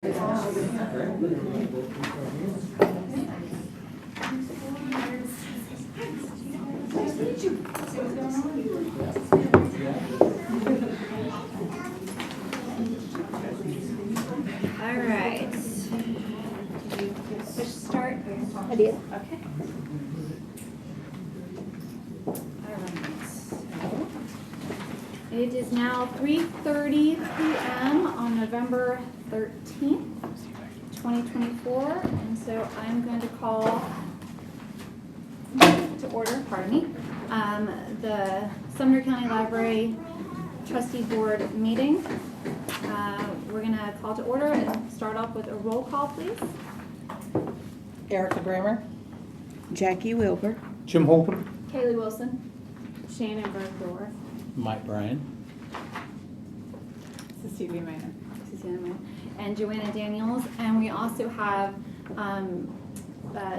All right. Did you push start? I did. Okay. All right. It is now 3:30 p.m. on November 13th, 2024, and so I'm going to call to order, pardon me, the Sumner County Library Trustee Board meeting. We're going to call to order and start off with a roll call, please. Erica Grammer. Jackie Wilbur. Jim Holcomb. Kaylee Wilson. Shannon Bergdorf. Mike Bryan. Cecilia Manor. And Joanna Daniels. And we also have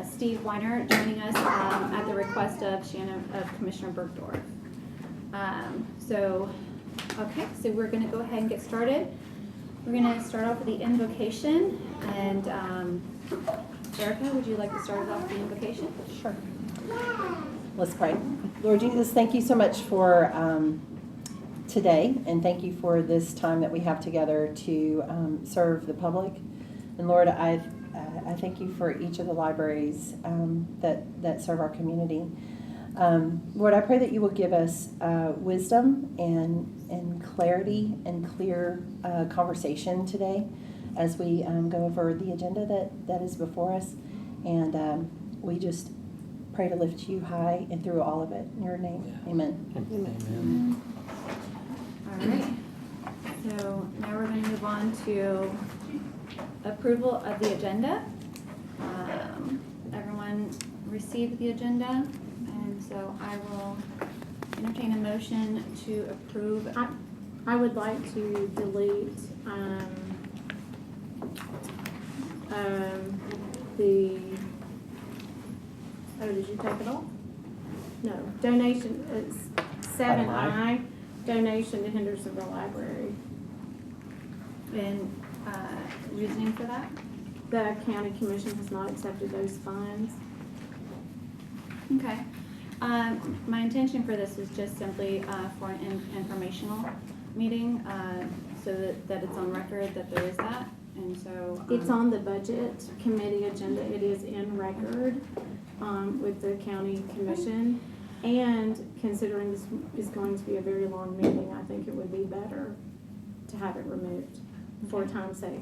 Steve Weiner joining us at the request of Commissioner Bergdorf. So we're going to go ahead and get started. We're going to start off with the invocation. And Erica, would you like to start us off with the invocation? Sure. Let's pray. Lord Jesus, thank you so much for today, and thank you for this time that we have together to serve the public. And Lord, I thank you for each of the libraries that serve our community. Lord, I pray that you will give us wisdom and clarity and clear conversation today as we go over the agenda that is before us. And we just pray to lift you high and through all of it. In your name, amen. Amen. All right. So now we're going to move on to approval of the agenda. Everyone received the agenda, and so I will entertain a motion to approve. I would like to delete did you take it off? No. Donation, it's 7I, donation to Hendersonville Library. And reasoning for that? The county commission has not accepted those funds. Okay. My intention for this is just simply for an informational meeting, so that it's on record that there is that. And so It's on the budget committee agenda. It is in record with the county commission. And considering this is going to be a very long meeting, I think it would be better to have it removed for time's sake.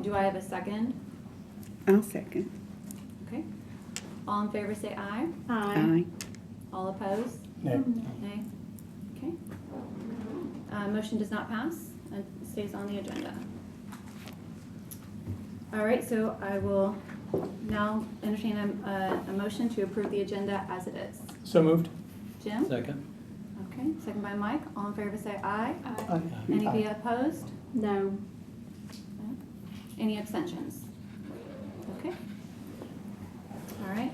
Do I have a second? I'll second. Okay. All in favor say aye. Aye. All opposed? No. Nay. Okay. Motion does not pass and stays on the agenda. All right, so I will now entertain a motion to approve the agenda as it is. So moved. Jim? Second. Okay, second by Mike. All in favor say aye. Aye. Any opposed? No. Any abstentions? Okay. All right.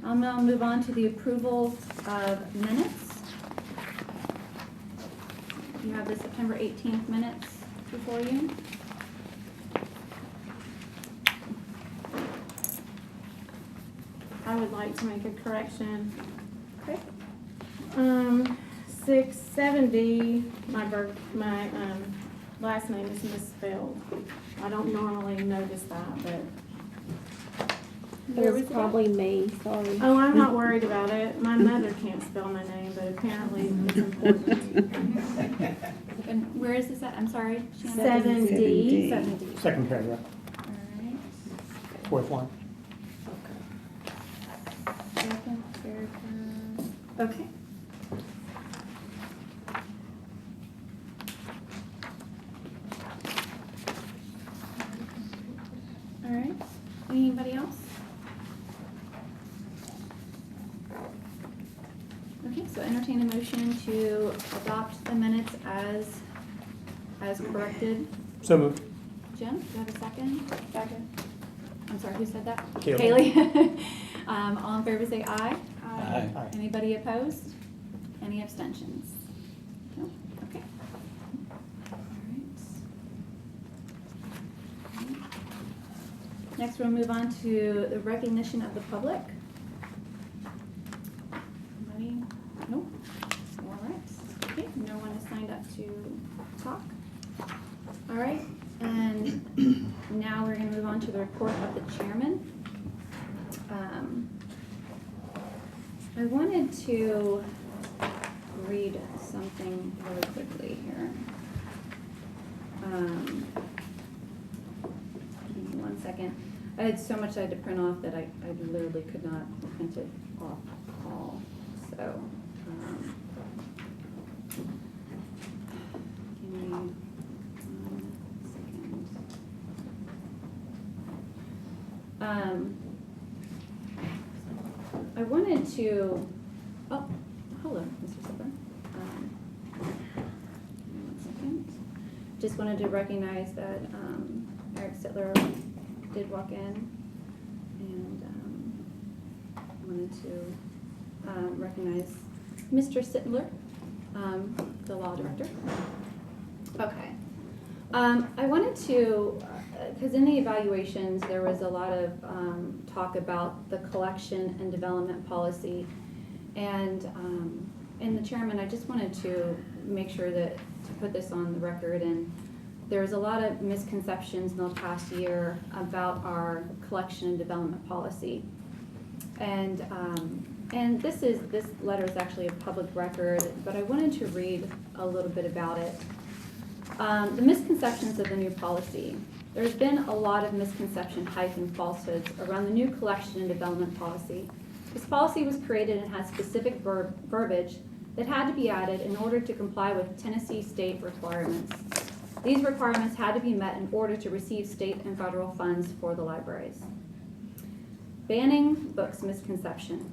I'll now move on to the approval of minutes. You have the September 18th minutes before you. I would like to make a correction. Okay. 670, my last name is misspelled. I don't normally notice that, but. It was probably me, sorry. Oh, I'm not worried about it. My mother can't spell my name, but apparently it's important. And where is this at? I'm sorry. Shannon? 7D. 7D. Second paragraph. All right. Fourth line. Second paragraph. Okay. All right. Anybody else? Okay, so entertain a motion to adopt the minutes as corrected. So moved. Jim, do you have a second? Second. I'm sorry, who said that? Kaylee. Kaylee. All in favor say aye. Aye. Anybody opposed? Any abstentions? No? Okay. All right. Next, we'll move on to the recognition of the public. Anybody? Nope. All right. Okay, no one has signed up to talk. All right, and now we're going to move on to the report of the chairman. I wanted to read something really quickly here. Give me 1 second. I had so much I had to print off that I literally could not print it off all. So, give me 1 second. I wanted to, oh, hello, Mr. Silver. Give me 1 second. Just wanted to recognize that Eric Sittler did walk in, and wanted to recognize Mr. Sittler, the law director. Okay. I wanted to, because in the evaluations there was a lot of talk about the collection and development policy, and the chairman, I just wanted to make sure that to put this on the record. And there was a lot of misconceptions in the past year about our collection and development policy, and this letter is actually a public record, but I wanted to read a little bit about it. The misconceptions of the new policy. There's been a lot of misconception, hype, and falsehoods around the new collection and development policy. This policy was created and has specific verbiage that had to be added in order to comply with Tennessee state requirements. These requirements had to be met in order to receive state and federal funds for the libraries. Banning books misconception.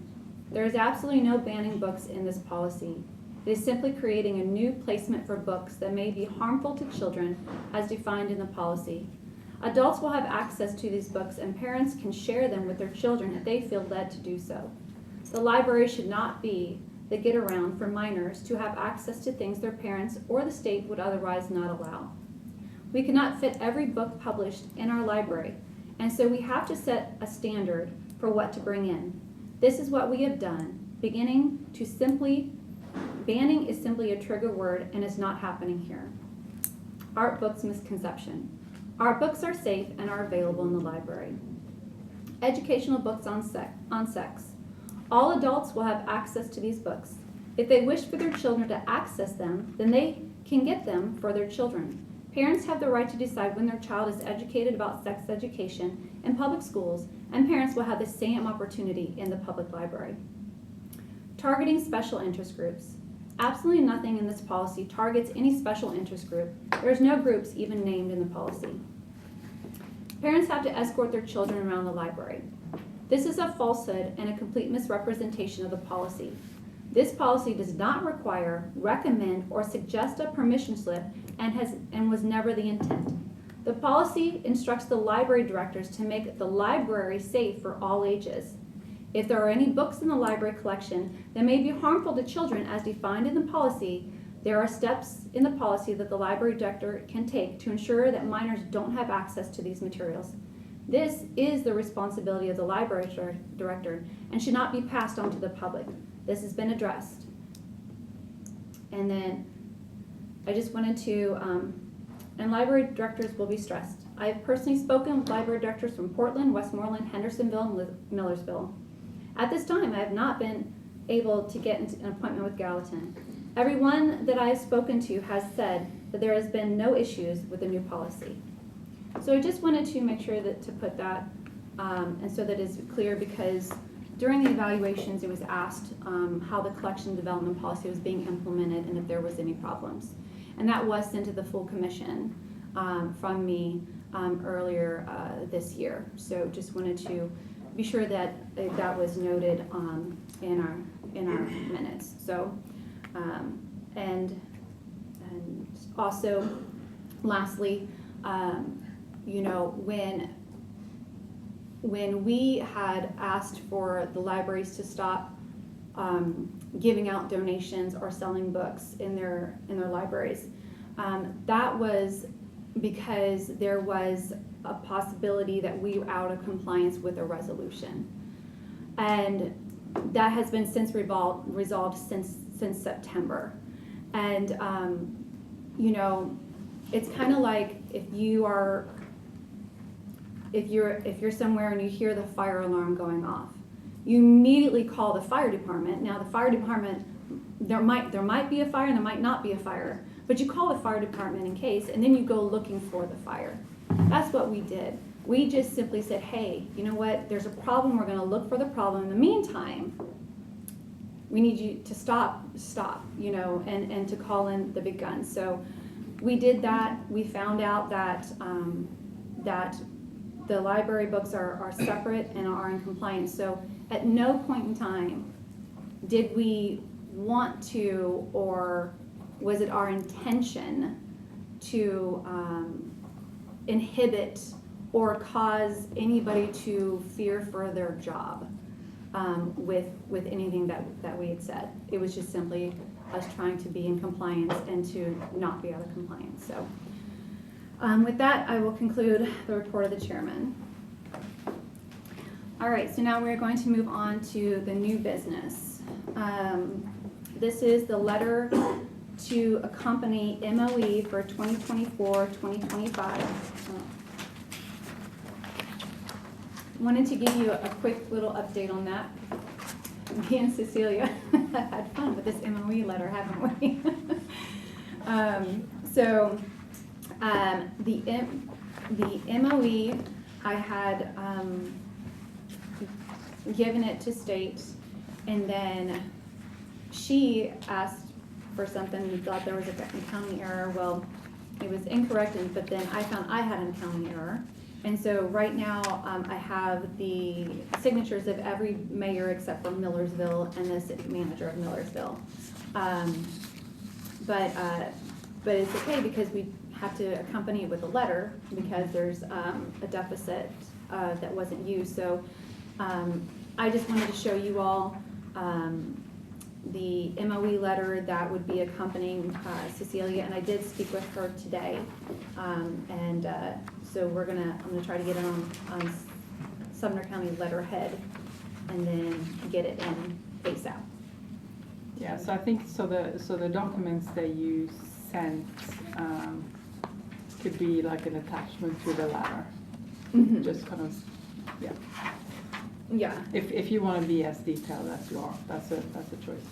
There is absolutely no banning books in this policy. It is simply creating a new placement for books that may be harmful to children as defined in the policy. Adults will have access to these books, and parents can share them with their children if they feel led to do so. The library should not be the get-around for minors to have access to things their parents or the state would otherwise not allow. We cannot fit every book published in our library, and so we have to set a standard for what to bring in. This is what we have done, banning is simply a trigger word and is not happening here. Art books misconception. Art books are safe and are available in the library. Educational books on sex. All adults will have access to these books. If they wish for their children to access them, then they can get them for their children. Parents have the right to decide when their child is educated about sex education in public schools, and parents will have the same opportunity in the public library. Targeting special interest groups. Absolutely nothing in this policy targets any special interest group. There's no groups even named in the policy. Parents have to escort their children around the library. This is a falsehood and a complete misrepresentation of the policy. This policy does not require, recommend, or suggest a permission slip and was never the intent. The policy instructs the library directors to make the library safe for all ages. If there are any books in the library collection that may be harmful to children as defined in the policy, there are steps in the policy that the library director can take to ensure that minors don't have access to these materials. This is the responsibility of the library director and should not be passed on to the public. This has been addressed. And then I just wanted to, and library directors will be stressed. I have personally spoken with library directors from Portland, Westmoreland, Hendersonville, and Millersville. At this time, I have not been able to get into an appointment with Gallatin. Everyone that I have spoken to has said that there has been no issues with the new policy. So I just wanted to make sure that to put that, and so that it's clear, because during the evaluations it was asked how the collection development policy was being implemented and if there was any problems. And that was sent to the full commission from me earlier this year. So just wanted to be sure that that was noted in our minutes. So and also lastly, you know, when we had asked for the libraries to stop giving out donations or selling books in their libraries, that was because there was a possibility that we were out of compliance with a resolution. And that has been since resolved since September. And, you know, it's kind of like if you're somewhere and you hear the fire alarm going off, you immediately call the fire department. Now the fire department, there might be a fire and there might not be a fire, but you call the fire department in case, and then you go looking for the fire. That's what we did. We just simply said, hey, you know what, there's a problem, we're gonna look for the problem. In the meantime, we need you to stop, you know, and to call in the big guns. So we did that. We found out that, that the library books are separate and are in compliance. So at no point in time did we want to, or was it our intention to inhibit or cause anybody to fear for their job with anything that we had said. It was just simply us trying to be in compliance and to not be out of compliance. So with that, I will conclude the report of the chairman. All right, so now we're going to move on to the new business. This is the letter to accompany MOE for 2024-2025. Wanted to give you a quick little update on that. Me and Cecilia had fun with this MOE letter, haven't we? The MOE, I had given it to state, and then she asked for something and thought there was an accounting error. Well, it was incorrect, but then I found I had an accounting error. And so right now, I have the signatures of every mayor except for Millersville and the city manager of Millersville. But it's okay because we have to accompany it with a letter because there's a deficit that wasn't used. So I just wanted to show you all the MOE letter that would be accompanying Cecilia, and I did speak with her today. So I'm gonna try to get it on Sumner County letterhead and then get it in ASAP. Yeah, so I think, so the documents that you sent could be like an attachment to the letter. Mhm. Just kind of, yeah. Yeah. If you want to be as detailed as you are, that's a choice.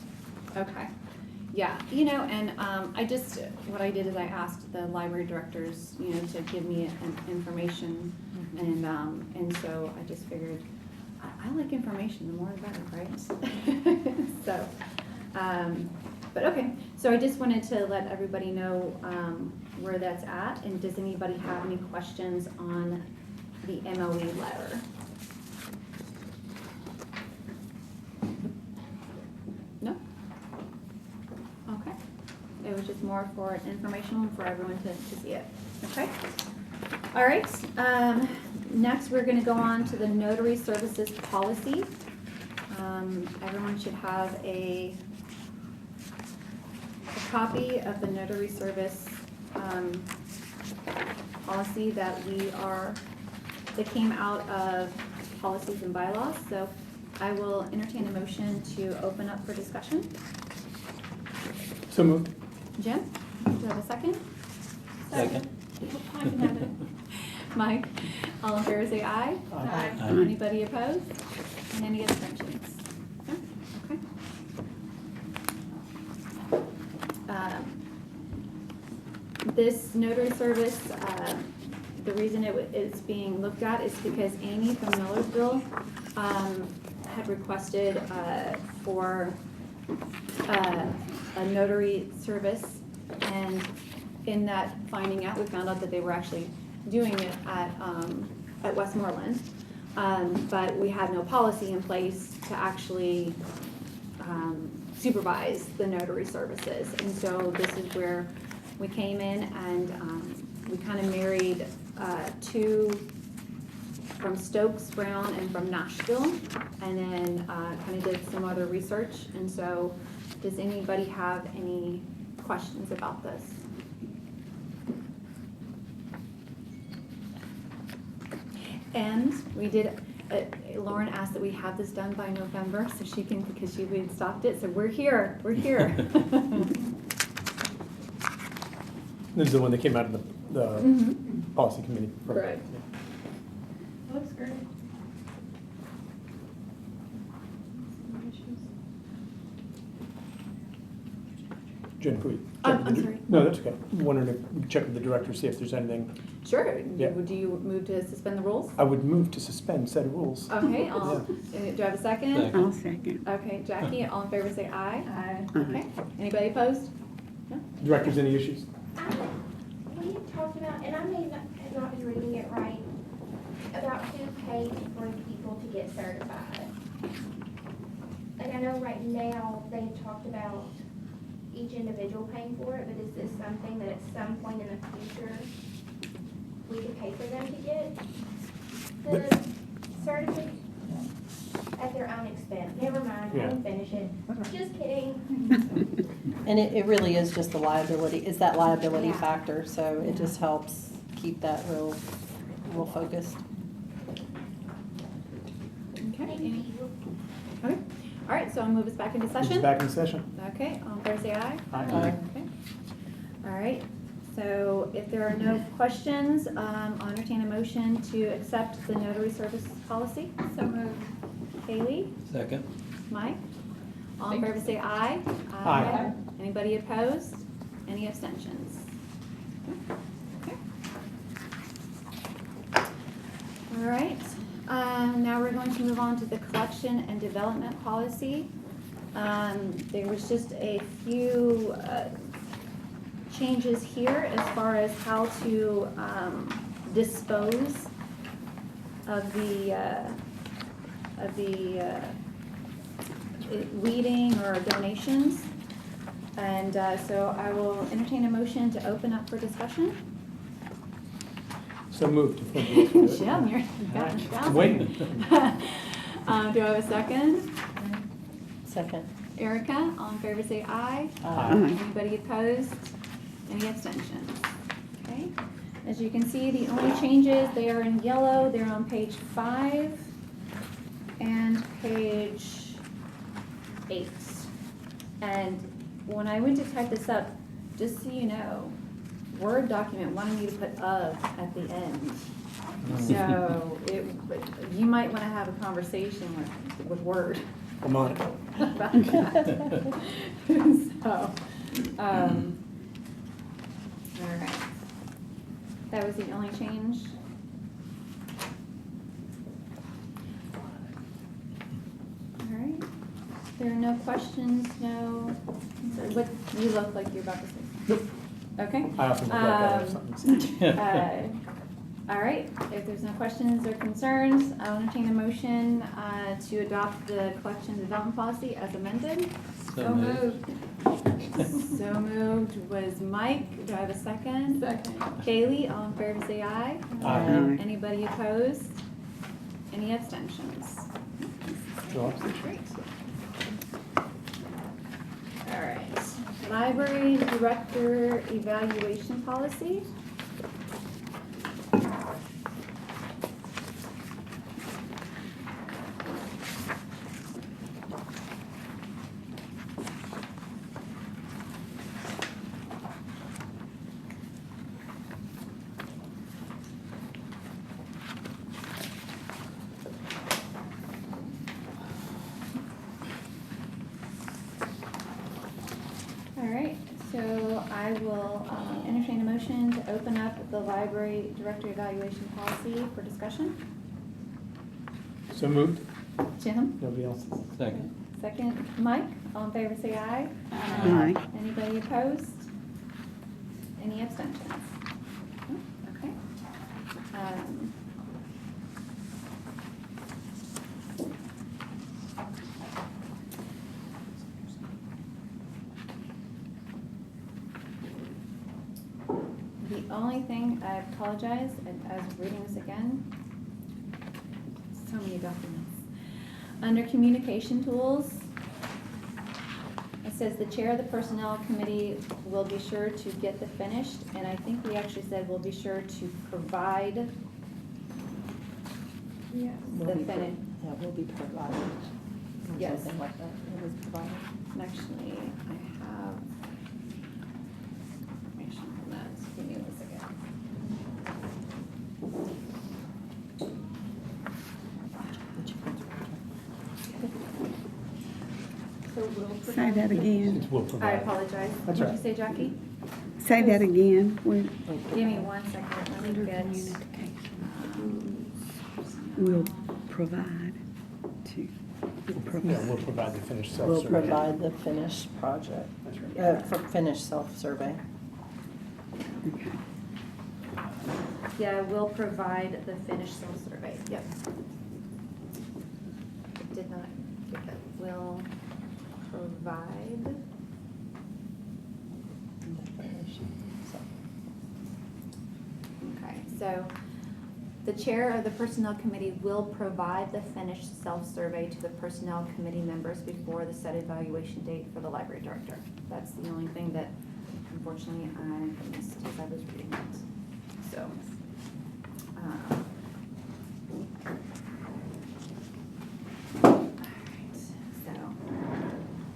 Okay. Yeah, you know, and what I did is I asked the library directors, you know, to give me information, and so I just figured, I like information, the more the better, right? So, but okay, so I just wanted to let everybody know where that's at, and does anybody have any questions on the MOE letter? No? Okay. It was just more for informational and for everyone to see it. Okay? All right. Next, we're going to go on to the notary services policy. Everyone should have a copy of the notary service policy that came out of policies and bylaws. So I will entertain a motion to open up for discussion. So moved. Jim, do you have a second? Second. I can have it. Mike, all in favor say aye. Aye. Aye. Anybody opposed? And any abstentions? No? Okay. This notary service, the reason it's being looked at is because Amy from Millersville had requested for a notary service, and in that finding out, we found out that they were actually doing it at Westmoreland, but we had no policy in place to actually supervise the notary services, and so this is where we came in and we kind of married two from Stokes, Brown, and from Nashville, and then kind of did some other research. And so does anybody have any questions about this? And we did, Lauren asked that we have this done by November so she can, because she had stopped it, so we're here, we're here. This is the one that came out of the Mhm. policy committee. Correct. Yeah. Looks great. Jen, could we I'm check with the- sorry. No, that's okay. Wondering if we could check with the director, see if there's anything. Sure, Yeah. do you move to suspend the rules? I would move to suspend said rules. Okay, do I have a second? Second. I'll second. Okay, Jackie, all in favor say aye. Aye. Okay, anybody opposed? Directors, any issues? We talked about, and I may not be reading it right, about who pays for people to get certified. Like, I know right now, they talked about each individual paying for it, but is this something that at some point in the future, we could pay for them to get the certificate at their own expense? Never mind, I didn't finish it. Just kidding. And it really is just the liability, it's that liability Yeah. factor, so it just helps keep that real focused. Okay, Thank any- you. okay, all right, so I'll move us back into This is session. back in session. Okay, all in favor say aye. Aye. Okay, all right, so if there are no questions, I'll entertain a motion to accept the notary service policy. So moved. Kaylee, Second. Mike, all in favor say aye. Aye. Anybody opposed? Any abstentions? Okay. All right, now we're going to move on to the collection and development policy. There was just a few changes here as far as how to dispose of the weeding or donations. And so I will entertain a motion to open up for discussion. So moved. Jim, you're Waiting. Do I have a second? Second. Erica, all in favor say aye. Aye. Anybody opposed? Any abstentions? Okay. As you can see, the only changes, they are in yellow. They're on page 5 and page 8. And when I went to type this up, just so you know, Word document wanted me to put of at the end. So you might want to have a conversation with Word I'm on it. about that. So, all right. That was the only change. All right. There are no questions, no, what, you look like you're about to say something. Nope. Okay. I often look like I have something to say. All right, if there's no questions or concerns, I'll entertain a motion to adopt the collection and development policy as amended. So moved. So moved was Mike. Do I have a second? Second. Kaylee, all in favor say aye. Aye. Anybody opposed? Any abstentions? Sure. Great. All right, library director evaluation policy. All right, so I will entertain a motion to open up the library director evaluation policy for discussion. So moved. Jim, Nobody else? Second. second. Mike, all in favor say aye. Aye. Anybody opposed? Any abstentions? Oh, okay. The only thing, I apologize, I was reading this again. So many documents. Under communication tools, it says the chair of the personnel committee will be sure to get the finished, and I think we actually said we'll be sure to provide Yes. Will The be pro- finish. Yeah, will be provided. Or Yes. something like that. It was provided. Actually, I have information from that. Give me 1 second. So we'll Say that again. Since we'll I provide. apologize. That's What did you right. say, Jackie? Say that again. Where- Give me 1 second. Let me Under get. communication. Will provide to. Yeah, we'll provide the finished We'll self-survey. provide the finished project, That's right. finished self-survey. Okay. Yeah, we'll provide the finished self-survey. Yep. Did not get that. Will provide. Okay, so the chair of the personnel committee will provide the finished self-survey to the personnel committee members before the set evaluation date for the library director. That's the only thing that unfortunately I missed as I was reading it. So. Alright,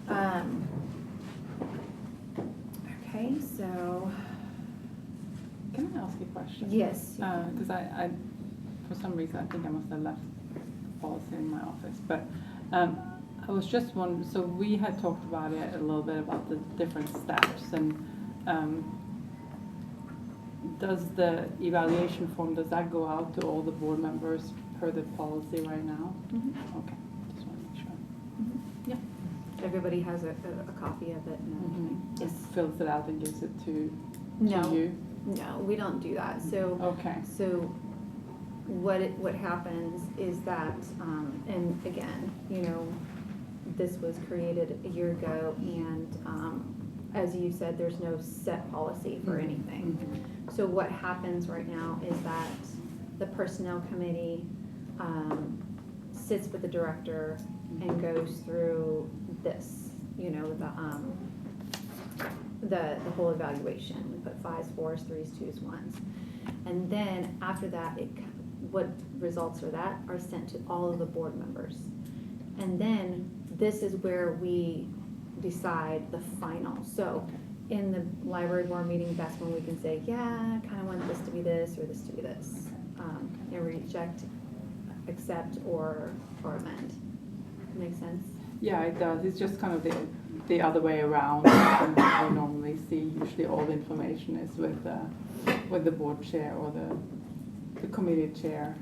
so, okay, so, Can I ask you a question? yes. Because I, for some reason, I think I must have left policy in my office, but I was just wondering, so we had talked about it a little bit about the different steps, and does the evaluation form, does that go out to all the board members per the policy right now? Mhm. Okay, just want to make sure. Yep. Everybody has a copy of it and everything. Just Yes. fills it out and gives it to No, you? no, we don't do that. So, Okay. so what happens is that, and again, you know, this was created a year ago, and as you said, there's no set policy for anything. Mhm. So what happens right now is that the personnel committee sits with the director and goes through this, you know, the whole evaluation. We put 5s, 4s, 3s, 2s, 1s. And then after that, what results are that are sent to all of the board members. And then this is where we decide the final. So in the library board meeting, that's when we can say, yeah, I kind of want this to be this or this to be this. And reject, accept, or amend. Make sense? Yeah, it does. It's just kind of the other way around than what we normally see. Usually all the information is with the board chair or the committee chair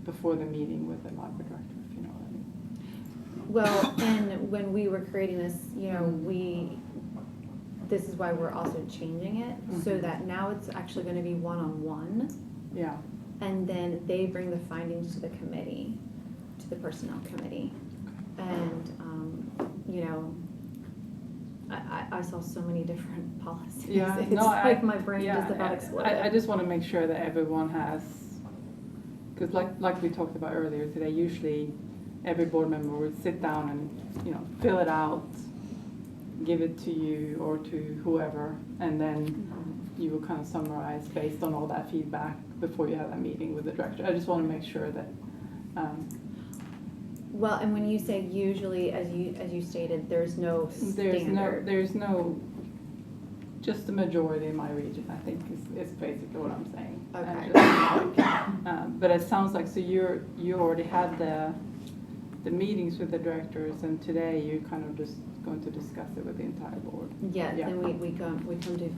before the meeting with the library director, if you know what I mean. Well, and when we were creating this, you know, this is why we're also changing it, so Mhm. that now it's actually gonna be one-on-one, Yeah. and then they bring the findings to the committee, to the personnel committee. And, you know, I saw so many different policies. Yeah, It's no, like my brain yeah, just about I exploded. just want to make sure that everyone has, because like we talked about earlier today, usually every board member would sit down and, you know, fill it out, give it to you or to whoever, and then you will kind of summarize based on all that feedback before you have that meeting with the director. I just want to make sure that, Well, and when you say usually, as you stated, there's no standard. there's no, just the majority in my region, I think, is basically what I'm saying. Okay. And just, but it sounds like, so you already had the meetings with the directors, and today you're kind of just going to discuss it with the entire board. Yeah, Yeah. then we come to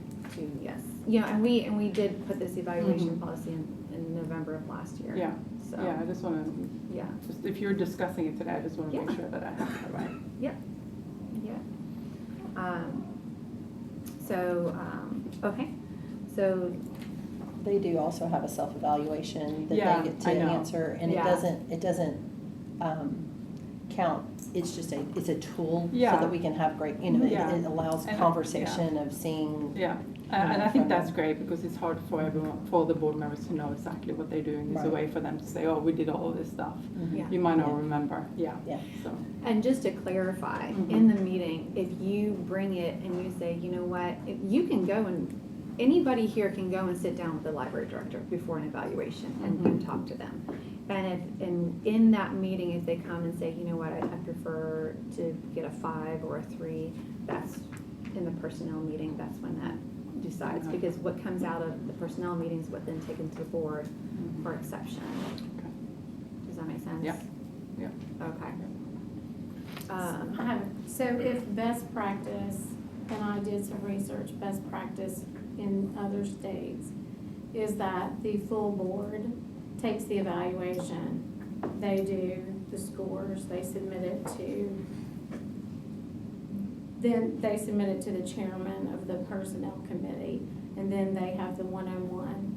yes. Yeah, and we did put this evaluation policy in November of last year. Yeah, So, yeah, I just want to, yeah, just if you're discussing it today, I just want to Yeah. make sure that I have that right. yeah. So, okay, so, They do also have a self-evaluation that Yeah, they get to I know. answer, and Yeah. it doesn't count. It's just it's a tool so Yeah. that we can have great, you know, Yeah. it allows And, conversation of seeing. Yeah, and I think that's great, because it's hard for everyone, for all the board members to know exactly what they're doing. There's a Right. way for them to say, oh, we did all of this stuff. Mhm. Yeah. You might not Yeah. remember, yeah. Yeah. So, and just to clarify, Mhm. in the meeting, if you bring it and you say, you know what, you can go and anybody here can go and sit down with the library director before an evaluation and talk to them. And in that meeting, if they come and say, you know what, I prefer to get a 5 or a 3, that's in the personnel meeting, that's when that decides. Okay. Because what comes out of the personnel meeting is what then taken to the board for exception. Okay. Does that make sense? Yeah. Yeah. Okay. So if best practice, and I did some research, best practice in other states, is that the full board takes the evaluation, they do the scores, they submit it to, then they submit it to the chairman of the personnel committee, and then they have the one-on-one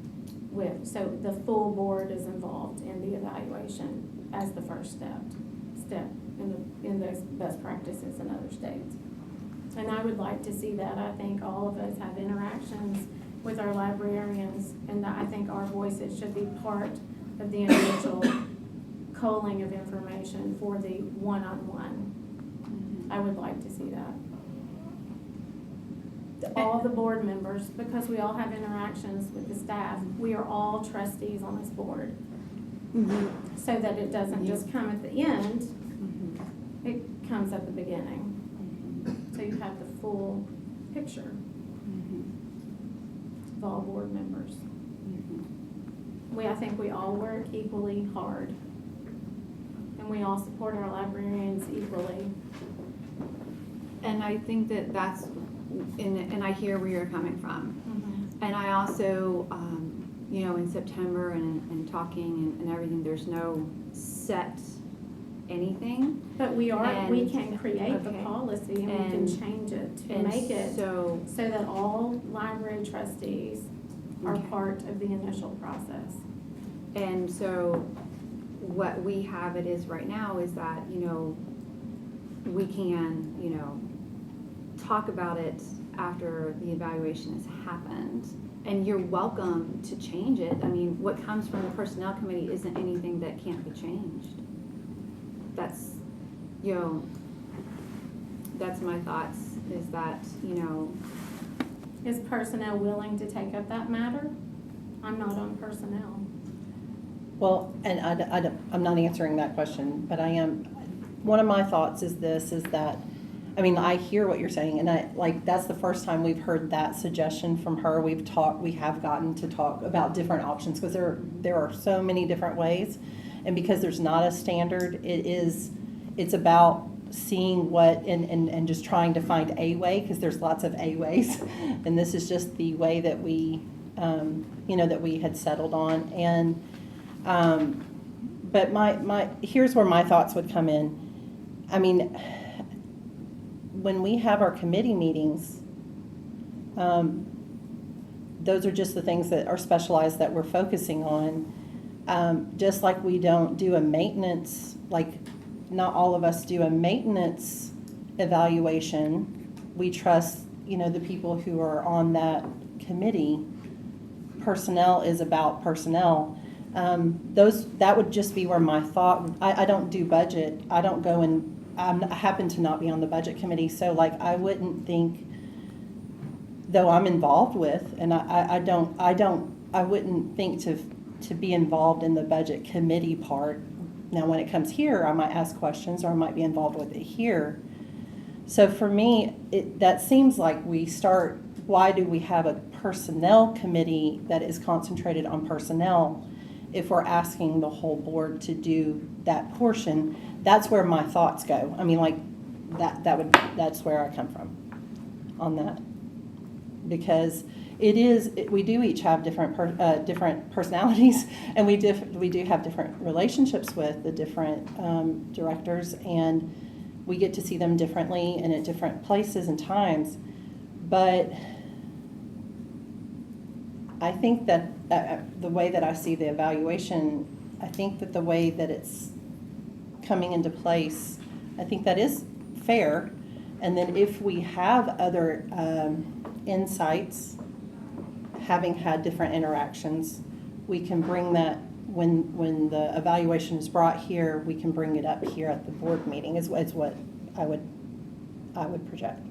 with, so the full board is involved in the evaluation as the first step in those best practices in other states. And I would like to see that. I think all of us have interactions with our librarians, and that I think our voices should be part of the initial culling of information for the one-on-one. I would like to see that. All the board members, because we all have interactions with the staff, we are all trustees on this board. So that it doesn't just come at the end, it comes at the beginning. So you have the full picture of all board members. I think we all work equally hard, and we all support our librarians equally. And I think that that's, and I hear where you're coming from. And I also, you know, in September and talking and everything, there's no set anything. But we And- can create the okay. policy, and we can change it to And make it so so, that all library trustees are Okay. part of the initial process. and so what we have it is right now is that, you know, we can, you know, talk about it after the evaluation has happened. And you're welcome to change it. I mean, what comes from the personnel committee isn't anything that can't be changed. That's, you know, that's my thoughts, is that, you know, Is personnel willing to take up that matter? I'm not on personnel. Well, and I'm not answering that question, but I am, one of my thoughts is this, is that, I mean, I hear what you're saying, and that's the first time we've heard that suggestion from her. We have gotten to talk about different options, because there are so many different ways, and because there's not a standard, it's about seeing what, and just trying to find a way, because there's lots of a ways, and this is just the way that we, you know, that we had settled on. And but here's where my thoughts would come in. I mean, when we have our committee meetings, those are just the things that are specialized that we're focusing on. Just like we don't do a maintenance, like not all of us do a maintenance evaluation. We trust, you know, the people who are on that committee. Personnel is about personnel. That would just be where my thought, I don't do budget. I don't go and, I happen to not be on the budget committee, so like I wouldn't think, though I'm involved with, and I wouldn't think to be involved in the budget committee part. Now, when it comes here, I might ask questions, or I might be involved with it here. So for me, that seems like why do we have a personnel committee that is concentrated on personnel if we're asking the whole board to do that portion? That's where my thoughts go. I mean, like, that's where I come from on that. Because we do each have different personalities, and we do have different relationships with the different directors, and we get to see them differently and at different places and times. But I think that the way that I see the evaluation, I think that the way that it's coming into place, I think that is fair. And then if we have other insights, having had different interactions, we can bring that, when the evaluation is brought here, we can bring it up here at the board meeting, is what I would project.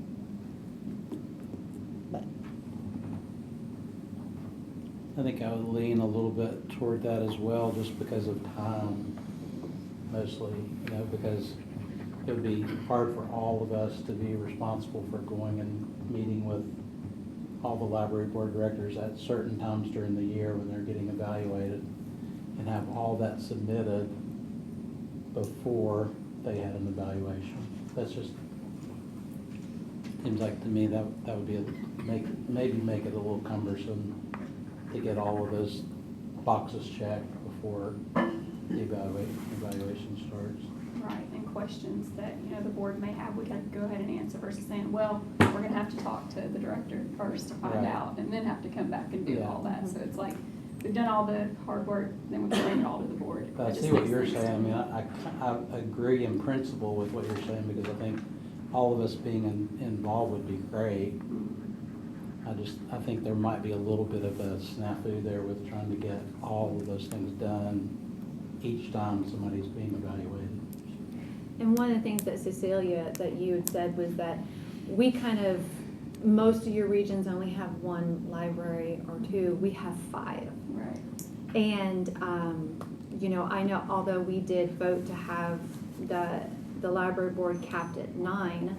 But I think I would lean a little bit toward that as well, just because of time, mostly, because it would be hard for all of us to be responsible for going and meeting with all the library board directors at certain times during the year when they're getting evaluated, and have all that submitted before they had an evaluation. That's just, seems like to me that would be, maybe make it a little cumbersome to get all of those boxes checked before the evaluation starts. Right, and questions that, the board may have, we can go ahead and answer versus saying, well, we're gonna have to talk to the director first to find Right. out, and then have to come back and do Yeah. all that. So it's like, we've done all the hard work, then we can bring it all to the board. But I It just see what makes you're things- saying. I mean, I agree in principle with what you're saying, because I think all of us being involved would be great. I think there might be a little bit of a snafu there with trying to get all of those things done each time somebody's being evaluated. And one of the things that Cecilia, that you had said was that we most of your regions only have one library or two, we have 5. Right. And, I know, although we did vote to have the library board capped at 9,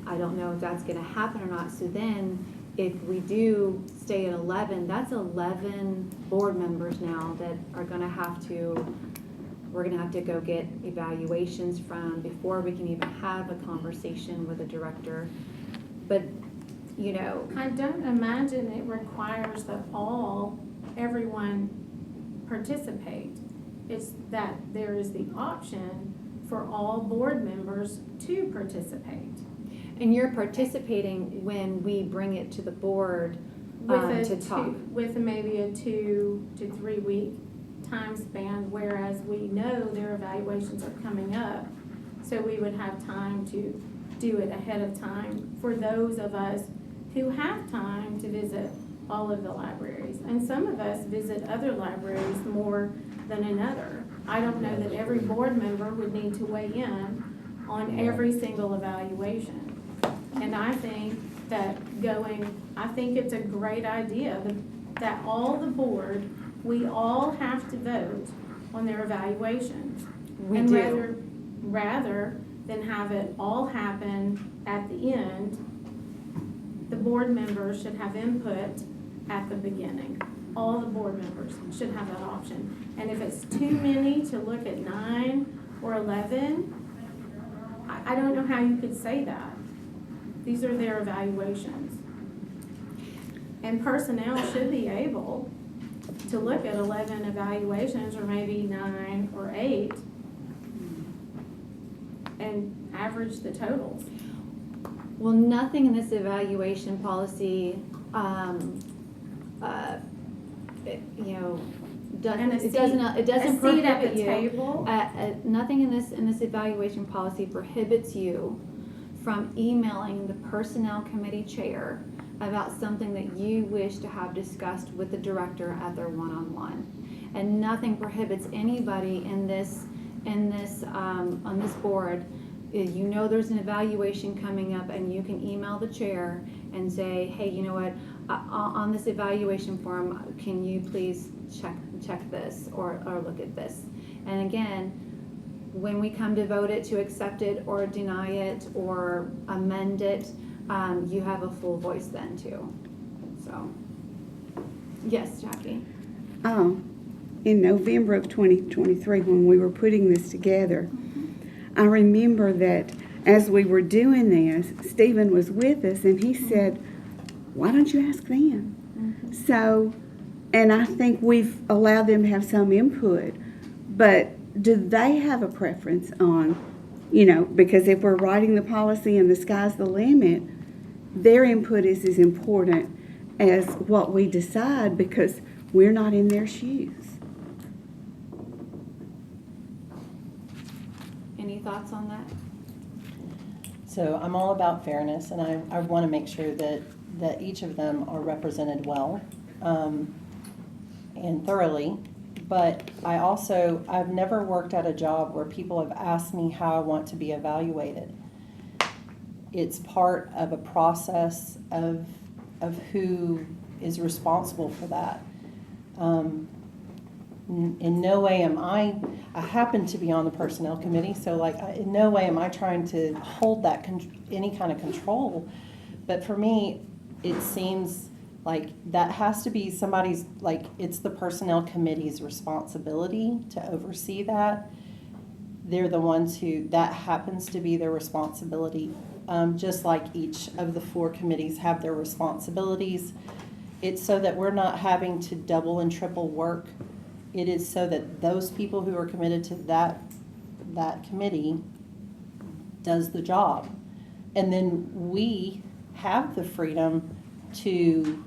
I don't know if that's gonna happen or not. So then, if we do stay at 11, that's 11 board members now that are gonna have to, we're gonna have to go get evaluations from before we can even have a conversation with a director. But, I don't imagine it requires that everyone participate. It's that there is the option for all board members to participate. and you're participating when we bring it to the board to talk. With maybe a 2 to 3 week time span, whereas we know their evaluations are coming up. So we would have time to do it ahead of time for those of us who have time to visit all of the libraries. And some of us visit other libraries more than another. I don't know that every board member would need to weigh in on every single evaluation. And I think I think it's a great idea that all the board, we all have to vote on their evaluations. We And do. rather than have it all happen at the end, the board members should have input at the beginning. All the board members should have that option. And if it's too many to look at 9 or 11, I don't know how you could say that. These are their evaluations. And personnel should be able to look at 11 evaluations, or maybe 9 or 8, and average the totals. Well, nothing in this evaluation policy, And a it doesn't A seat at prohibit the you. table. Nothing in this evaluation policy prohibits you from emailing the personnel committee chair about something that you wish to have discussed with the director at their one-on-one. And nothing prohibits anybody on this board. There's an evaluation coming up, and you can email the chair and say, hey, you know what, on this evaluation form, can you please check this or look at this? And again, when we come to vote it, to accept it or deny it or amend it, you have a full voice then too. So, yes, Jackie. In November of 2023, when we were putting this together, I remember that as we were doing this, Stephen was with us, and he said, why don't you ask them? So, and I think we've allowed them to have some input, but do they have a preference on, because if we're writing the policy and the sky's the limit, their input is as important as what we decide, because we're not in their shoes. Any thoughts on that? So I'm all about fairness, and I want to make sure that each of them are represented well and thoroughly. But I've never worked at a job where people have asked me how I want to be evaluated. It's part of a process of who is responsible for that. In no way am I happen to be on the personnel committee, so like, in no way am I trying to hold that, any kind of control. But for me, it seems like that has to be somebody's, like, it's the personnel committee's responsibility to oversee that. They're the ones who, that happens to be their responsibility. Just like each of the 4 committees have their responsibilities. It's so that we're not having to double and triple work. It is so that those people who are committed to that committee does the job. And then we have the freedom to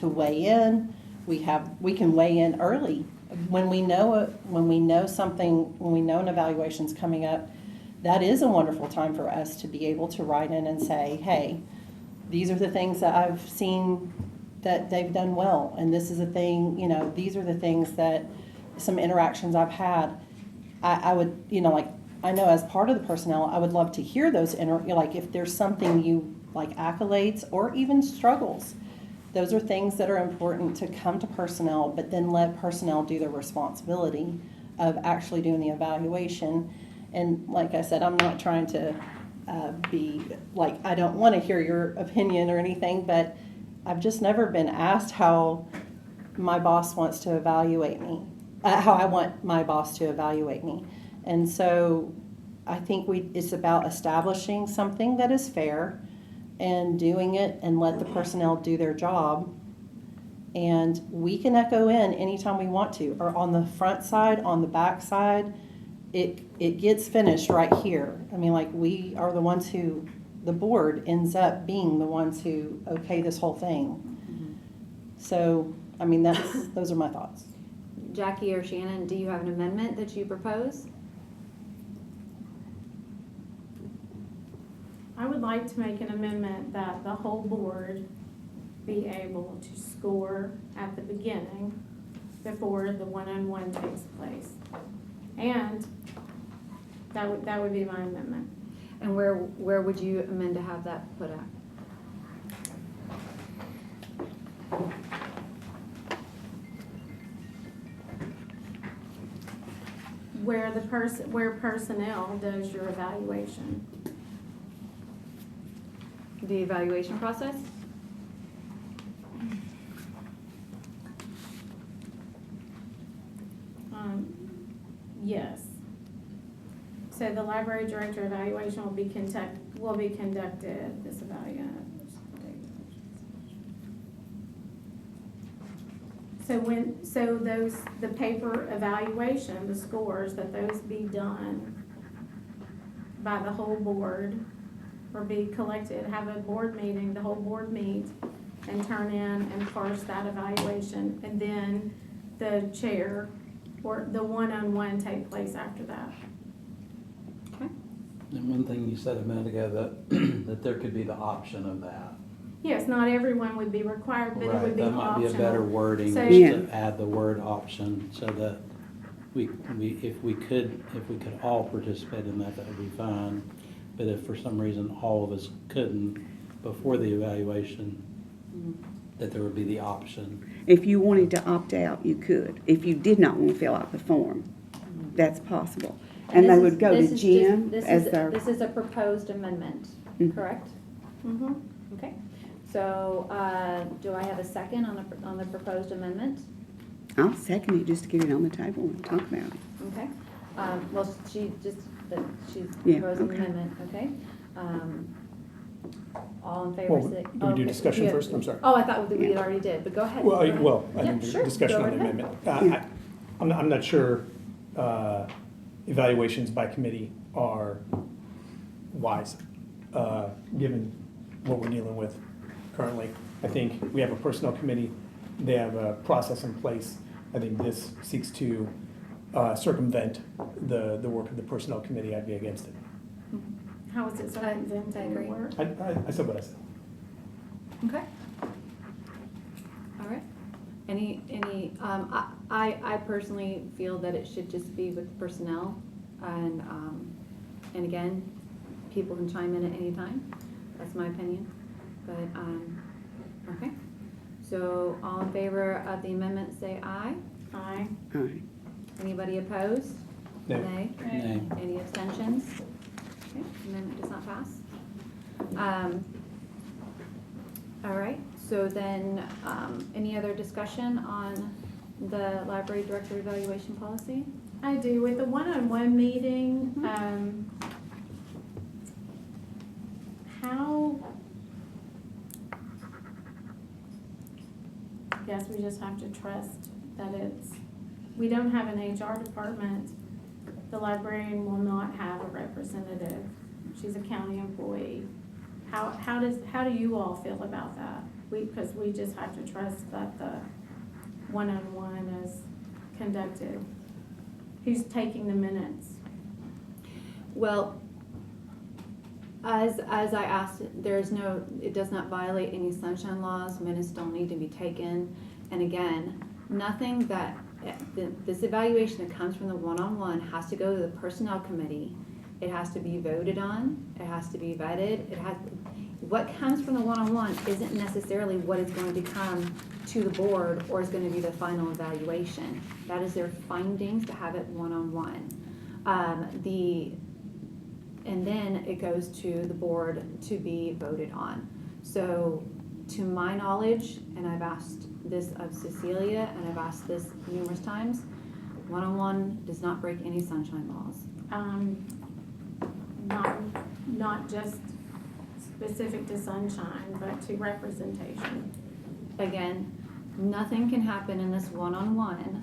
weigh in. We can weigh in early. When we know something, when we know an evaluation's coming up, that is a wonderful time for us to be able to write in and say, hey, these are the things that I've seen that they've done well, and this is a thing, these are the things that, some interactions I've had. I would, like, I know as part of the personnel, I would love to hear those, like, if there's something you, like accolades or even struggles, those are things that are important to come to personnel, but then let personnel do their responsibility of actually doing the evaluation. And like I said, I'm not trying to be, like, I don't want to hear your opinion or anything, but I've just never been asked how my boss wants to evaluate me, how I want my boss to evaluate me. And so I think it's about establishing something that is fair and doing it and let the personnel do their job. And we can echo in anytime we want to, or on the front side, on the back side. It gets finished right here. I mean, like, we are the ones who, the board ends up being the ones who okay this whole thing. So, I mean, those are my thoughts. Jackie or Shannon, do you have an amendment that you propose? I would like to make an amendment that the whole board be able to score at the beginning before the one-on-one takes place. And that would be my amendment. And where would you amend to have that put at? Where personnel does your evaluation. The evaluation process? Yes. So the library director evaluation will be conducted, this evaluation. The paper evaluation, the scores, that those be done by the whole board, or be collected, have a board meeting, the whole board meet, and turn in and parse that evaluation, and then the chair or the one-on-one take place after that. Okay. And one thing you said a minute ago, that that there could be the option of that. Yes, not everyone would be required, but it would be That might be a better optional. wording, So- just Yeah. to add the word option, so that if we could all participate in that, that would be fine. But if for some reason all of us couldn't before the evaluation, that there would be the option. If you wanted to opt out, you could. If you did not want to fill out the form, that's possible. And they would go to Jim as their, This is a proposed amendment, Mhm. correct? Mhm. Okay. So, do I have a second on the proposed amendment? I'll second it just to get it on the table and talk about it. Okay. Well, she's Yeah, proposing okay. amendment, okay? All in favor, Well, say. do we do okay. discussion Yeah. first? I'm sorry. Oh, I thought we had already did, but go ahead. Well, Go ahead. I Yeah, think sure. discussion Go on the right amendment. Yeah. I'm not sure evaluations by committee are wise, given what we're dealing with currently. I think we have a personnel committee, they have a process in place. I think this seeks to circumvent the work of the personnel committee. I'd be against it. How is it circumventing I agree. your work? I said what I said. Okay. All right. I personally feel that it should just be with personnel, and again, people can chime in at any time. That's my opinion, but, okay. So all in favor of the amendment, say aye. Aye. Aye. Anybody opposed? No. Nay. Nay. Any abstentions? Okay, amendment does not pass. All right, so then, any other discussion on the library director evaluation policy? I do, with the one-on-one meeting, how, I guess we just have to trust that we don't have an HR department. The librarian will not have a representative. She's a county employee. How do you all feel about that? Because we just have to trust that the one-on-one is conducted. Who's taking the minutes? Well, as I asked, it does not violate any sunshine laws, minutes don't need to be taken. And again, nothing that, this evaluation that comes from the one-on-one has to go to the personnel committee. It has to be voted on, it has to be vetted, what comes from the one-on-one isn't necessarily what is going to come to the board or is going to be the final evaluation. That is their findings to have it one-on-one. And then it goes to the board to be voted on. So to my knowledge, and I've asked this of Cecilia and I've asked this numerous times, one-on-one does not break any sunshine laws. Not just specific to sunshine, but to representation. Again, nothing can happen in this one-on-one.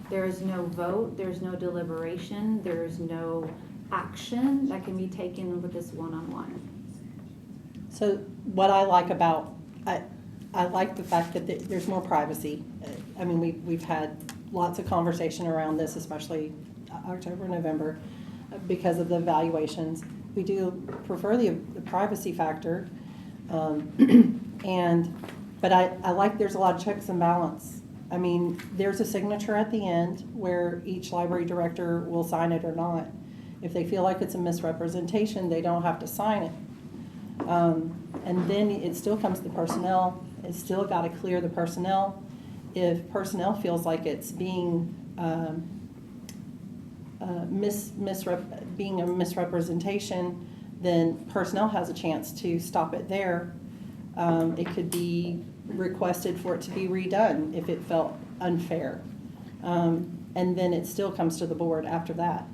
There is no vote, there's no deliberation, there's no action that can be taken with this one-on-one. So what I like about, I like the fact that there's more privacy. I mean, we've had lots of conversation around this, especially October, November, because of the evaluations. We do prefer the privacy factor, but I like there's a lot of checks and balance. I mean, there's a signature at the end where each library director will sign it or not. If they feel like it's a misrepresentation, they don't have to sign it. And then it still comes to personnel. It's still got to clear the personnel. If personnel feels like it's being being a misrepresentation, then personnel has a chance to stop it there. It could be requested for it to be redone if it felt unfair. And then it still comes to the board after that.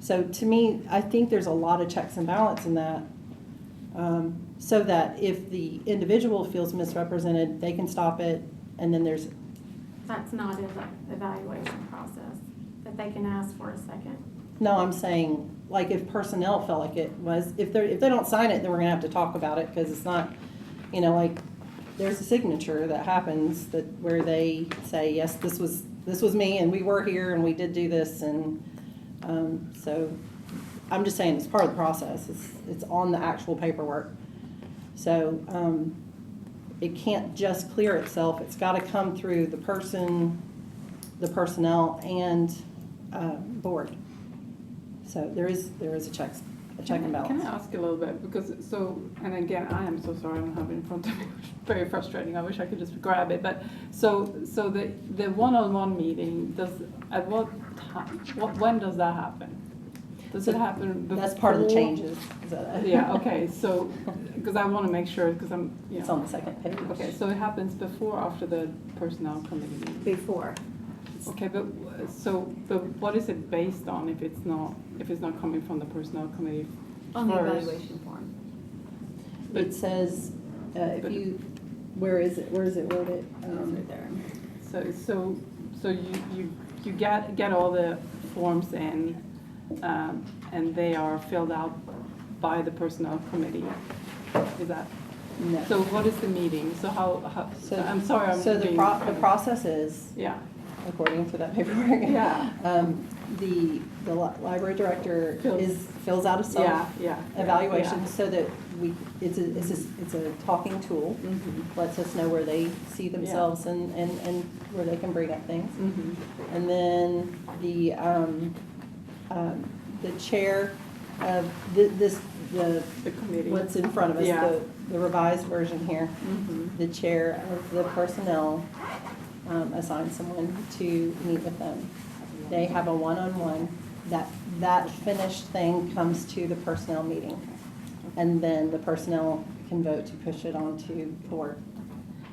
So to me, I think there's a lot of checks and balance in that. So that if the individual feels misrepresented, they can stop it, and then there's... That's not in the evaluation process, that they can ask for a second. No, I'm saying, like, if personnel felt like it was, if they don't sign it, then we're gonna have to talk about it, because it's not, you know, like, there's a signature that happens that where they say, yes, this was me, and we were here, and we did do this, and so I'm just saying it's part of the process. It's on the actual paperwork. So it can't just clear itself. It's got to come through the person, the personnel, and board. So there is a check and balance. Can I ask a little bit, because and again, I am so sorry I don't have it in front of me. Very frustrating. I wish I could just grab it. But so the one-on-one meeting at what time? When does that happen? Does it happen before? That's part of the changes. Yeah. Okay. So because I want to make sure, because I'm It's on the second page. Okay. So it happens before or after the personnel committee meeting? Before. Okay, but what is it based on if it's not coming from the personnel committee? On the first? evaluation form. It says, where is it worded? Right there. So you get all the forms in, and they are filled out by the personnel committee. Is that? No. So what is the meeting? So how I'm sorry. The process is, yeah. according to that paperwork. Yeah. The library director fills out a evaluation self-evaluation so that it's a talking tool. Mm-hmm. Lets us know where they see themselves and where they can bring up things. Mm-hmm. And then the chair The committee. What's in front of us, Yeah. the revised version here. Mhm. The chair of the personnel assigns someone to meet with them. They have a one-on-one. That finished thing comes to the personnel meeting. And then the personnel can vote to push it on to board.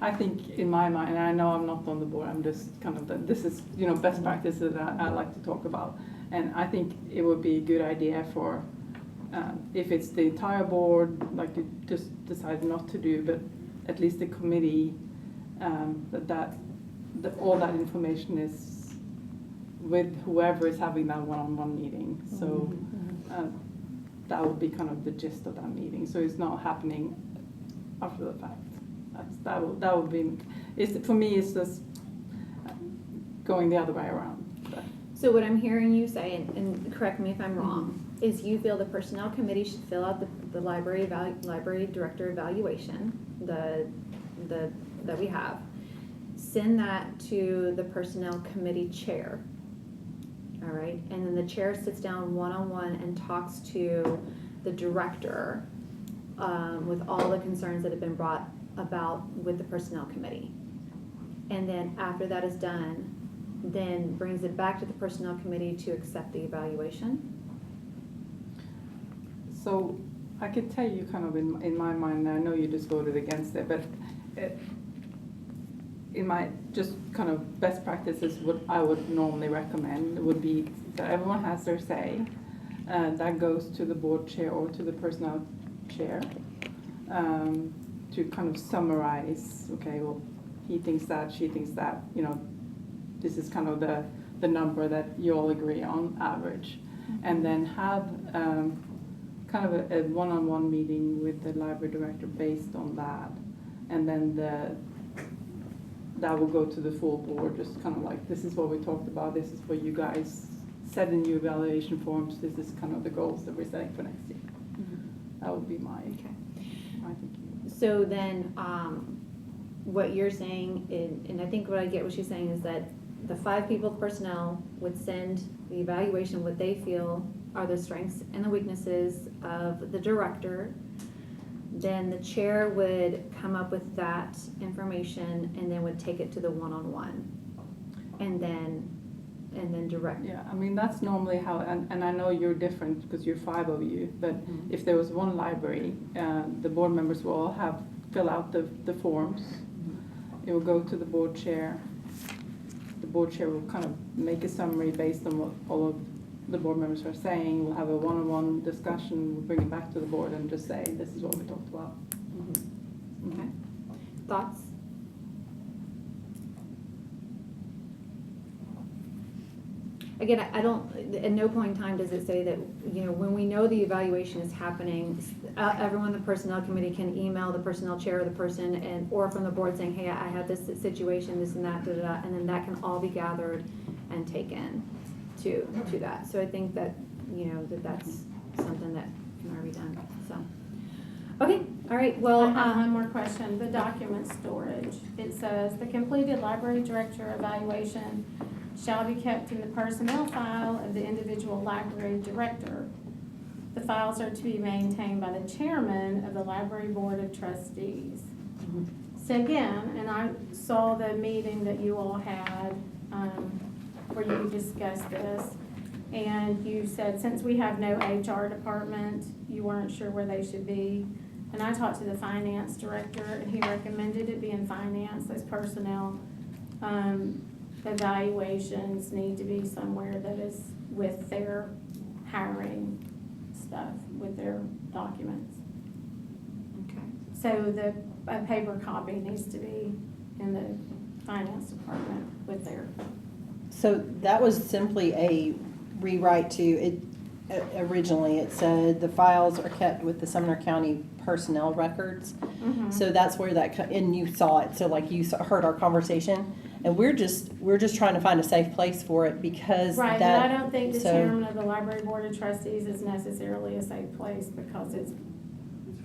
I think in my mind, and I know I'm not on the board, I'm just kind of, this is, best practices that I like to talk about. And I think it would be a good idea for, if it's the entire board, like you just decide not to do, but at least the committee, that all that information is with whoever is having that one-on-one meeting. So that would be kind of the gist of that meeting. So it's not happening after the fact. That would be, for me, it's just going the other way around. So what I'm hearing you say, and correct me if I'm wrong, is you feel the personnel committee should fill out the library director evaluation, that we have. Send that to the personnel committee chair. All right, and then the chair sits down one-on-one and talks to the director with all the concerns that have been brought about with the personnel committee. And then after that is done, then brings it back to the personnel committee to accept the evaluation. So I could tell you kind of in my mind, I know you just voted against it, but in my just kind of best practices, what I would normally recommend would be that everyone has their say. That goes to the board chair or to the personnel chair to kind of summarize, okay, well, he thinks that, she thinks that, this is kind of the number that you all agree on, average. And then have kind of a one-on-one meeting with the library director based on that. And then that will go to the full board, just kind of like, this is what we talked about, this is what you guys said in your evaluation forms, this is kind of the goals that we're setting for next year. That would be my thinking. So then, what you're saying, and I think what I get what she's saying is that the 5 people of personnel would send the evaluation, what they feel are the strengths and the weaknesses of the director. Then the chair would come up with that information and then would take it to the one-on-one. And then direct. Yeah, I mean, that's normally how, and I know you're different because you're 5 of you, but if there was one library, the board members will all fill out the forms. It will go to the board chair. The board chair will kind of make a summary based on what all of the board members are saying. We'll have a one-on-one discussion, we'll bring it back to the board and just say, this is what we talked about. Okay. Thoughts? Again, I don't, at no point in time does it say that, when we know the evaluation is happening, everyone in the personnel committee can email the personnel chair or the person or from the board saying, hey, I had this situation, this and that, da, da, da, and then that can all be gathered and taken to that. So I think that, that's something that can already be done, so. Okay, all right, well. I have one more question, the document storage. It says, the completed library director evaluation shall be kept in the personnel file of the individual library director. The files are to be maintained by the chairman of the library board of trustees. So again, and I saw the meeting that you all had where you discussed this, and you said since we have no HR department, you weren't sure where they should be. And I talked to the finance director, and he recommended it be in finance, those personnel evaluations need to be somewhere that is with their hiring stuff, with their documents. Okay. So a paper copy needs to be in the finance department with their. So that was simply a rewrite to it. Originally, it said the files are kept with the Sumner County personnel records. So that's where and you saw it. So like you heard our conversation, and we're just trying to find a safe place for it because Right, that. but I don't think the chairman of the library board of trustees is necessarily a safe place because it's,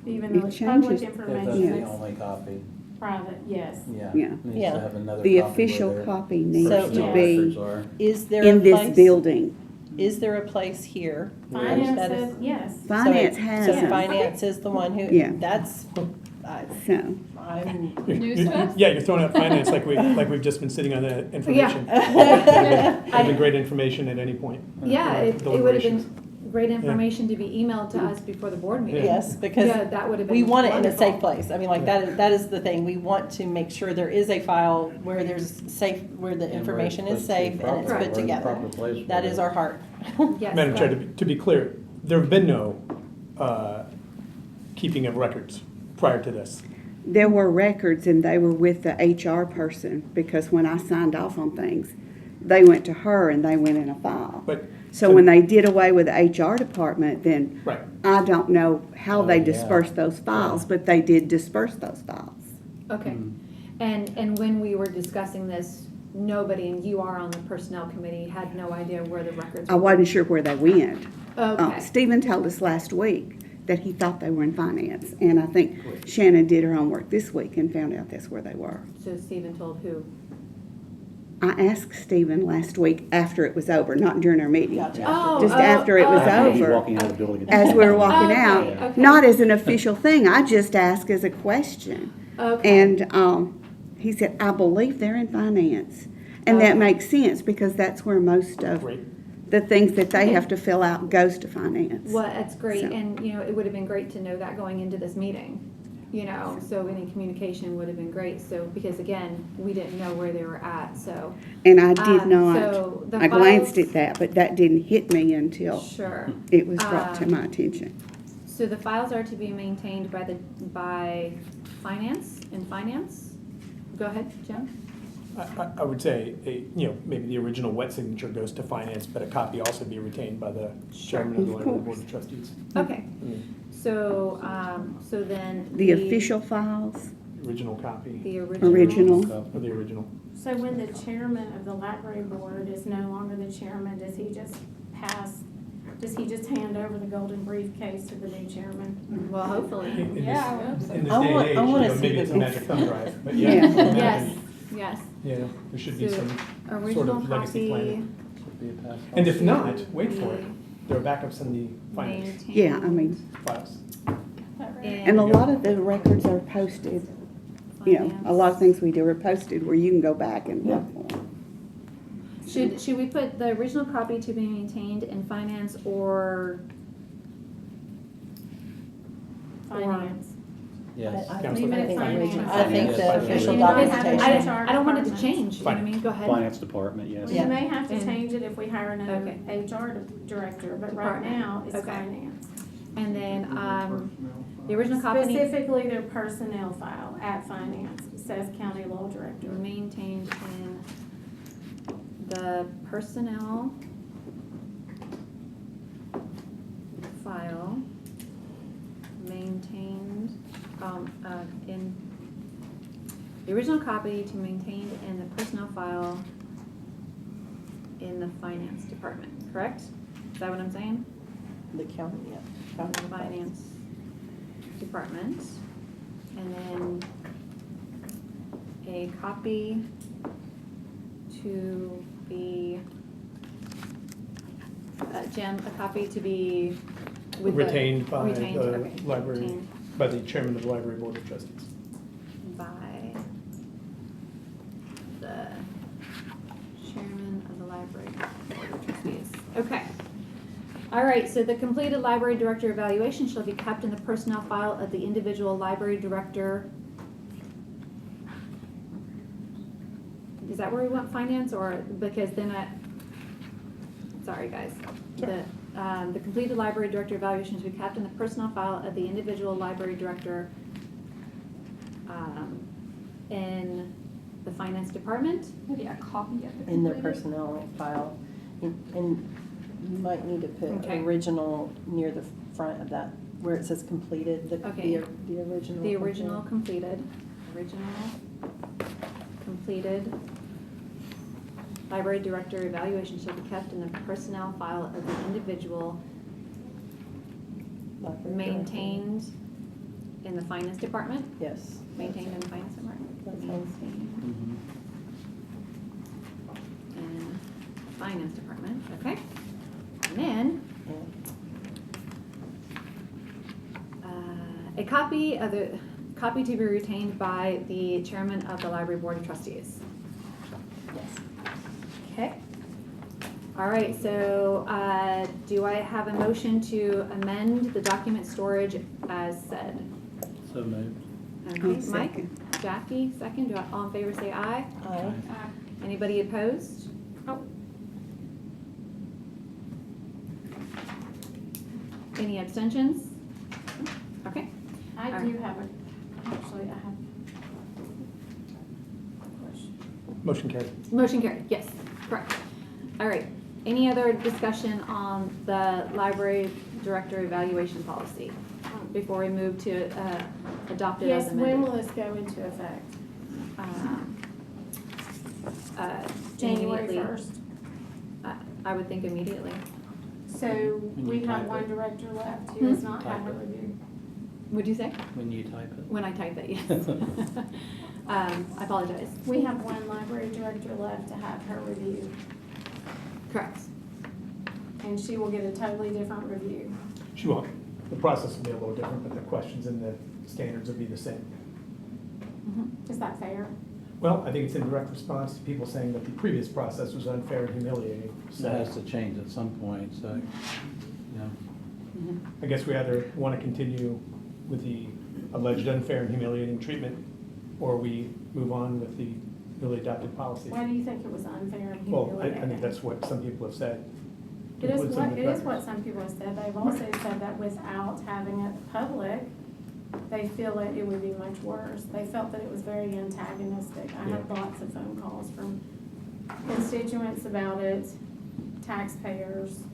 even though it's public changes. If that's information, the it's only copy, private, yes. yeah. Yeah. Needs Yeah. to have another The copy official where their copy needs So- to personnel be records are. Is there in a this place? building. is there a place here? Finance That is- says, yes. Finance So has So it. finance is the one who, Yeah. that's, So, I'm, New stuff? Yeah, you're throwing out finance like we've just been sitting on the information. Yeah. It'd been great information at any point. Yeah, in it would have deliberations. been great information to be emailed to us before the board meeting. yes, because Yeah, that would have been we want it in a wonderful. safe place. I mean, like, that is the thing. We want to make sure there is a file where there's safe, where the information is safe and it's put together. That is our heart. Yes, Madam Chair, right. to be clear, there have been no keeping of records prior to this. there were records and they were with the HR person, because when I signed off on things, they went to her and they went in a file. But So when they did away with the HR department, then Right. I don't know how they Oh, yeah. dispersed those files, but they did disperse those files. Okay. And when we were discussing this, nobody, and you are on the personnel committee, had no idea where the records I were. wasn't sure where they went. Okay. Stephen told us last week that he thought they were in finance, and I think Shannon did her homework this week and found out that's where they were. So Stephen told who? I asked Stephen last week after it was over, not during our meeting. Gotcha. Just after it was okay. over. Walking out of the building. As we were walking Okay, out, okay. not as an official thing, I just asked as a question. Okay. And he said, I believe they're in finance. And that Okay. makes sense, because that's where most of Great. the things that they have to fill out goes to finance. Well, that's great, So- and, you know, it would have been great to know that going into this meeting, you know, so any communication would have been great, so, because again, we didn't know where they were at, so. And I did so not, the I glanced files- at that, but that didn't hit me until Sure. it was brought to my attention. So the files are to be maintained by finance and finance? Go ahead, Jim? I would say, maybe the original wet signature goes to finance, but a copy also be retained by the chairman of the Of library course. board of trustees. Okay, I mean, so, so then. The official files, the original copy The original. original. of the original. So when the chairman of the library board is no longer the chairman, does he just hand over the golden briefcase to the new chairman? Well, hopefully. In this- Yeah, I hope so. In this I day want- and I age, wanna see maybe the it's a big- magic thumb drive, but Yeah. yeah. Yes, yes. Yeah, there should be So, some sort original of legacy copy. plan. Should be a pass. And if not, wait for it. There are backups in the finance maintained Yeah, I mean, files. and a lot of the records are posted, a lot of things we do are posted where you can go back and look for them. Should we put the original copy to be maintained in finance or? Finance. Yes. Leave it at finance. I think the official documentation. I don't want it to change, you know what I mean? Go ahead. Finance department, yes. Yeah. You may have to And- change it if we hire another Okay. HR director, but right Department. now, it's Okay. finance. And then, the original copy Specifically, their personnel file at finance, says county law director. maintained in the personnel file, maintained, in, the original copy to maintained in the personnel file in the finance department, correct? Is that what I'm saying? The county, yeah. In the finance department, and then a copy to be, Jim, a copy to be with the. Retained by Retained, the okay, library, retained by the chairman of the library board of trustees. by the chairman of the library board of trustees. Okay. All right, so the completed library director evaluation shall be kept in the personnel file of the individual library director. Is that where we want finance, or, because then sorry, guys. The completed library director evaluation should be kept in the personnel file of the individual library director, in the finance department. Maybe a copy of it. In their personnel file. And you might need to put Okay. original near the front of that, where it says completed, Okay. the original. The original completed library director evaluation shall be kept in the personnel file of the individual Library maintained in the finance department. director. Yes. Maintained in the finance department. That sounds- Maintained in finance department, okay. And then, a copy to be retained by the chairman of the library board of trustees. Yes. Okay. All right, so do I have a motion to amend the document storage as said? So moved. Okay, I'll Mike, second. Jackie, second. Do all in favor say aye? Aye. Anybody opposed? Oh, Any abstentions? Okay. I All do right. have actually, I have a question. Motion carried. Motion carried, yes, correct. All right, any other discussion on the library director evaluation policy before we move to adopt it as Yes, amended? when will this go into effect? January Immediately. 1st. I would think immediately. So When we you have type one it. director left who has not had Type her it. review. Would you say? When you type it. When I type it, yes. I apologize. We have one library director left to have her review, Correct. and she will get a totally different review. She won't. The process will be a little different, but the questions and the standards will be the same. Mhm. Is that fair? Well, I think it's in direct response to people saying that the previous process was unfair and humiliating. So it has to change at some point, so, you know. Mhm. I guess we either want to continue with the alleged unfair and humiliating treatment, or we move on with the newly adopted policy. Why do you think it was unfair and Well, humiliating? I think that's what some people have said. It is What's in what, the it is records. what some people have said. They've also said that without having it public, they feel that it would be much worse. They felt that it was very antagonistic. I had Yeah. lots of phone calls from constituents about it, taxpayers,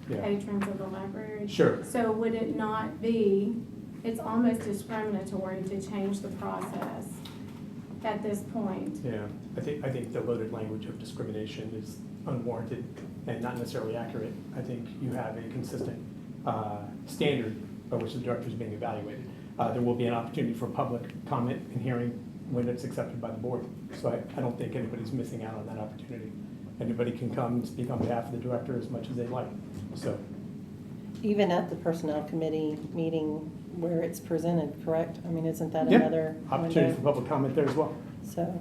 Yeah. patrons of the library. Sure. So would it not be, it's almost discriminatory to change the process at this point? Yeah, I think the loaded language of discrimination is unwarranted and not necessarily accurate. I think you have a consistent standard by which the director is being evaluated. There will be an opportunity for public comment and hearing when it's accepted by the board. So I don't think anybody's missing out on that opportunity. Anybody can come and speak on behalf of the director as much as they like. So, Even at the personnel committee meeting where it's presented, correct? I mean, isn't that yeah, another opportunity for window? public comment there as well. So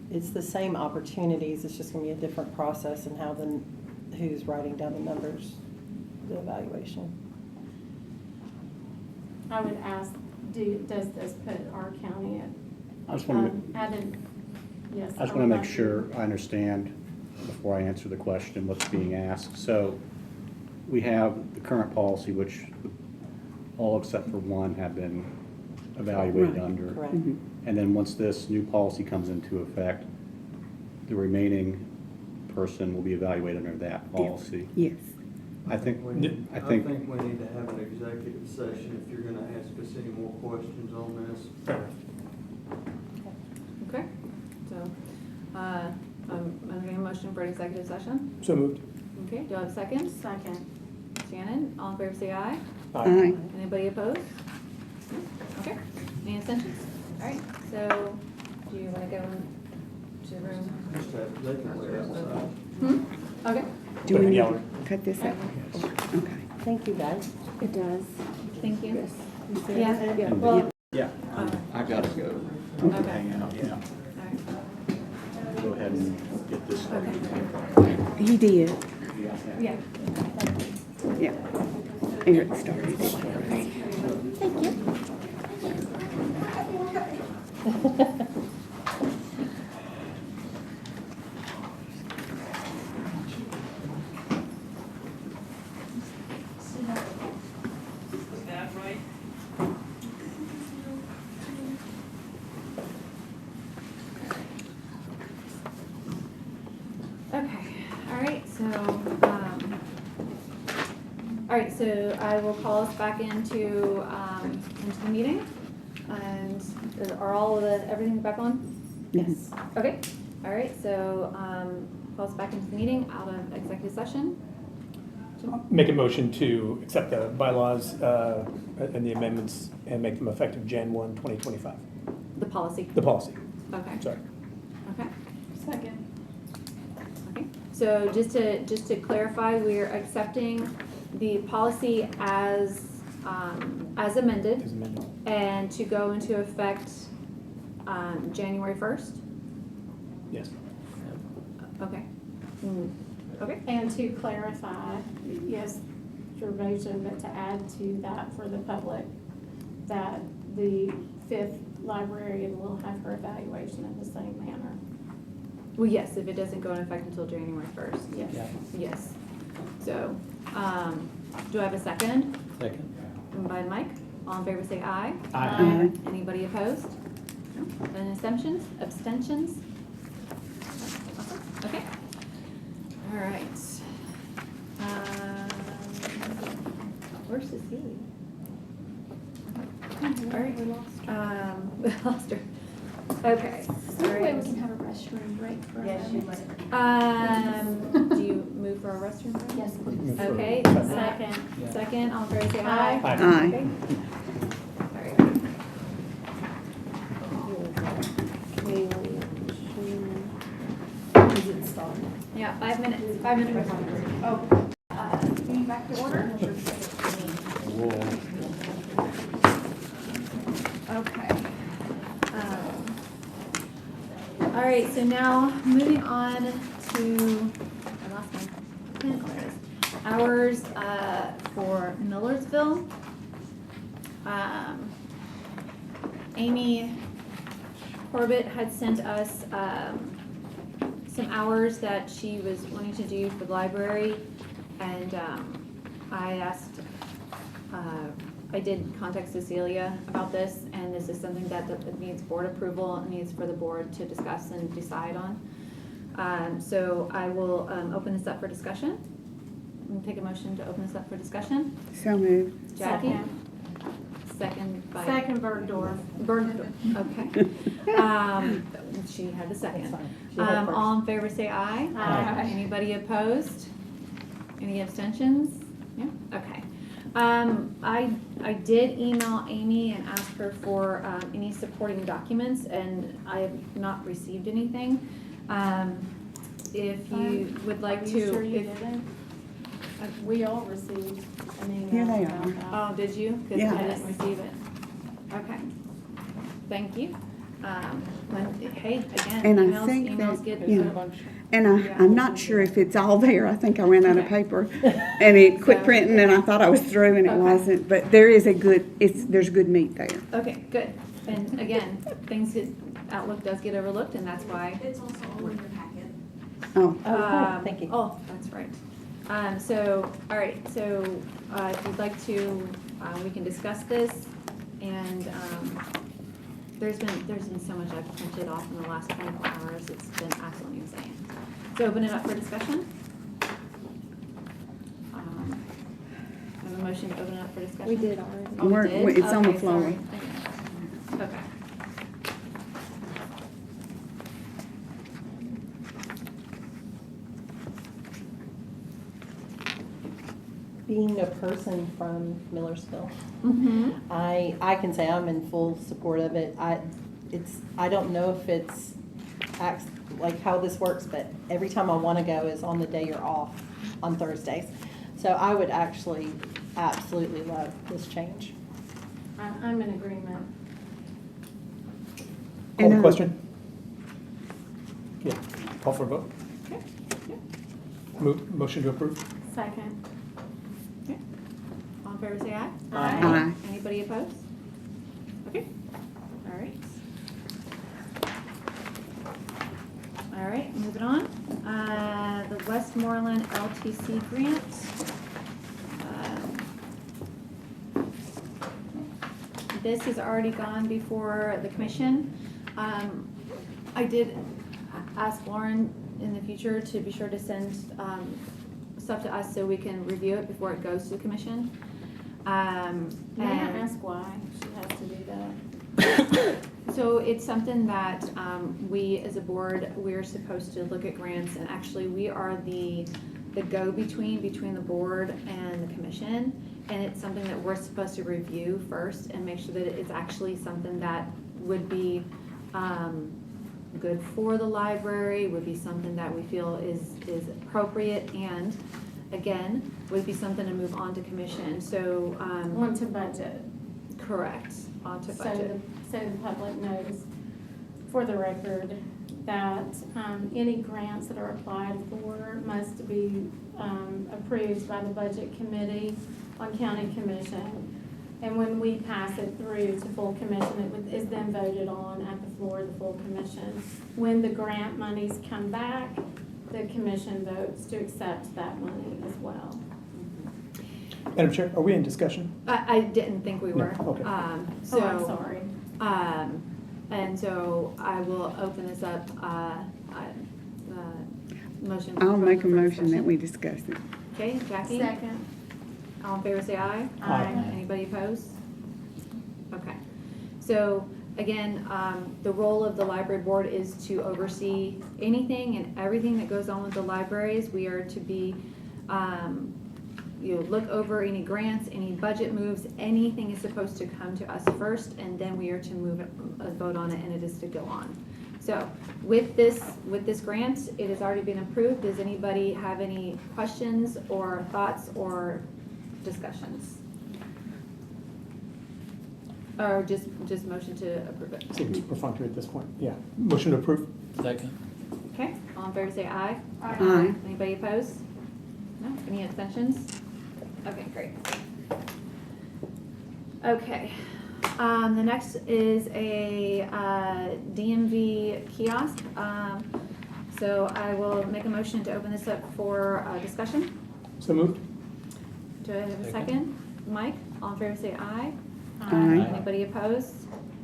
it's the same opportunities, it's just gonna be a different process and how who's writing down the numbers, the evaluation. I would ask, does this put our county I just want at an, yes. to would make like sure I understand before I answer the question, what's being asked. So we have the current policy, which all except for one have been evaluated Right. under. Correct. Mhm. And then once this new policy comes into effect, the remaining person will be evaluated under that policy. Yes. I think, We need- I I think, think we need to have an executive session if you're gonna ask us any more questions on this. Fair enough. Okay, so, I'm getting a motion for an executive session. So moved. Okay, do I have a second? Second. Shannon, all in favor say aye. Aye. Anybody opposed? Okay, any abstentions? All right, so do you want to go into the room? Just have, they can wait outside. Okay. Do we Put it need together. to cut this out? Okay. Thank you, guys. It does. Thank you. Yes. Yeah, well, yeah, I gotta go. Okay. Hang out, yeah. all right. Go ahead and get this started. He did, Yeah. yeah. Eric started. Okay, all right, so, all right, so I will call us back into the meeting. And are all of everything back on? Yes. Okay, all right, so, call us back into the meeting out of executive session. Make a motion to accept the bylaws and the amendments and make them effective Jan 1, 2025. The policy. The policy, Okay, sorry. okay, Second. okay. So just to clarify, we are accepting the policy as amended As amended. and to go into effect January 1st? Yes. Okay. Okay. And to clarify, yes, your motion, but to add to that for the public, that the 5th librarian will have her evaluation in the same manner. Well, yes, if it doesn't go into effect until January 1st. Yes. Yeah. Yes. So, do I have a second? Second. By Mike. All in favor say aye. Aye. Anybody opposed? No? Any abstentions? Abstentions? Awesome. Okay. All right. Where's Cecilia? All right. We lost her. Okay. Is there a way we can have a restroom break for a moment? Do you move for a restroom break? Yes, please. Okay. Second. Yeah. Second, all in favor say aye. Aye. Aye. Okay. All right. Is it stopped? Yeah, 5 minutes. 5 minutes. Oh, being back to order? Okay. All right, so now moving on to, I lost my pen, oh, there it is. Hours for Millersville. Amy Corbett had sent us some hours that she was wanting to do for the library, and I asked, I did contact Cecilia about this, and this is something that needs board approval, and needs for the board to discuss and decide on. So I will open this up for discussion. And take a motion to open this up for discussion. So moved. Jackie? Second by. Second Bergdorf. Bergdorf, okay. She had the second. That's fine. She had first. All in favor say aye. Aye. Anybody opposed? Any abstentions? Yeah, okay. I did email Amy and ask her for any supporting documents, and I have not received anything. If you would like Are to. you sure you if- didn't? We all received an email. Here they about are. that. Oh, did you? Because Yeah. I didn't receive it. Okay. Thank you. Hey, again, And I emails, think emails that, get. you A know, bunch. And Yeah. I'm not sure if it's all there. I think I ran out of Okay. paper and it quit So- printing and I thought I was through and it Okay. wasn't. But there is there's good meat there. Okay, good. And again, Outlook does get overlooked, and that's why. It's also all in your packet. Oh, Oh, thank you. Oh, that's right. So, all right, so if you'd like to, we can discuss this, and there's been so much I've printed off in the last 24 hours. It's been absolutely insane. So open it up for discussion. I have a motion to open it up for discussion. We did already. Oh, we We're- did? it's on the Okay, floor. sorry. Okay. Being a person from Millersville, Mm-hmm. I can say I'm in full support of it. I don't know if it's like how this works, but every time I want to go is on the day you're off on Thursdays. So I would actually absolutely love this change. I'm in agreement. Call the And, question? Yeah, call for a vote. Okay. Yeah. Motion to approve? Second. Okay. All in favor, say aye. Aye. Anybody opposed? Okay. All right. All right, moving on. The Westmoreland LTC grant. This has already gone before the commission. I did ask Lauren in the future to be sure to send stuff to us so we can review it before it goes to the commission. May I And ask why she has to do that? so it's something that we as a board, we're supposed to look at grants, and actually we are the go-between between the board and the commission. And it's something that we're supposed to review first and make sure that it's actually something that would be good for the library, would be something that we feel is appropriate, and again, would be something to move on to commission. So, Want to budget. correct, on to budget. So the public knows, for the record, that any grants that are applied for must be approved by the budget committee on county commission. And when we pass it through to full commission, it is then voted on at the floor of the full commission. When the grant monies come back, the commission votes to accept that money as well. Madam Chair, are we in discussion? I didn't think we were. No, okay. So, Oh, I'm sorry. And so I will open this up, motion. I'll make a for motion that discussion. we discuss it. Okay, Jackie? Second. All in favor, say aye. Aye. Anybody opposed? Okay. So, again, the role of the library board is to oversee anything and everything that goes on with the libraries. We are to be, look over any grants, any budget moves, anything is supposed to come to us first, and then we are to move it, vote on it, and it is to go on. So, with this grant, it has already been approved. Does anybody have any questions or thoughts or discussions? Or just motion to approve it? I think it's perfunctory at this point. Yeah. Motion to approve? Second. Okay, all in favor say aye. Aye. Anybody opposed? No? Any abstentions? Okay, great. Okay, the next is a DMV kiosk. So I will make a motion to open this up for discussion. So moved? Do I have a Second. second? Mike, all in favor say aye. Aye. Anybody opposed?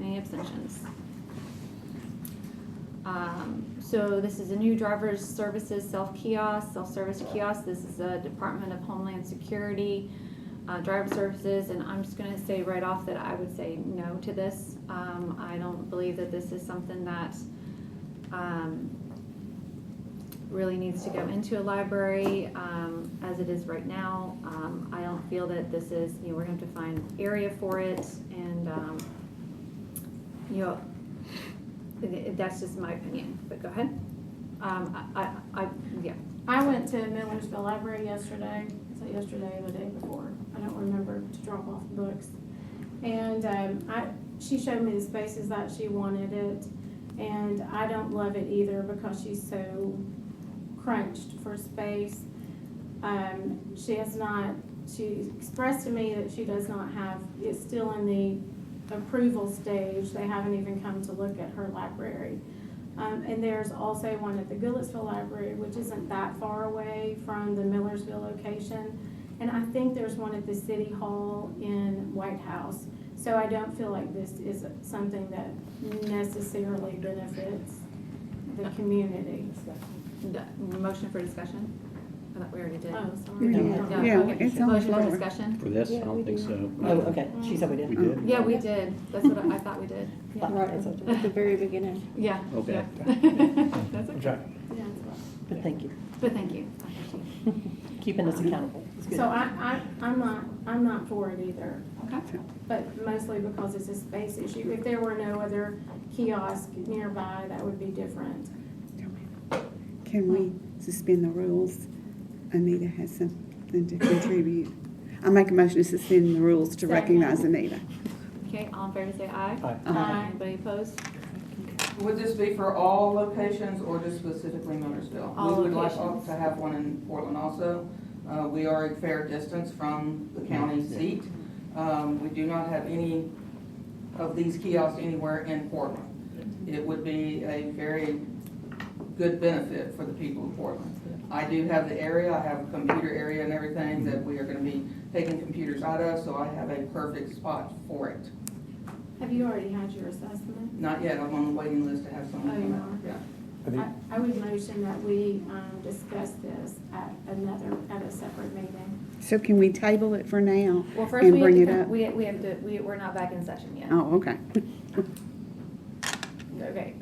Any abstentions? So this is a new driver's services self-service kiosk. This is a Department of Homeland Security driver services, and I'm just gonna say right off that I would say no to this. I don't believe that this is something that really needs to go into a library as it is right now. I don't feel that this is, we're gonna have to find area for it, and that's just my opinion, but go ahead. Yeah. I went to Millersville Library yesterday, or the day before, I don't remember, to drop off books. And she showed me the spaces that she wanted it, and I don't love it either because she's so crunched for space. She expressed to me that she does not have, it's still in the approval stage. They haven't even come to look at her library. And there's also one at the Goodlettsville Library, which isn't that far away from the Millersville location. And I think there's one at the City Hall in White House. So I don't feel like this is something that necessarily benefits the community. Motion for discussion? I thought we already did. Oh, sorry. Yeah. Yeah, Okay. it's on the Motion for floor. discussion? For this, I don't think so. Oh, okay, she said we We did. did? Yeah, we did. That's what I thought we did. Yeah. At the very beginning. Yeah. Okay. Yeah. That's okay. Okay. Yeah, it's fine. But thank you, But thank you. I appreciate keeping us accountable. It's good. So I'm not for it either, it. Okay. but mostly because it's a space issue. If there were no other kiosk nearby, that would be different. Can we suspend the rules? Anita has something to contribute. I make a motion to suspend the rules to Second. recognize Anita. Okay, all in favor say aye. Aye. Aye. Anybody opposed? Would this be for all locations or just specifically Millersville? All We would like locations. to have one in Portland also. We are a fair distance from the county seat. We do not have any of these kiosks anywhere in Portland. It would be a very good benefit for the people of Portland. I do have the area, I have a computer area and everything that we are going to be taking computers out of, so I have a perfect spot for it. Have you already had your assessment? Not yet, I'm on the waiting list to have someone Oh, you come out. are? Yeah. I think, I would motion that we discuss this at a separate meeting. So can we table it for now Well, first and we have bring to, it come- up? we have to, we're not back in session yet. Oh, okay. Okay,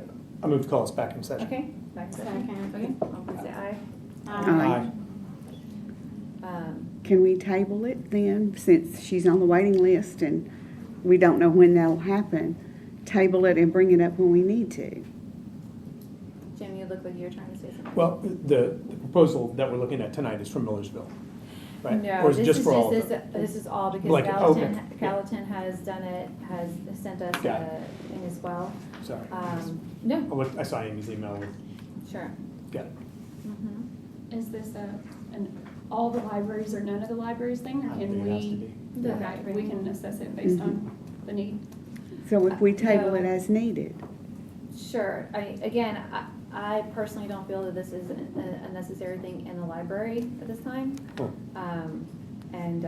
I move to call us back in session. okay, back in session. Second. Okay, all in favor say aye. Aye. Um, Can we table it then, since she's on the waiting list and we don't know when that'll happen? Table it and bring it up when we need to. it looked like you were trying to say something. Well, the proposal that we're looking at tonight is from Millersville, right? No, Or is it this just is for all of just, them? this is all because Like, okay. Gallatin has done it, has sent us Got a thing as well. Sorry. No, I saw Amy's email. sure. Got it. Mhm. Is this an all the libraries or none of the libraries thing, or I can think it has to we, be. okay, we can assess it based on the need? So if we table No. it as needed, Sure. I personally don't feel that this is a necessary thing in the library at this time. Oh. And,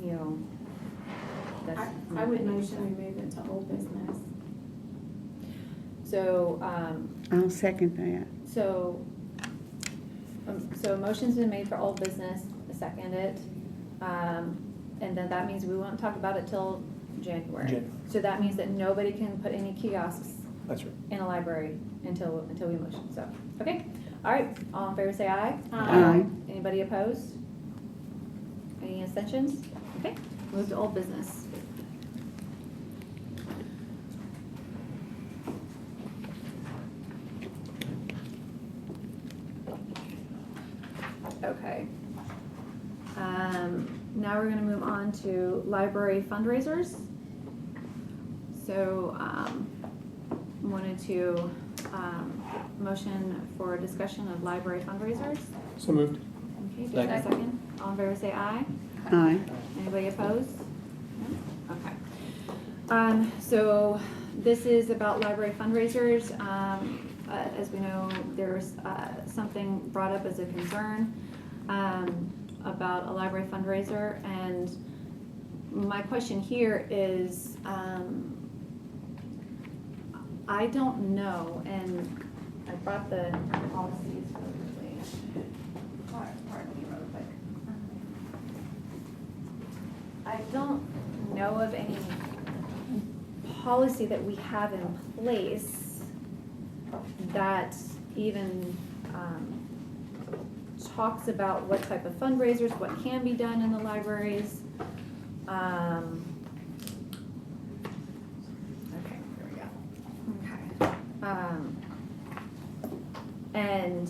you know, that's. I would motion we move it to old business. So, I'll second that. so a motion's been made for old business, seconded. And then that means we won't talk about it till January. January. So that means that nobody can put any kiosks That's right. in a library until we motion, so, okay. All right, all in favor say aye. Aye. Anybody opposed? Any abstentions? Okay, move to old business. Okay. Now we're gonna move on to library fundraisers. So, wanted to, motion for discussion of library fundraisers. So moved. Okay, do I have a second? All in favor say aye. Aye. Anybody opposed? No? Okay. So this is about library fundraisers. As we know, there's something brought up as a concern about a library fundraiser, and my question here is, I don't know, and I brought the policies really quickly. Pardon me real quick. I don't know of any policy that we have in place that even talks about what type of fundraisers, what can be done in the libraries. Okay, here we go. Okay. And,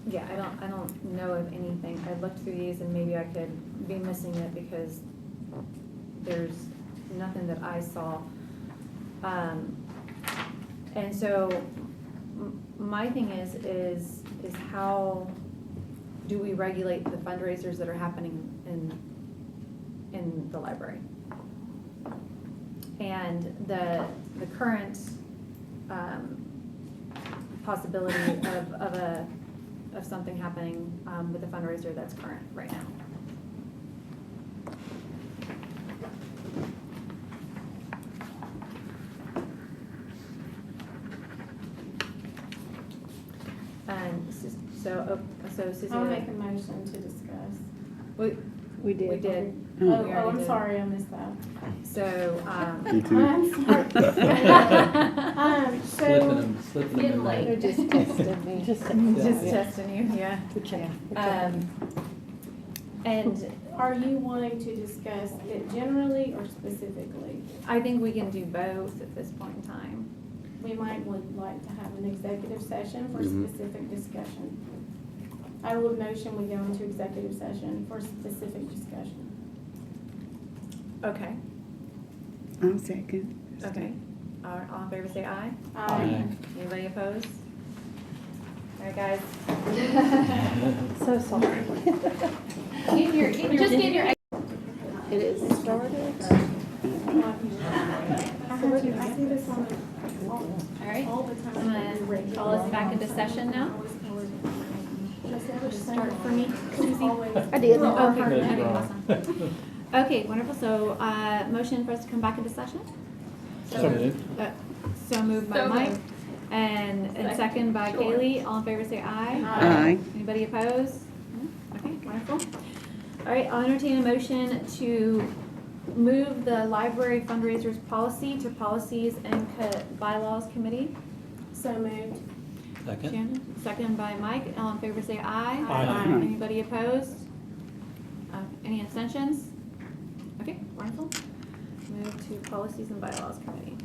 yeah, I don't know of anything. I looked through these and maybe I could be missing it because there's nothing that I saw. And so my thing is how do we regulate the fundraisers that are happening in the library? And the current possibility of something happening with the fundraiser that's current right now. And so Susie. I'll make a motion to discuss. We did. We did. Oh, We already I'm did. sorry, I missed that. So, Me too. I'm sorry. Slipping them in there. just testing me. Just testing you, yeah. And Are you wanting to discuss it generally or specifically? I think we can do both at this point in time. We would like to have an executive session for Mhm. specific discussion. I would motion we go into executive session for specific discussion. Okay, I'll second. okay. All in favor say aye. Aye. Anybody opposed? All right, guys. So sorry. Just get your. It is started. I see this on All right, all the time. I'm gonna call us back into session now. Start for me. I did. Okay, Good okay, job. awesome. Okay, wonderful. So, motion for us to come back into session? So moved. So moved by So Mike moved. and second by Sure. Kaylee. All in favor say aye. Aye. Anybody opposed? Okay, wonderful. All right, I'll entertain a motion to move the library fundraisers policy to policies and bylaws committee. So moved. Second. Shannon, second by Mike. All in favor say aye. Aye. Anybody opposed? Any abstentions? Okay, wonderful. move to Policies and Bylaws Committee.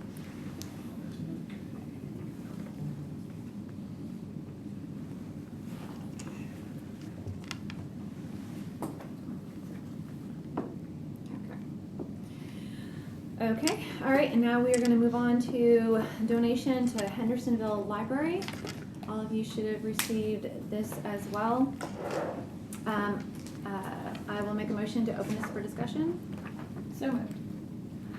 Okay, all right, and now we are gonna move on to donation to Hendersonville Library. All of you should have received this as well. I will make a motion to open this for discussion. So moved.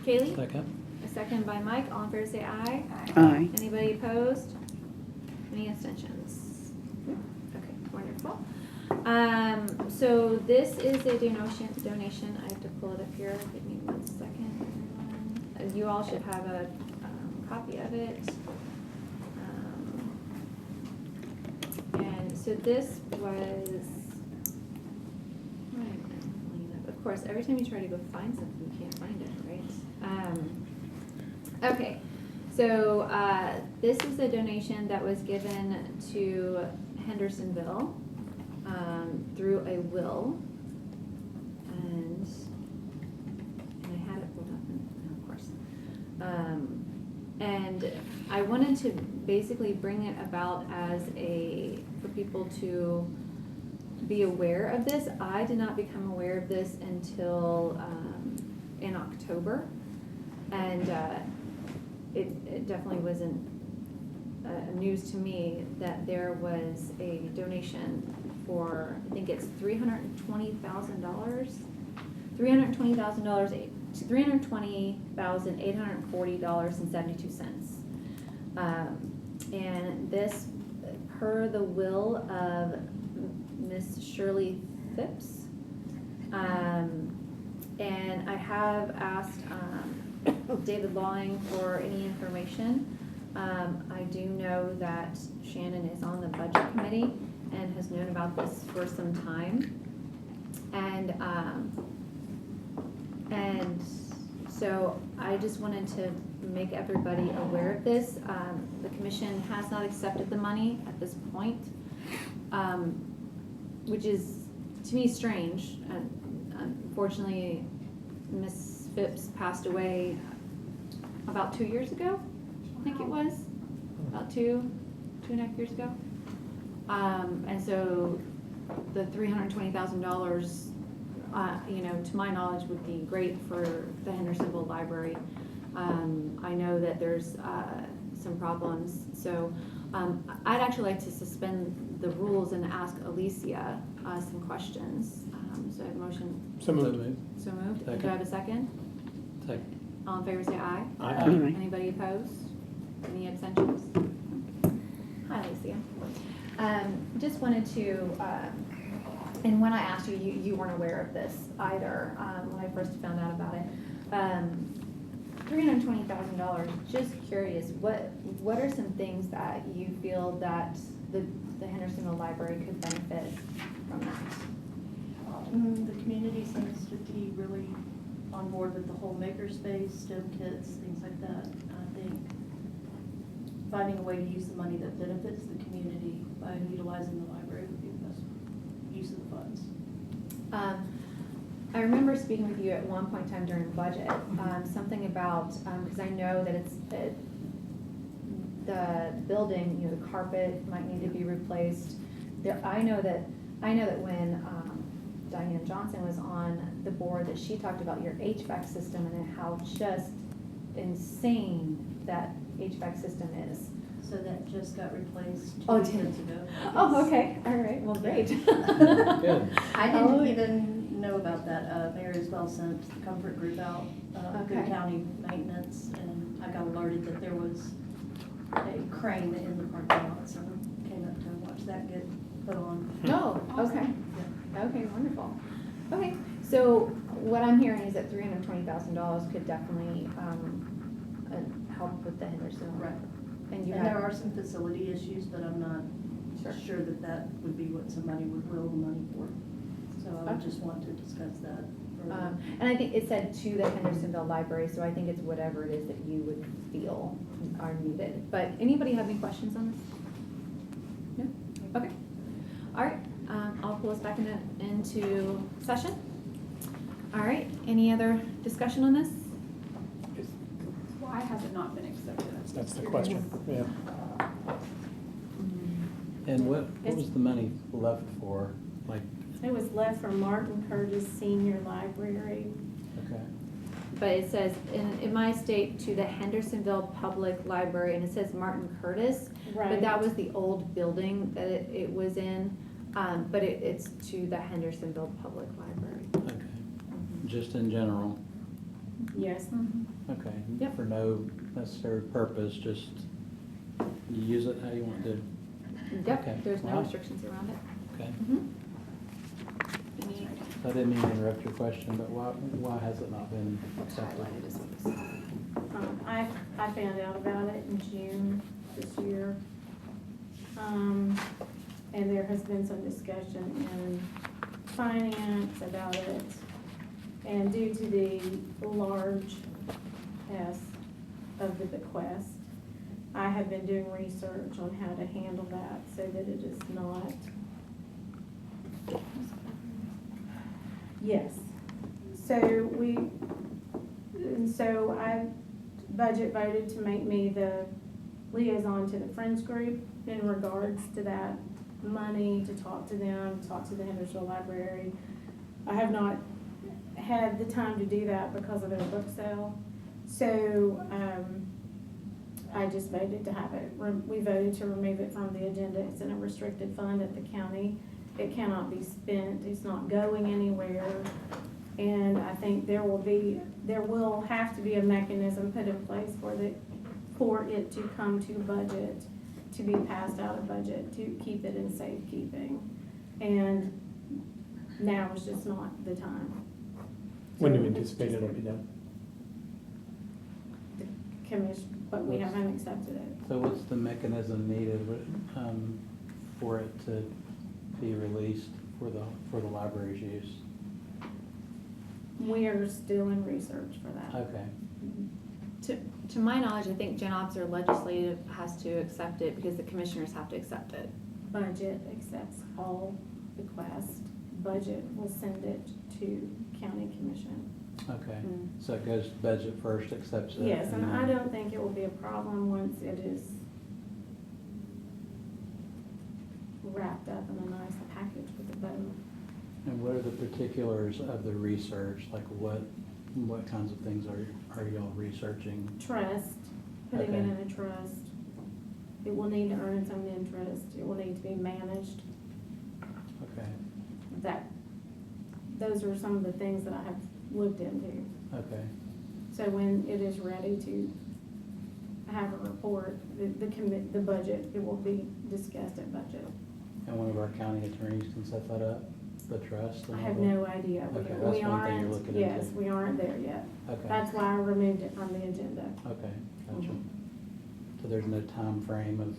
Kaylee? Second. A second by Mike. All in favor say aye. Aye. Anybody opposed? Any abstentions? Okay, wonderful. So this is a donation. I have to pull it up here. Give me 1 second, everyone. You all should have a copy of it. And so this was, where am I pulling it up? Of course, every time you try to go find something, you can't find it, right? Okay, so this is a donation that was given to Hendersonville through a will, and I had it pulled up, and of course. And I wanted to basically bring it about as for people to be aware of this. I did not become aware of this until in October, and it definitely wasn't news to me that there was a donation for, I think it's $320,000, $320,840.72. And this, per the will of Miss Shirley Phipps. And I have asked David Lawing for any information. I do know that Shannon is on the budget committee and has known about this for some time. And so I just wanted to make everybody aware of this. The commission has not accepted the money at this point, which is, to me, strange. Unfortunately, Miss Phipps passed away about 2 years ago, I think it was, about 2.5 years ago. And so the $320,000, to my knowledge, would be great for the Hendersonville Library. I know that there's some problems, so I'd actually like to suspend the rules and ask Alicia some questions. So I have a motion. So moved. So moved. Second. Do I have a second? Second. All in favor say aye. Aye. Aye. Anybody opposed? Any abstentions? Hi, Alicia. Just wanted to, and when I asked you, you weren't aware of this either, when I first found out about it. $320,000, just curious, what are some things that you feel that the Hendersonville Library could benefit from that? The community seems to be really on board with the whole makerspace, STEM kits, things like that. I think finding a way to use the money that benefits the community by utilizing the library would be the best use of the funds. I remember speaking with you at one point in time during budget, something about, because I know that the building, the carpet might need to be replaced. I know that when Diane Johnson was on the board, that she talked about your HVAC system and how just insane that HVAC system is. So that just got replaced 2 Oh, weekends ago. Oh, okay, all right, well, great. Good. I didn't even know about that. Mary Isabel sent the comfort group out, Good Okay. County Maintenance, and I got alerted that there was a crane in the parking lot, so I came up to watch that get put on. No, okay, okay, wonderful. Okay, so what I'm hearing is that $320,000 could definitely help with the Henderson. Right. And you And there have, are some facility issues, but I'm not sure that that would be what somebody would will the money for. So I would just want to discuss that further. and I think it said to the Hendersonville Library, so I think it's whatever it is that you would feel are needed. But anybody have any questions on this? No? Okay. All right, I'll pull us back into session. All right, any other discussion on this? not been accepted. That's the question, yeah. And what was the money left for? Like, It was left from Martin Curtis Senior Library. okay, But it says, it might state to the Hendersonville Public Library, and it says Martin Curtis. But that was the old building that it was in, but it's to the Hendersonville Public Library. okay. Just in general, Yes. okay. Yep. For no necessary purpose, just you use it how you want to. Yep, Okay. there's no Wow. restrictions around it. Okay. Any I didn't mean to interrupt your question, but why has it not been accepted? highlighted is what this is. I found out about it in June this year. And there has been some discussion in finance about it. And due to the largeness of the bequest, I have been doing research on how to handle that so that it is not. Yes. So I budget voted to make me the liaison to the Friends Group in regards to that money, to talk to them, talk to the Hendersonville Library. I have not had the time to do that because of their book sale. So, I just voted to have it, we voted to remove it from the agenda. It's in a restricted fund at the county. It cannot be spent, it's not going anywhere. And I think there will have to be a mechanism put in place for it to come to budget, to be passed out of budget, to keep it in safekeeping. And now is just not the time. When do So you it's anticipate just it'll be done? the commission, but we haven't accepted it. So what's the mechanism needed for it to be released for the library's use? We are still in research for that. Okay, To my knowledge, I think Gen Ops or legislative has to accept it because the commissioners have to accept it. Budget accepts all requests. Budget will send it to county commission. okay. Mm. So it goes to budget first, accepts it. Yes, and I then- don't think it will be a problem once it is wrapped up in a nice package with a bow. And what are the particulars of the research? Like what kinds of things are y'all researching? Trust, putting it Okay. in a trust. It will need to earn some interest. It will need to be managed. Okay, Those are some of the things that I have looked into. okay, So when it is ready to have a report, the budget, it will be discussed at budget. and one of our county attorneys can set that up, the trust and I all have that? no idea. Okay, that's We one thing you're aren't, looking into. yes, we aren't there yet. Okay, That's why I removed it from the agenda. okay, gotcha. Mhm. So there's no time frame of,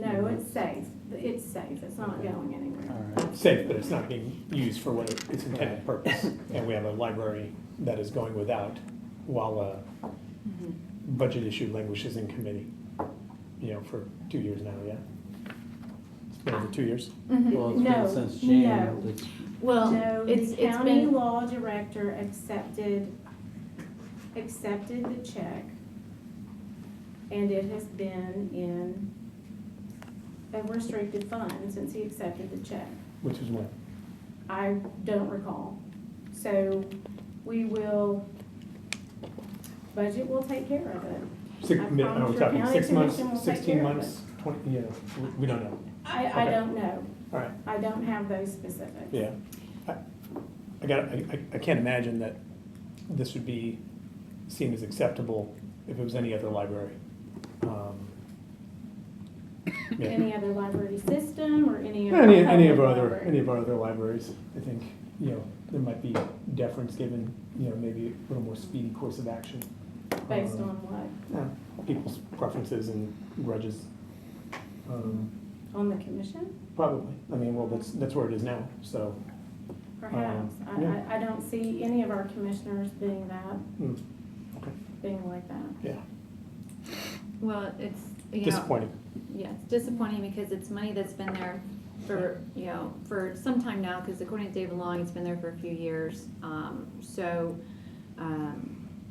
No, it's safe. It's safe. It's not Okay. going anywhere. all right, Safe, but it's not being used for what its intended purpose. And we have a library that is going without while a budget issue languishes in committee, for 2 years now, yeah? It's been over 2 years? well, it's No, been since June. no. It's- Well, No, it's the county been, law director accepted the check, and it has been in a restricted fund since he accepted the check. Which is when? I don't recall. So budget will take care of it. Six, I are promise we your talking county 6 months, commission will take 16 care of months, 20, we don't know. I Okay. don't know. All right, I don't have those specifics. yeah. I can't imagine that this would be seen as acceptable if it was any other library. Yeah. Any other library system or any other Any public of our library? other libraries, I think, there might be deference given, maybe a little more speedy course of action. Based on what? People's preferences and grudges. On the commission? Probably, well, that's where it is now, so. Perhaps. Yeah. I don't see any of our commissioners being Okay, being like that. yeah, well, it's, disappointing. Yeah, it's disappointing because it's money that's been there for, for some time now, because according to David Long, it's been there for a few years.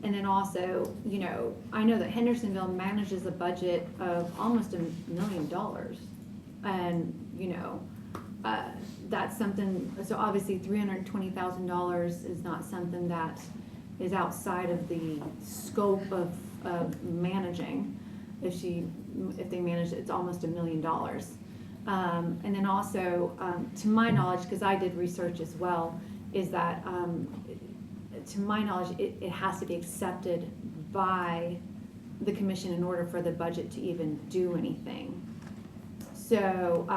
And then also, you know, I know that Hendersonville manages a budget of almost $1 million. And, you know, that's something, so obviously $320,000 is not something that is outside of the scope of managing. If they manage, it's almost $1 million. And then also, to my knowledge, because I did research as well, is that, to my knowledge, it has to be accepted by the commission in order for the budget to even do anything. So,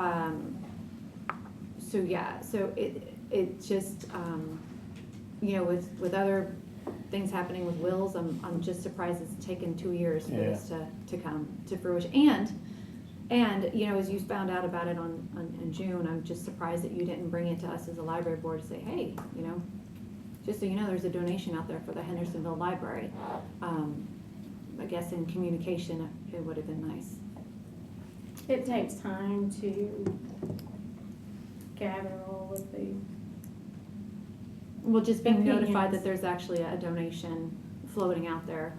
so it just, you know, with other things happening with wills, I'm just surprised it's taken 2 years for this to come to fruition. And, you know, as you found out about it in June, I'm just surprised that you didn't bring it to us as a library board to say, hey, you know, just so you know, there's a donation out there for the Hendersonville Library. I guess in communication, it would have been nice. It takes time to gather all of the, Well, just being Opinions. notified that there's actually a donation floating out there,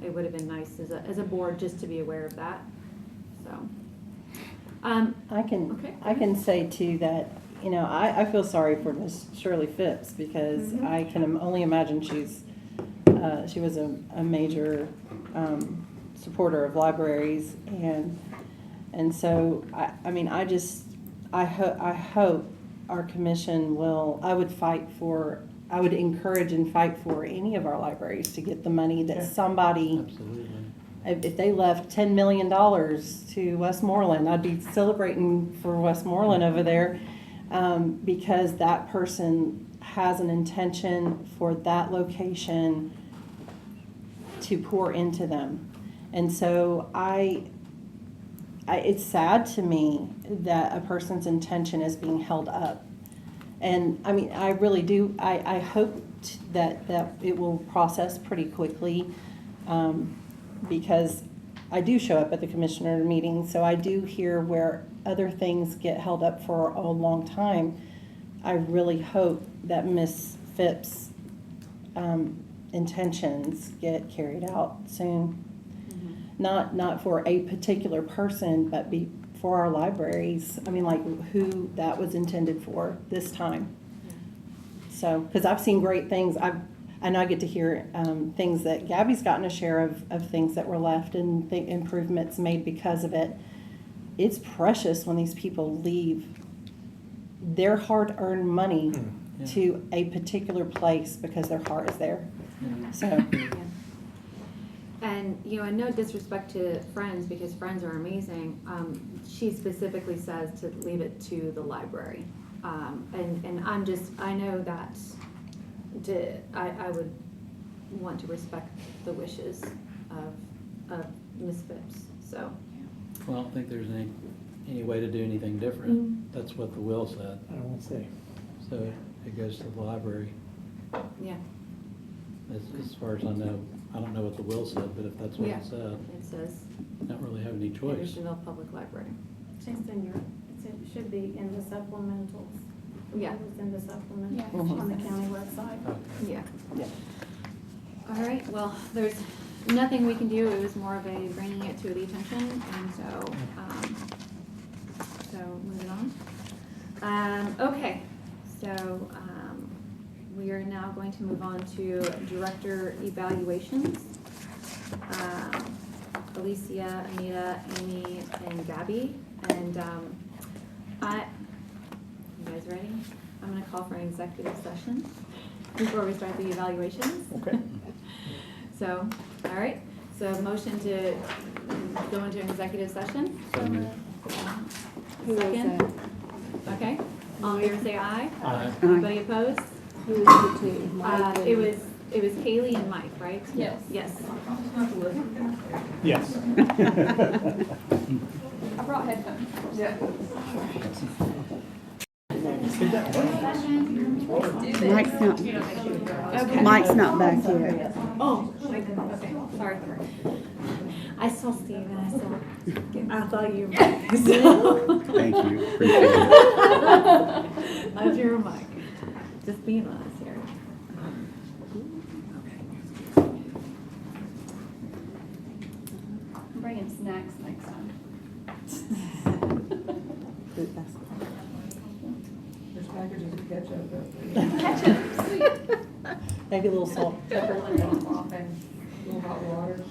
it would have been nice as a board just to be aware of that, so. I can say too that, you know, I feel sorry for Miss Shirley Phipps because I can only imagine she was a major supporter of libraries, and so I mean I hope our commission will. I would encourage and fight for any of our libraries to get the money that somebody. Absolutely. If they left $10 million to Westmoreland, I'd be celebrating for Westmoreland over there, because that person has an intention for that location to pour into them. And so it's sad to me that a person's intention is being held up. And I mean, I really do, I hope that it will process pretty quickly, because I do show up at the commissioner meeting, so I do hear where other things get held up for a long time. I really hope that Miss Phipps' intentions get carried out soon. Not for a particular person, but for our libraries. I mean, like who that was intended for this time. So, because I've seen great things. I get to hear things that Gabby's gotten a share of things that were left and improvements made because of it. It's precious when these people leave their hard-earned money to a particular place because their heart is there. So. And, you know, and no disrespect to Friends, because Friends are amazing. She specifically says to leave it to the library. And I know that I would want to respect the wishes of Ms. Phipps, so. Well, I don't think there's any way to do anything different. That's what the will said. I won't say. So it goes to the library. Yeah. As far as I know, I don't know what the will said, but if that's what it said, It says don't really have any choice. Hendersonville Public Library. it's in it should be in the supplementals. Yeah. It was in the supplemental Yeah, on the county website. Okay. Yeah. Yeah. All right, well, there's nothing we can do. It was more of a bringing it to the attention, and so moving on. Okay, so we are now going to move on to director evaluations. Alicia, Anita, Amy, and Gabby, and you guys ready? I'm gonna call for an executive session before we start the evaluations. Okay. So, all right, so motion to go into an executive session? Second? Okay, all in favor say aye. Aye. Anybody opposed? Who is the two? Mike and- It was Kaylee and Mike, right? Yes. Yes. Yes. I brought headphones. Mike's not back yet. Oh, my goodness, okay, sorry. I saw Steve and I thought you were Mike, so. Thank you, appreciate it. I was your Mike, just being honest here. There's packages of ketchup up there. Maybe a little salt, pepper. And a little hot water.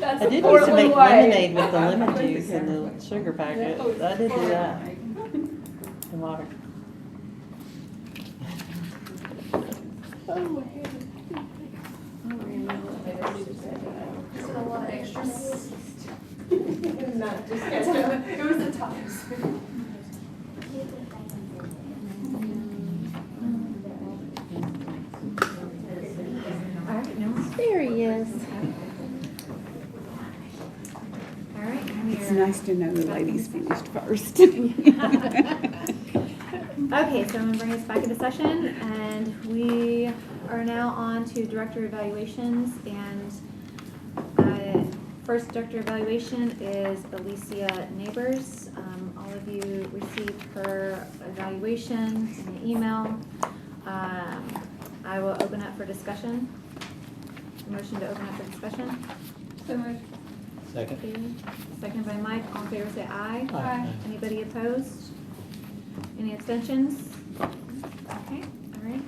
I did used to make lemonade with the lemon juice and the sugar packet. I did do that. And water. Just a lot of extras. Not just ketchup, it was the tops. There he is. All right, I'm It's here. nice to know the ladies finished first. Okay, so I'm gonna bring us back into session, and we are now on to director evaluations, and first director evaluation is Alicia Neighbors. All of you received her evaluation in the email. I will open up for discussion. Motion to open up for discussion. Second. Katie, second by Mike. All in favor, say aye. Aye. Anybody opposed? Any abstentions? Okay, all right.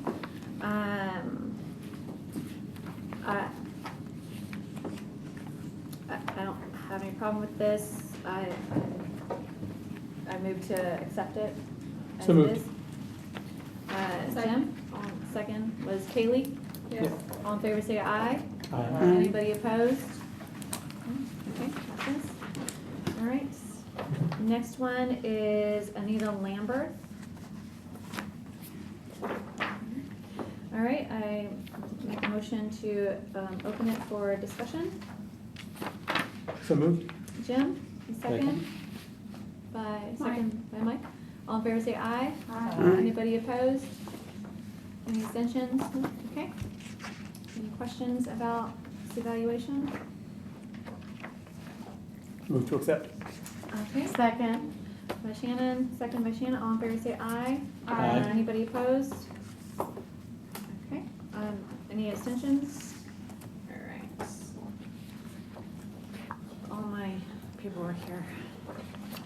I don't have any problem with this. I move to accept it as So it moved. is. Jim, second was Kaylee. Yes. All in favor, say aye. Aye. Anybody opposed? Okay, passes. All right. Next one is Anita Lambert. All right, I make a motion to open it for discussion. So moved? Jim, second. Second. Second by Mike. All in favor, say aye. Aye. Anybody opposed? Any abstentions? Okay. Any questions about this evaluation? Move to accept? Okay. Second. By Shannon, second by Shannon. All in favor, say aye. Aye. Anybody opposed? Okay. Any abstentions? All right. All my paperwork here.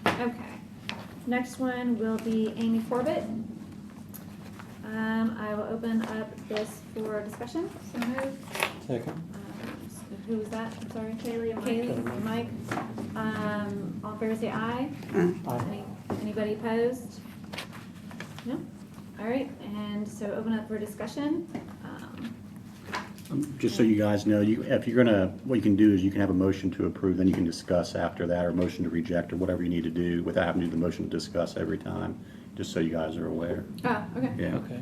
Okay. Next one will be Amy Corbett. I will open up this for discussion. So moved. Second. Who was that? I'm sorry. Kaylee and Mike. Kaylee and Mike. All in favor, say aye. Aye. Anybody opposed? No? All right, and so open up for discussion. Just so you guys know, if you're gonna, what you can do is you can have a motion to approve, then you can discuss after that, or a motion to reject, or whatever you need to do without having to do the motion to discuss every time, just so you guys are aware. Oh, okay. Yeah. Okay.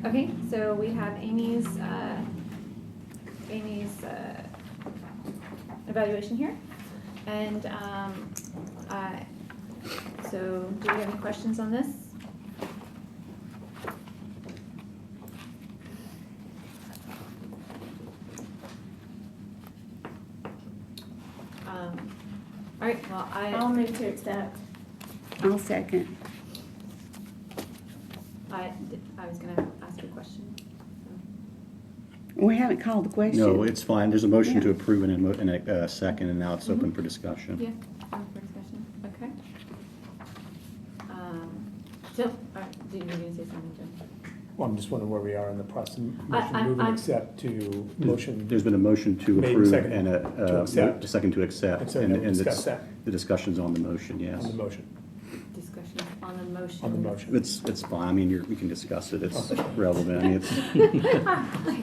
Okay, so we have Amy's evaluation here. And so do we have any questions on this? All right, well, I'll move to accept. I'll second. I was gonna ask a question. We haven't called the question. No, it's fine. There's a motion Yeah. to approve and a second, and now it's open for discussion. Yeah, open for discussion, okay. Jill, do you need to say something, Jill? Well, I'm just wondering where we are in the process. I'm- Moving accept to motion. There's been a motion to Made and approve seconded and to accept. a second to accept. And so now we'll discuss that The discussion's on the motion, yes. on the motion. Discussion on the motion. On the motion. It's fine. I mean, we can discuss it. It's Okay. relevant. I mean, it's,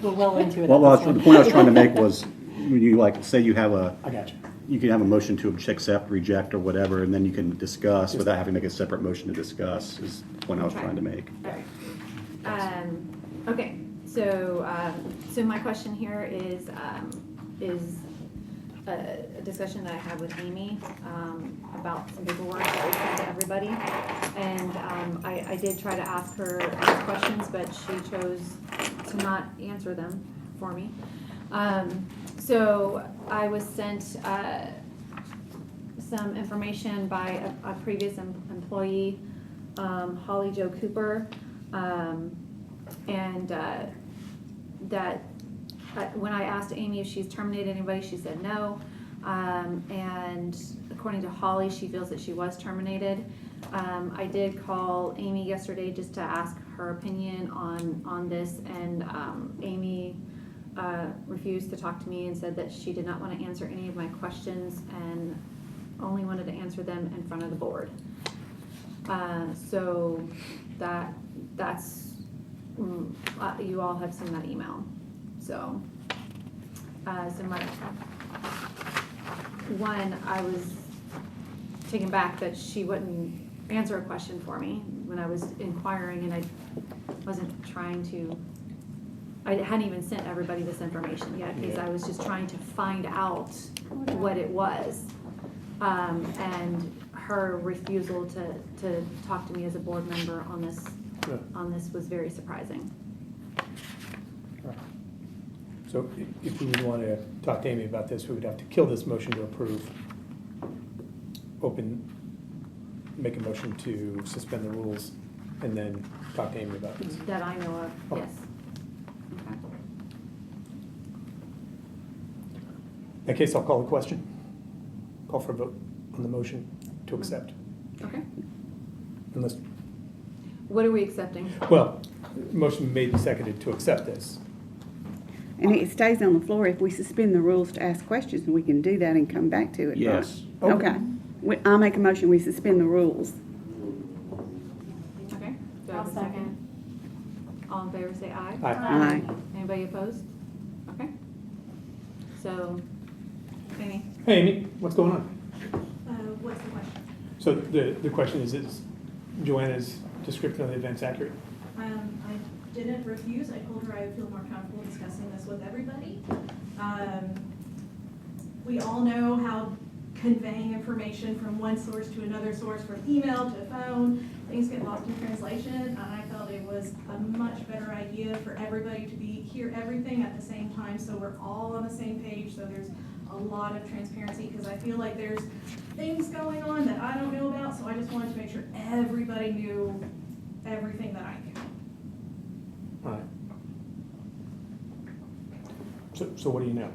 We're well into it. well, the point I was trying to make was, when you say you have I got you. you can have a motion to accept, reject, or whatever, and then you can discuss without having to make a separate motion to discuss, is the point I was trying to make. All right. Okay, so, so my question here is a discussion that I had with Amy, about some paperwork that we sent to everybody. And, I did try to ask her questions, but she chose to not answer them for me. So I was sent, some information by a previous employee, Holly Jo Cooper. And that when I asked Amy if she's terminated anybody, she said no. And according to Holly, she feels that she was terminated. I did call Amy yesterday just to ask her opinion on this, and Amy refused to talk to me and said that she did not want to answer any of my questions and only wanted to answer them in front of the board. So that's you all have seen that email. So I was taken back that she wouldn't answer a question for me when I was inquiring, and I wasn't trying to, I hadn't even sent everybody this information yet, because I was just trying to find out what it was. And her refusal to talk to me as a board member on this was very surprising. So if we would want to talk to Amy about this, we would have to kill this motion to approve. Make a motion to suspend the rules, and then talk to Amy about this. That I know of, Okay. yes. Okay. In that case, I'll call the question. Call for a vote on the motion to accept. Okay. Unless, What are we accepting? well, motion made and seconded to accept this. And it stays on the floor if we suspend the rules to ask questions, and we can do that and come back to it. Yes. Okay. I'll make a motion, we suspend the rules. Okay. Do I have I'll a second? All in favor, say aye. Aye. Aye. Anybody opposed? Okay. So, Amy? Hey, Amy, what's going on? What's the question? So the question is Joanna's description of the event's accurate? I didn't refuse. I told her I would feel more comfortable discussing this with everybody. We all know how conveying information from one source to another source, from email to phone, things get lost in translation, and I felt it was a much better idea for everybody to hear everything at the same time, so we're all on the same page, so there's a lot of transparency, because I feel like there's things going on that I don't know about, so I just wanted to make sure everybody knew everything that I knew. All right. So what do you know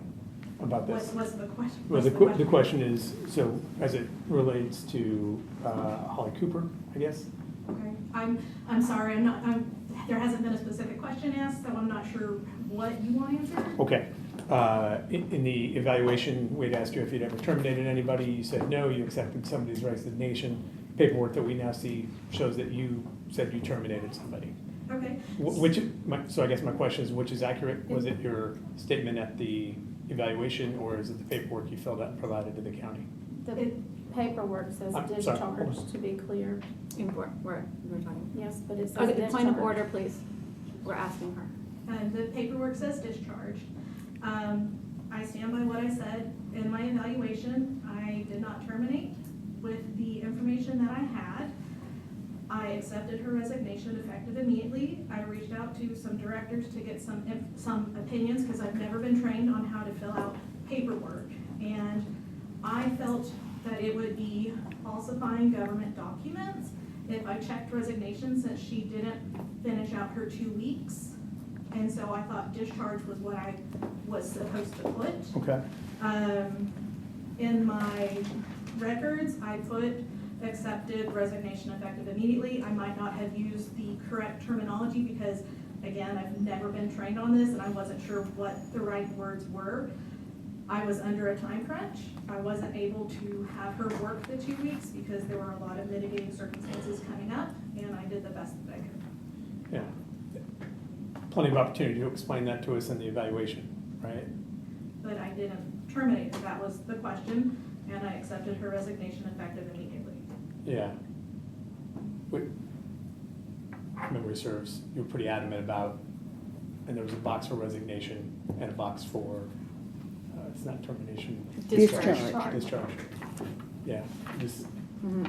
about this? What's the question? Well, What's the question is, so as it relates to Holly Cooper, I guess? Okay, I'm sorry, there hasn't been a specific question asked, so I'm not sure what you want answered. Okay. In the evaluation, we'd asked you if you'd ever terminated anybody. You said no, you accepted somebody's resignation. Paperwork that we now see shows that you said you terminated somebody. Okay. So I guess my question is, which is accurate? Was it your statement at the evaluation, or is it the paperwork you filled out and provided to the county? The paperwork says I'm sorry. discharge, to be clear. We're talking. Yes, but it says Okay, discharge. point of order, please. We're asking her. And the paperwork says discharge. I stand by what I said in my evaluation. I did not terminate with the information that I had. I accepted her resignation effective immediately. I reached out to some directors to get some opinions, because I've never been trained on how to fill out paperwork. And I felt that it would be falsifying government documents if I checked resignation, since she didn't finish out her 2 weeks. And so I thought discharge was what I was supposed to put. Okay. In my records, I put accepted resignation effective immediately. I might not have used the correct terminology, because again, I've never been trained on this and I wasn't sure what the right words were. I was under a time crunch. I wasn't able to have her work the 2 weeks because there were a lot of mitigating circumstances coming up, and I did the best that I could. Yeah. Plenty of opportunity to explain that to us in the evaluation, right? But I didn't terminate her. That was the question, and I accepted her resignation effective immediately. Yeah. Memory serves, you were pretty adamant about, and there was a box for resignation and a box for, it's not termination. Discharge. Discharge. Yeah, this, Mhm.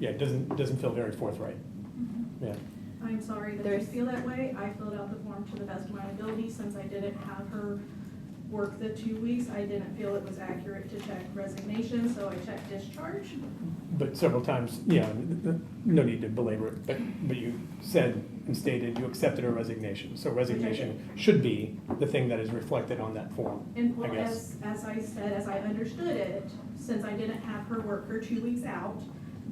yeah, it doesn't feel very forthright. Yeah. I'm sorry that you feel that way. I filled out the form to the best of my ability, since I didn't have her work the 2 weeks, I didn't feel it was accurate to check resignation, so I checked discharge. But several times, no need to belabor it, but you said and stated you accepted her resignation. So resignation should be the thing that is reflected on that form, And I well, guess. as I said, as I understood it, since I didn't have her work her 2 weeks out,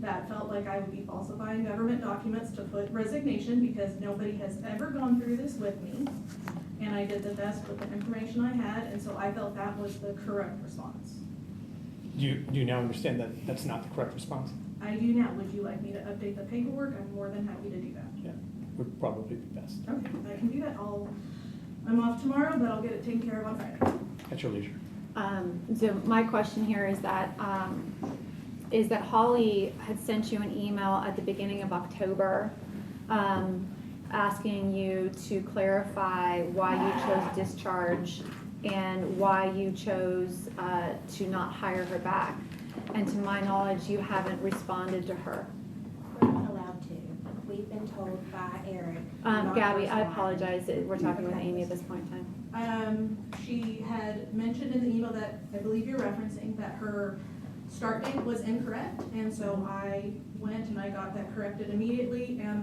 that felt like I would be falsifying government documents to put resignation because nobody has ever gone through this with me. And I did the best with the information I had, and so I felt that was the correct response. Do you now understand that that's not the correct response? I do now. Would you like me to update the paperwork? I'm more than happy to do that. Yeah, would probably be best. Okay, I can do that. I'm off tomorrow, but I'll get it taken care of on Friday. At your leisure. So my question here is that Holly had sent you an email at the beginning of October, asking you to clarify why you chose discharge and why you chose to not hire her back. And to my knowledge, you haven't responded to her. We're not allowed to. We've been told by Eric. Gabby, I apologize. We're talking with Amy at this point in time. She had mentioned in the email that I believe you're referencing that her start date was incorrect, and so I went and I got that corrected immediately, and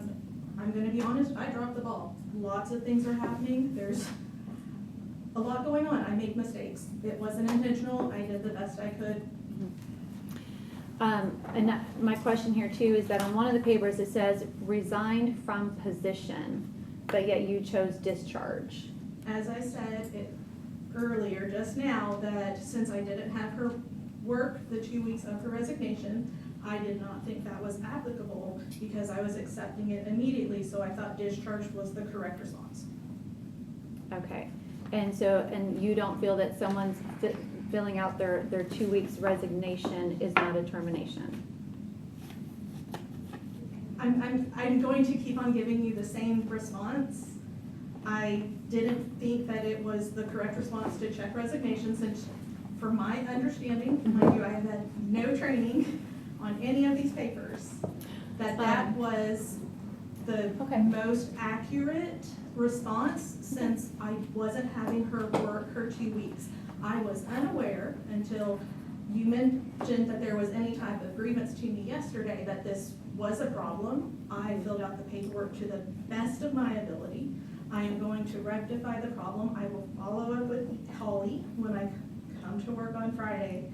I'm gonna be honest, I dropped the ball. Lots of things are happening. There's a lot going on. I make mistakes. It wasn't intentional. I did the best I could. My question here too is that on one of the papers it says resigned from position, but yet you chose discharge. As I said earlier, just now, that since I didn't have her work the 2 weeks of her resignation, I did not think that was applicable because I was accepting it immediately, so I thought discharge was the correct response. Okay, and you don't feel that someone's filling out their 2 weeks resignation is not a termination? I'm going to keep on giving you the same response. I didn't think that it was the correct response to check resignation since, from my understanding, mind you, I have had no training on any of these papers, that was the most accurate response since I wasn't having her work her 2 weeks. I was unaware until you mentioned that there was any type of grievance to me yesterday that this was a problem. I filled out the paperwork to the best of my ability. I am going to rectify the problem. I will follow up with Holly when I come to work on Friday.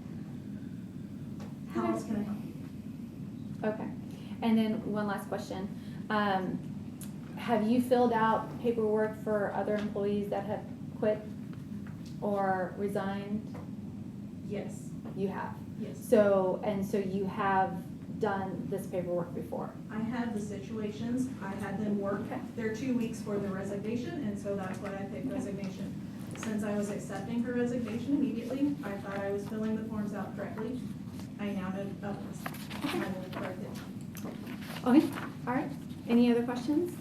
How else can I help you? Okay, and then one last question. Have you filled out paperwork for other employees that have quit or resigned? Yes. You have? Yes. So you have done this paperwork before? I had the situations. I had them work their 2 weeks for the resignation, and so that's why I picked resignation. Since I was accepting her resignation immediately, I thought I was filling the forms out correctly. I now know others. I will correct it. Okay, all right. Any other questions?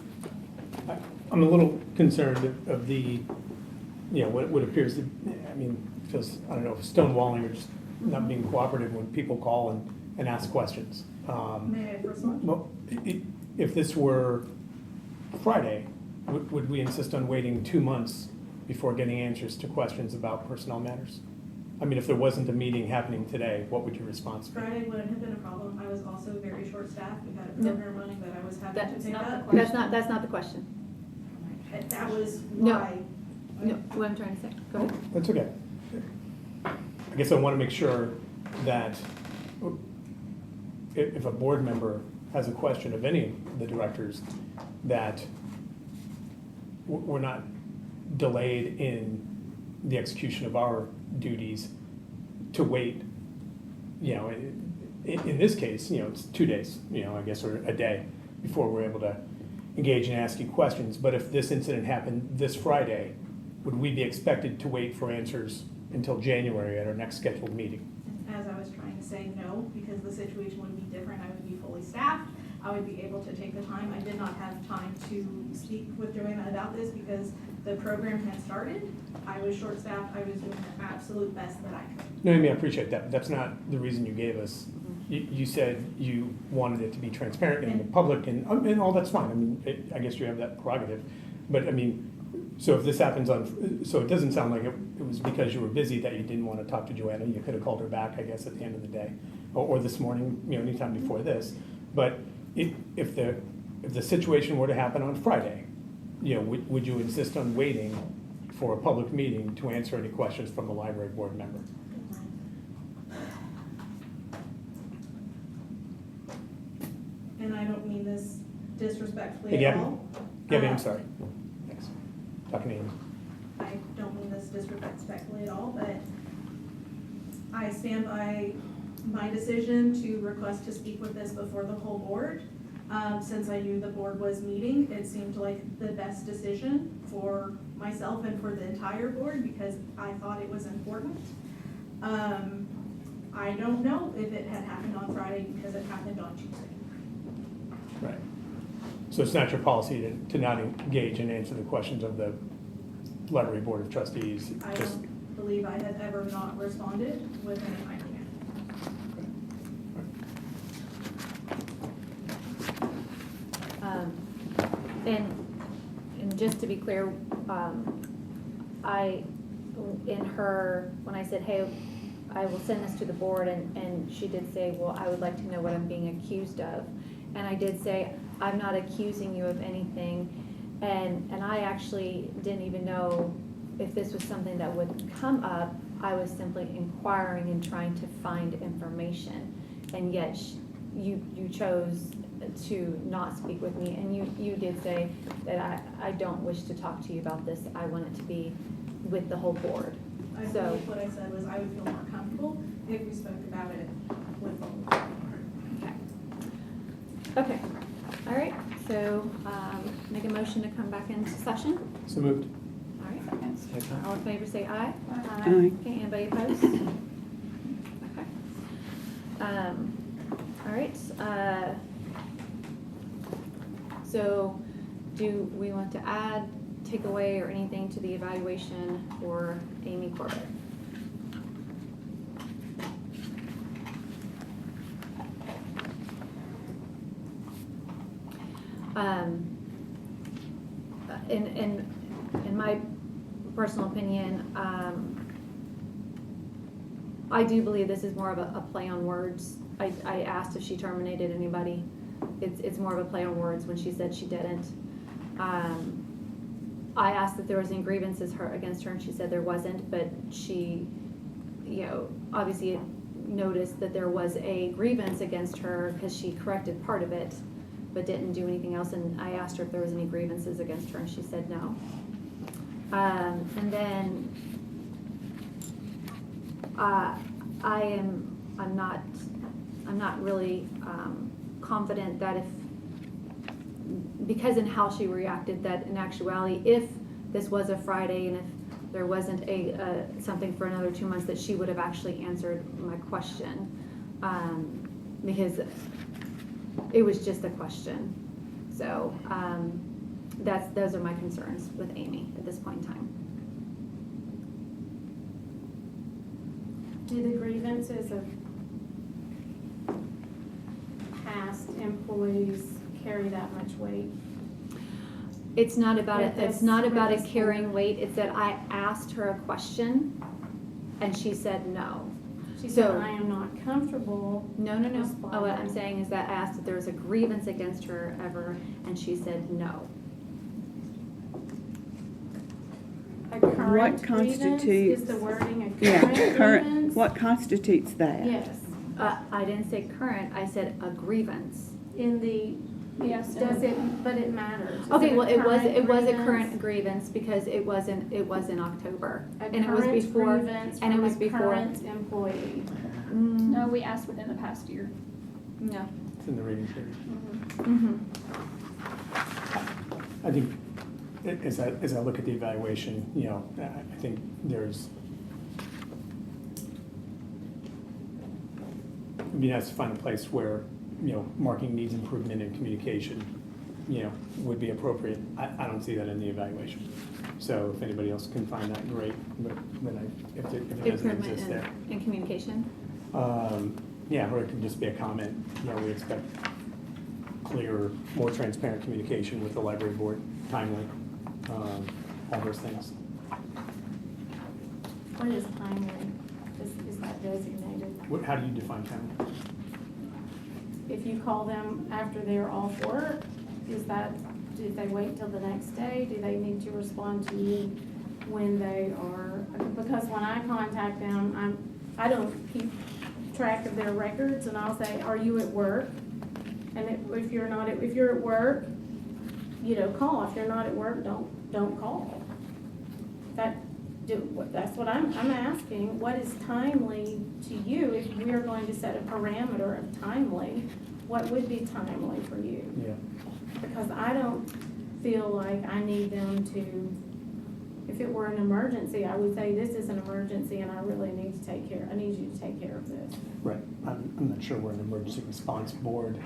I'm a little concerned of the, what appears to, feels, I don't know, stonewalling or just not being cooperative when people call and ask questions. May I respond? Well, if this were Friday, would we insist on waiting 2 months before getting answers to questions about personnel matters? If there wasn't a meeting happening today, what would your response be? Friday wouldn't have been a problem. I was also very short-staffed. We had a program running that I was having to pick up. That's not the question. That was No. why. No, what I'm trying to say. Go ahead. That's okay. I guess I want to make sure that if a board member has a question of any of the directors, that we're not delayed in the execution of our duties to wait. In this case, it's 2 days, I guess, or a day before we're able to engage and ask you questions. But if this incident happened this Friday, would we be expected to wait for answers until January at our next scheduled meeting? As I was trying to say, no, because the situation would be different. I would be fully staffed. I would be able to take the time. I did not have time to speak with Joanna about this because the program had started. I was short-staffed. I was doing the absolute best that I could. No, I appreciate that, but that's not the reason you gave us. You said you wanted it to be transparent and the public, and all that's fine. I guess you have that prerogative. But, So if this happens so it doesn't sound like it was because you were busy that you didn't want to talk to Joanna. You could have called her back, I guess, at the end of the day, or this morning, anytime before this. But if the situation were to happen on Friday, would you insist on waiting for a public meeting to answer any questions from a library board member? And I don't mean this disrespectfully Hey, at Gabby? all. Gabby, I'm sorry. Thanks. Talking to Amy. I don't mean this disrespectfully at all, but I stand by my decision to request to speak with this before the whole board. Since I knew the board was meeting, it seemed like the best decision for myself and for the entire board because I thought it was important. I don't know if it had happened on Friday because it happened on Tuesday. Right. So it's not your policy to not engage and answer the questions of the Library Board of Trustees? I don't believe I have ever not responded within a timely manner. And just to be clear, when I said, hey, I will send this to the board, and she did say, well, I would like to know what I'm being accused of. And I did say, I'm not accusing you of anything. And I actually didn't even know if this was something that would come up. I was simply inquiring and trying to find information. And yet you chose to not speak with me. And you did say that I don't wish to talk to you about this. I want it to be with the whole board. I So, believe what I said was I would feel more comfortable if we spoke about it with the whole board. okay. All right, so make a motion to come back into session. So moved. All right. All in favor, say aye. Aye. Okay, anybody opposed? Okay. All right. So do we want to add, take away, or anything to the evaluation for Amy Corbett? In my personal opinion, I do believe this is more of a play on words. I asked if she terminated anybody. It's more of a play on words when she said she didn't. I asked if there was any grievances against her, and she said there wasn't, but she, obviously noticed that there was a grievance against her because she corrected part of it, but didn't do anything else. And I asked her if there was any grievances against her, and she said no. And then I'm not really confident that because in how she reacted, that in actuality, if this was a Friday and if there wasn't something for another 2 months, that she would have actually answered my question, because it was just a question. So those are my concerns with Amy at this point in time. Do the grievances of past employees carry that much weight? It's not about it. With It's this- not with about it this carrying board? weight. It's that I asked her a question, and she said no. She So- said, I am not comfortable. No. Oh, what I'm responding." saying is that I asked if there was a grievance against her ever, and she said no. A current What grievance, constitutes- is the wording a Yeah, current current, grievance? what constitutes that? Yes, I didn't say current. I said a grievance. in the, Yes. does it, but it matters. Is Okay, a well, it was a grievance? current grievance because it was in October, A and it was current before, grievance and it from was a before. current employee. No, we asked within the past year. No. It's in the reading period. Mm-hmm. I think, as I look at the evaluation, I think it'd be nice to find a place where, marking needs improvement in communication, would be appropriate. I don't see that in the evaluation. So if anybody else can find that, great, but if it doesn't Improvement exist there. in communication. Yeah, or it can just be a comment, we expect clearer, more transparent communication with the library board, timely. all those things. What is timely? Is that designated? How do you define timely? If you call them after they're off work, is that, do they wait till the next day? Do they need to respond to you when they are, because when I contact them, I don't keep track of their records, and I'll say, are you at work? And if you're not, if you're at work, call. If you're not at work, don't call. That's what I'm asking. What is timely to you? If we are going to set a parameter of timely, what would be timely for you? Yeah. Because I don't feel like I need them to, if it were an emergency, I would say this is an emergency and I really need I need you to take care of this. Right. I'm not sure we're an emergency response board,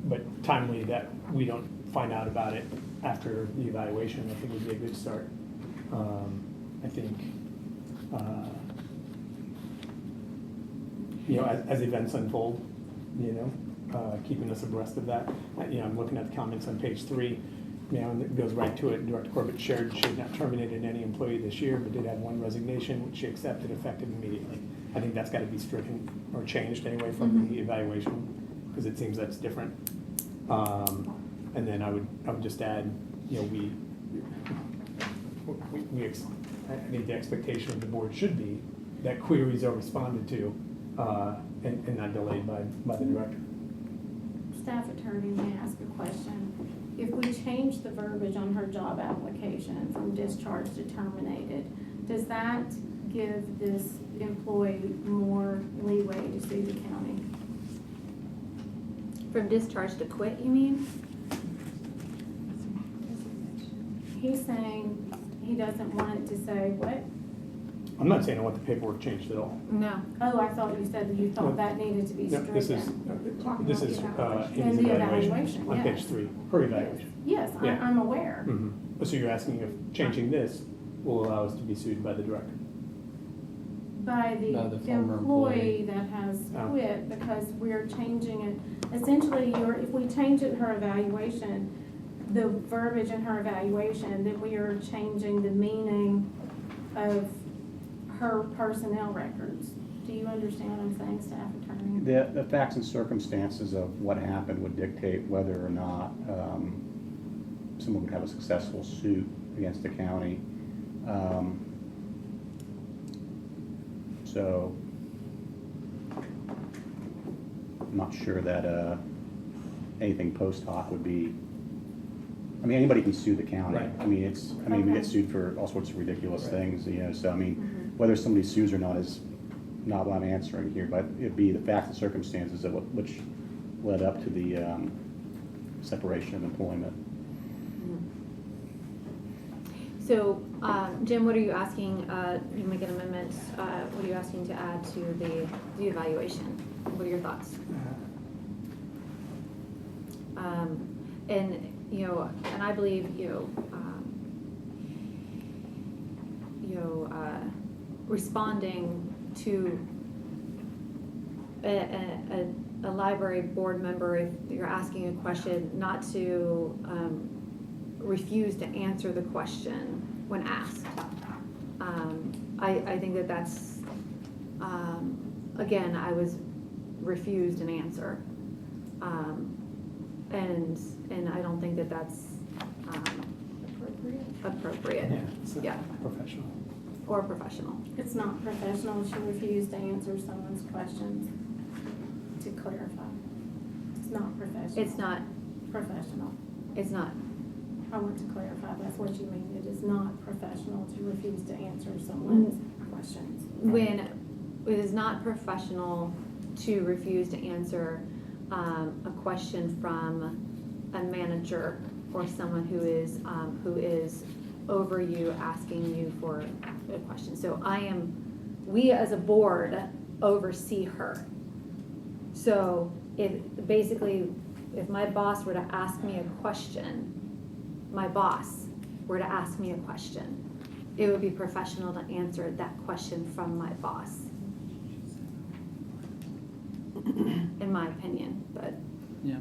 but timely that we don't find out about it after the evaluation, I think would be a good start. I think, as events unfold, keeping us abreast of that. I'm looking at the comments on page 3, and it goes right to it. Director Corbett shared she had not terminated any employee this year, but did have one resignation, which she accepted effective immediately. I think that's got to be stricken or changed anyway from the evaluation, because it seems that's different. And then I would just add, I think the expectation of the board should be that queries are responded to and not delayed by the director. Staff attorney may ask a question. If we change the verbiage on her job application from discharged to terminated, does that give this employee more leeway to sue the county? From discharge to quit, you mean? He's saying he doesn't want it to say what? I'm not saying I want the paperwork changed at all. No. Oh, I thought you said you thought that needed to be No, stricken. this is In Amy's the evaluation evaluation, on yes. page 3, her evaluation. Yes, Yeah. I'm aware. Mm-hmm. So you're asking if changing this will allow us to be sued by the director? By the By the former employee employee. that has Oh. quit, because we're changing it. Essentially, if we change it, her evaluation, the verbiage in her evaluation, then we are changing the meaning of her personnel records. Do you understand what I'm saying, staff attorney? The facts and circumstances of what happened would dictate whether or not someone would have a successful suit against the county. So I'm not sure that anything post hoc would be. I mean, anybody can sue the county. Right. I mean, we get sued for all sorts of ridiculous things, So I mean, whether somebody sues or not is not what I'm answering here, but it'd be the facts and circumstances of which led up to the separation of employment. So, Jim, what are you asking, you make an amendment, what are you asking to add to the evaluation? What are your thoughts? And I believe, responding to a library board member, if you're asking a question, not to refuse to answer the question when asked. I think that's, again, I was refused an answer. And I don't think that that's appropriate. Yeah, it's not Yeah. professional. Or professional. It's not professional. She refused to answer someone's questions to clarify. It's not professional. It's not, Professional. it's not. I want to clarify, that's what you mean. It is not professional to refuse to answer someone's questions. When it is not professional to refuse to answer a question from a manager or someone who is over you, asking you for a question. So we as a board oversee her. So if my boss were to ask me a question, it would be professional to answer that question from my boss. In my opinion, but. Yeah.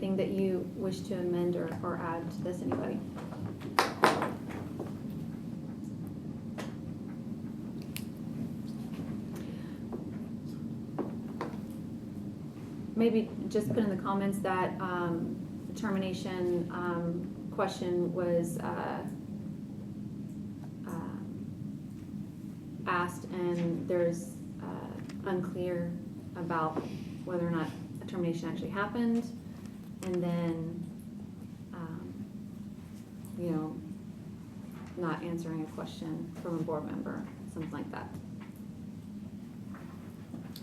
anything that you wish to amend or add to this, anybody? Maybe just put in the comments that the termination question was asked, and there's unclear about whether or not a termination actually happened, and then you know, not answering a question from a board member, something like that.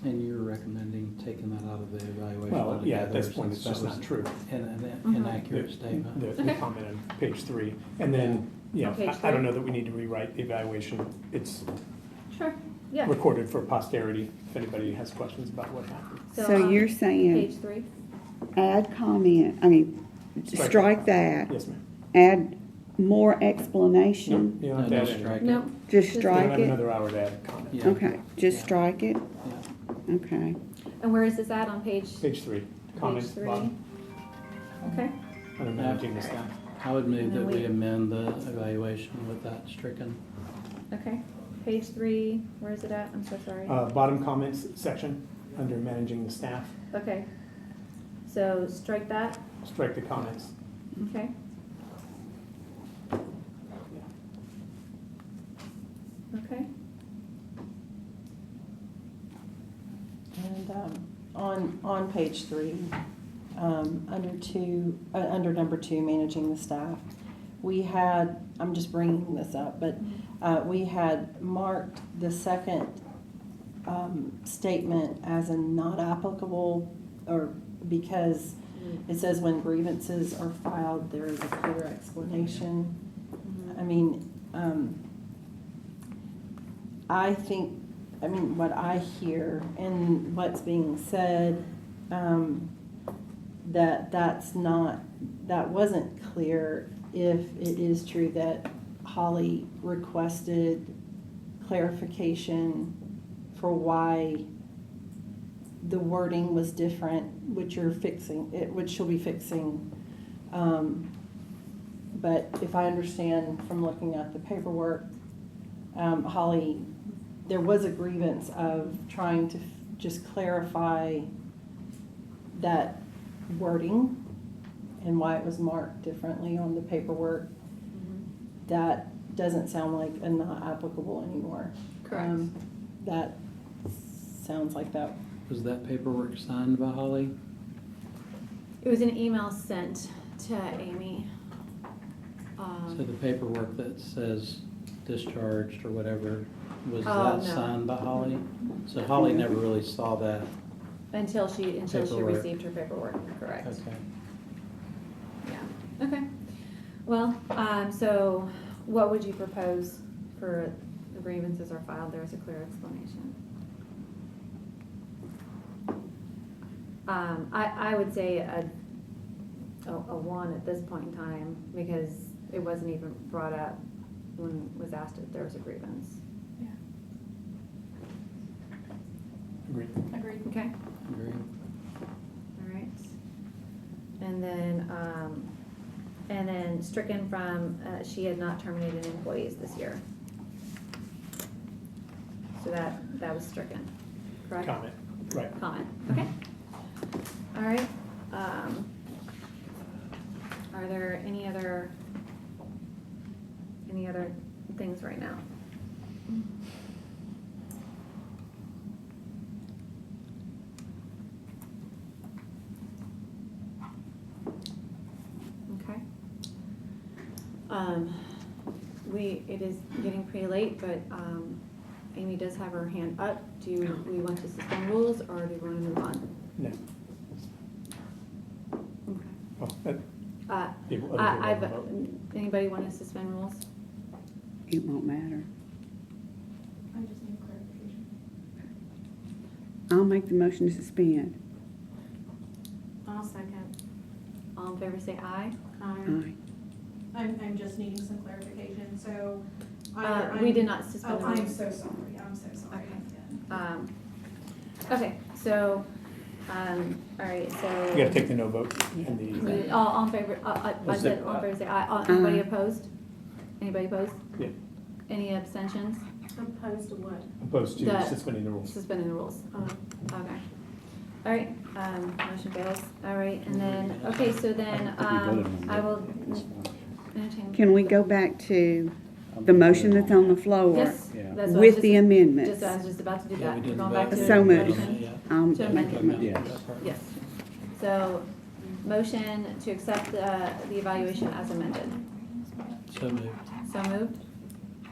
And you're recommending taking that out of the evaluation? Well, yeah, at this altogether, point, it's since just that not was true. An inaccurate statement. The comment on page 3. And then, yeah, On page I don't 3? know that we need to rewrite the evaluation. It's Sure. Yeah. recorded for posterity if anybody has questions about what happened. So you're saying Page 3. add comment, strike that, Yes, ma'am. add more explanation, You don't No, have to no, add any. strike it. No. just You don't strike have it? another hour to add a comment. Yeah. Okay, just Yeah. strike it? Yeah. Okay. And where is this at on page? Page 3, comments, Page 3. bottom, Okay. under managing the staff. I would move And then that we we- amend the evaluation with that stricken. Okay. Page 3. Where is it at? I'm so sorry. Bottom comments section, under managing the staff, Okay. So strike that. strike the comments. Okay. Okay. And on page 3, under number 2, managing the staff, we had, I'm just bringing this up, but we had marked the second statement as a not applicable, or because it says when grievances are filed, there is a clear explanation. I mean, I think, what I hear and what's being said, that wasn't clear if it is true that Holly requested clarification for why the wording was different, which you're fixing, which she'll be fixing. But if I understand from looking at the paperwork, Holly, there was a grievance of trying to just clarify that wording and why it was marked differently on the paperwork. That doesn't sound like a not applicable anymore. Correct. That sounds like that. Was that paperwork signed by Holly? It was an email sent to Amy. So the paperwork that says discharged or whatever, was Oh, that no. signed by Holly? So Holly never really saw that? Until she Paperwork. received her paperwork, correct. Okay. Yeah, okay. Well, so what would you propose for the grievances are filed? There's a clear explanation. I would say a 1 at this point in time, because it wasn't even brought up when it was asked if there was a grievance. Agreed. Agreed. Okay, Agreed. all right. And then stricken from, she had not terminated employees this year. So that was stricken, correct? Comment, right. Comment, okay. All right. Are there any other things right now? Okay. It is getting pretty late, but Amy does have her hand up. Do we want to suspend rules, or do we want to move on? No. Okay. Well, other people I've, will vote. anybody want to suspend rules? It won't matter. I just need clarification. I'll make the motion to suspend. I'll second. All in favor say aye. Aye. I'm just needing some clarification, so. We did not suspend the Oh, I'm rules. so sorry, I'm so sorry. Okay. Okay, so All right, so. You gotta take the no vote in the, All in favor, I Was said it- all in favor, say aye. Anybody opposed? Anybody opposed? Yeah. Any abstentions? Opposed to what? opposed to The- suspending the rules. Suspending the rules. Okay. All right, motion fails. All right, and then, okay, so then, I think we voted on I that. will entertain. Can we go back to the motion that's on the floor? Yes, Yeah. that's what I was With just- the amendments? I was just about to do Yeah, that. we We're didn't going back vote. to. So the moved. motion. Um, To amend. Yes. Yes. So, motion to accept the evaluation as amended. So moved. So moved?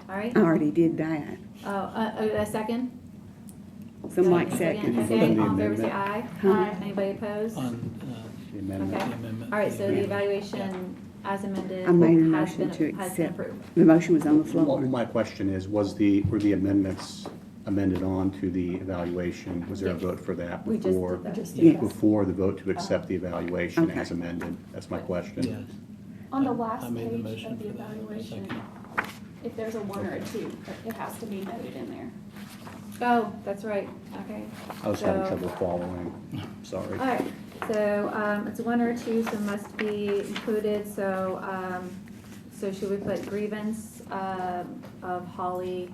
All right. I already did that. A second? So Mike Second. seconded. Okay, the all in favor say amendment? aye. Huh? Anybody opposed? On, The amendment. Okay. the amendment. All right, so the Yeah. evaluation as amended I made a has motion been to has been accept. approved. The motion was on the Well, floor. my question is, were the amendments amended on to the evaluation? Was there a Yes. vote for that We just before? did that. Yes. Before the vote to accept the evaluation Okay. as amended? That's my question. Yes. On the I last made the page motion of the for that. evaluation, Second. if there's a 1 or a 2, it has to be noted in there. Oh, that's right, okay. I was having So- trouble following. Sorry. All right, so it's 1 or 2, so must be included, so, so should we put grievance of Holly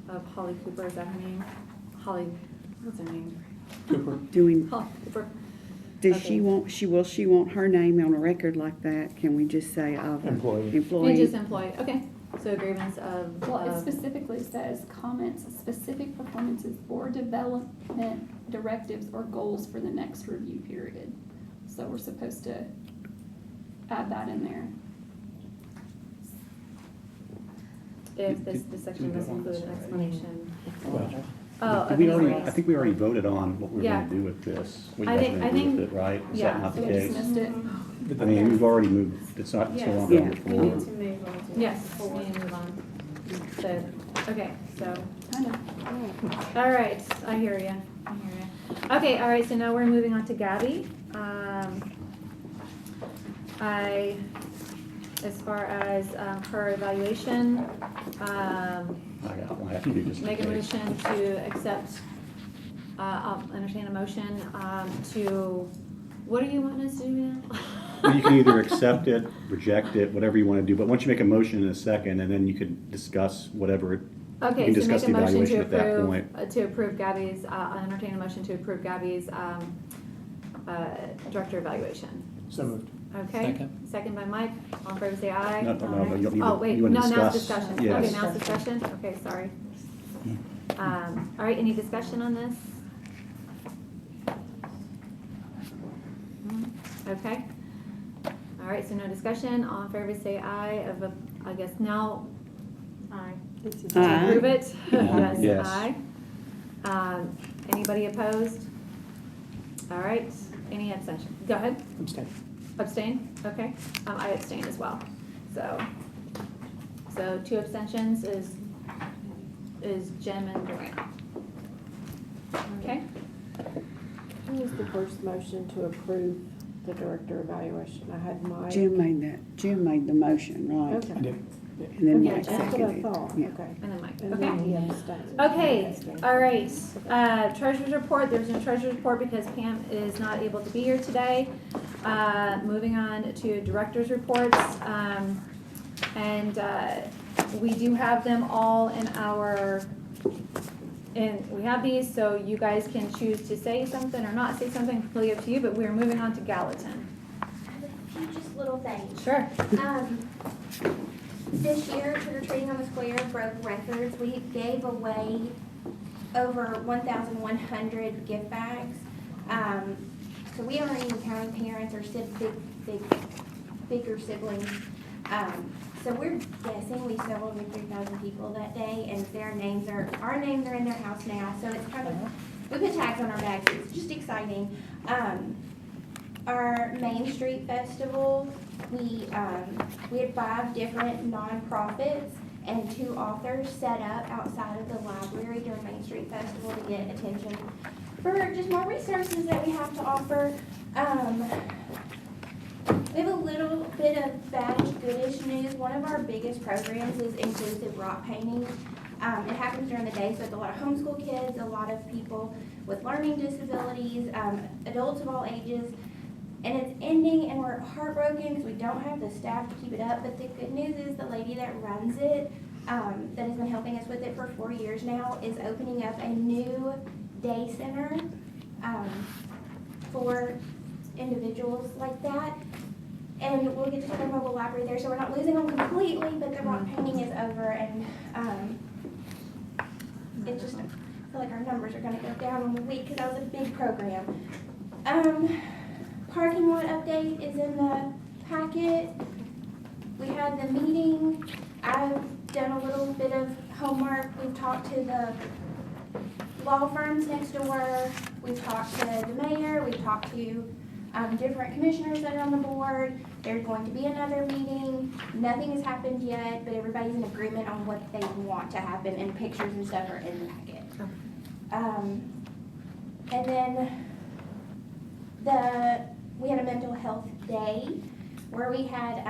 Cooper, is that her name? Holly, what's her name? Cooper, Doing, Holly Cooper. does Okay. she want her name on a record like that? Can we just say of Employee. You employee? just employed, okay, so grievance of. Well, it specifically says comments, specific performances, or development directives or goals for the next review period. So we're supposed to add that in there. If this section must include an explanation. well, Oh, Did we okay, already, right. I think we already voted on what we were Yeah. gonna do with this. We I think- definitely I think- moved it, right? Is yeah. that not So the we case? dismissed it. I mean, we've already moved, it's not still on Yeah. the We floor. need to move on to. Yes, we need to move on. So, okay, so, I know. all right, I hear you. Okay, all right, so now we're moving on to Gabby. As far as her evaluation, I have to do just in make a case. motion to accept, I'll entertain a motion to, what do you want us to do now? Well, you can either accept it, reject it, whatever you wanna do, but once you make a motion in a second, and then you could discuss whatever, you Okay, can so discuss make a the motion evaluation to at that approve, point. to approve Gabby's, I'll entertain a motion to approve Gabby's, director evaluation. so moved. Okay? Second. Second by Mike, all in favor say aye. No, but you'll need Oh, to- wait, you no, wanna now it's discuss? discussion. Yes. Okay, now it's discussion, okay, sorry. All right, any discussion on this? Okay. All right, so no discussion, all in favor say aye of, I guess now, Aye. Aye. approve it? Yes, Yes. aye. Anybody opposed? All right, any abstention? Go ahead. Abstain. Abstain? Okay. I abstain as well. So 2 abstentions is Jem and Durant. Okay? What was the first motion to approve the director evaluation? I had Mike. Jim made the motion, right? Okay. I did. And then Yeah, Mike Jim. That's what I seconded. thought, Yeah. okay. And then Mike. And Okay. then he abstained. Okay, all right. Treasurer's report, there's no treasurer's report because Pam is not able to be here today. Moving on to director's reports. And we do have them all in and we have these, so you guys can choose to say something or not say something, completely up to you, but we're moving on to Gallatin. I have a few just little things. Sure. This year, Trick or Treating on the Square broke records. We gave away over 1,100 gift bags. So we aren't even counting parents or bigger siblings. So we're guessing we sold over 3,000 people that day, and our names are in their house now. So it's kind of, we put tags on our bags. It's just exciting. Our Main Street Festival, we had 5 different nonprofits and 2 authors set up outside of the library during Main Street Festival to get attention for just more resources that we have to offer. We have a little bit of bad, goodish news. One of our biggest programs is inclusive rock painting. It happens during the day, so it's a lot of homeschool kids, a lot of people with learning disabilities, adults of all ages. And it's ending, and we're heartbroken because we don't have the staff to keep it up. But the good news is the lady that runs it, that has been helping us with it for 4 years now, is opening up a new day center for individuals like that. And we'll get to put a mobile library there, so we're not losing them completely, but the rock painting is over, and it just, I feel like our numbers are gonna go down in the week, because that was a big program. Parking lot update is in the packet. We had the meeting. I've done a little bit of homework. We've talked to the law firms next door. We've talked to the mayor. We've talked to different commissioners that are on the board. There's going to be another meeting. Nothing has happened yet, but everybody's in agreement on what they want to happen, and pictures and stuff are in the packet. And then we had a mental health day where we had,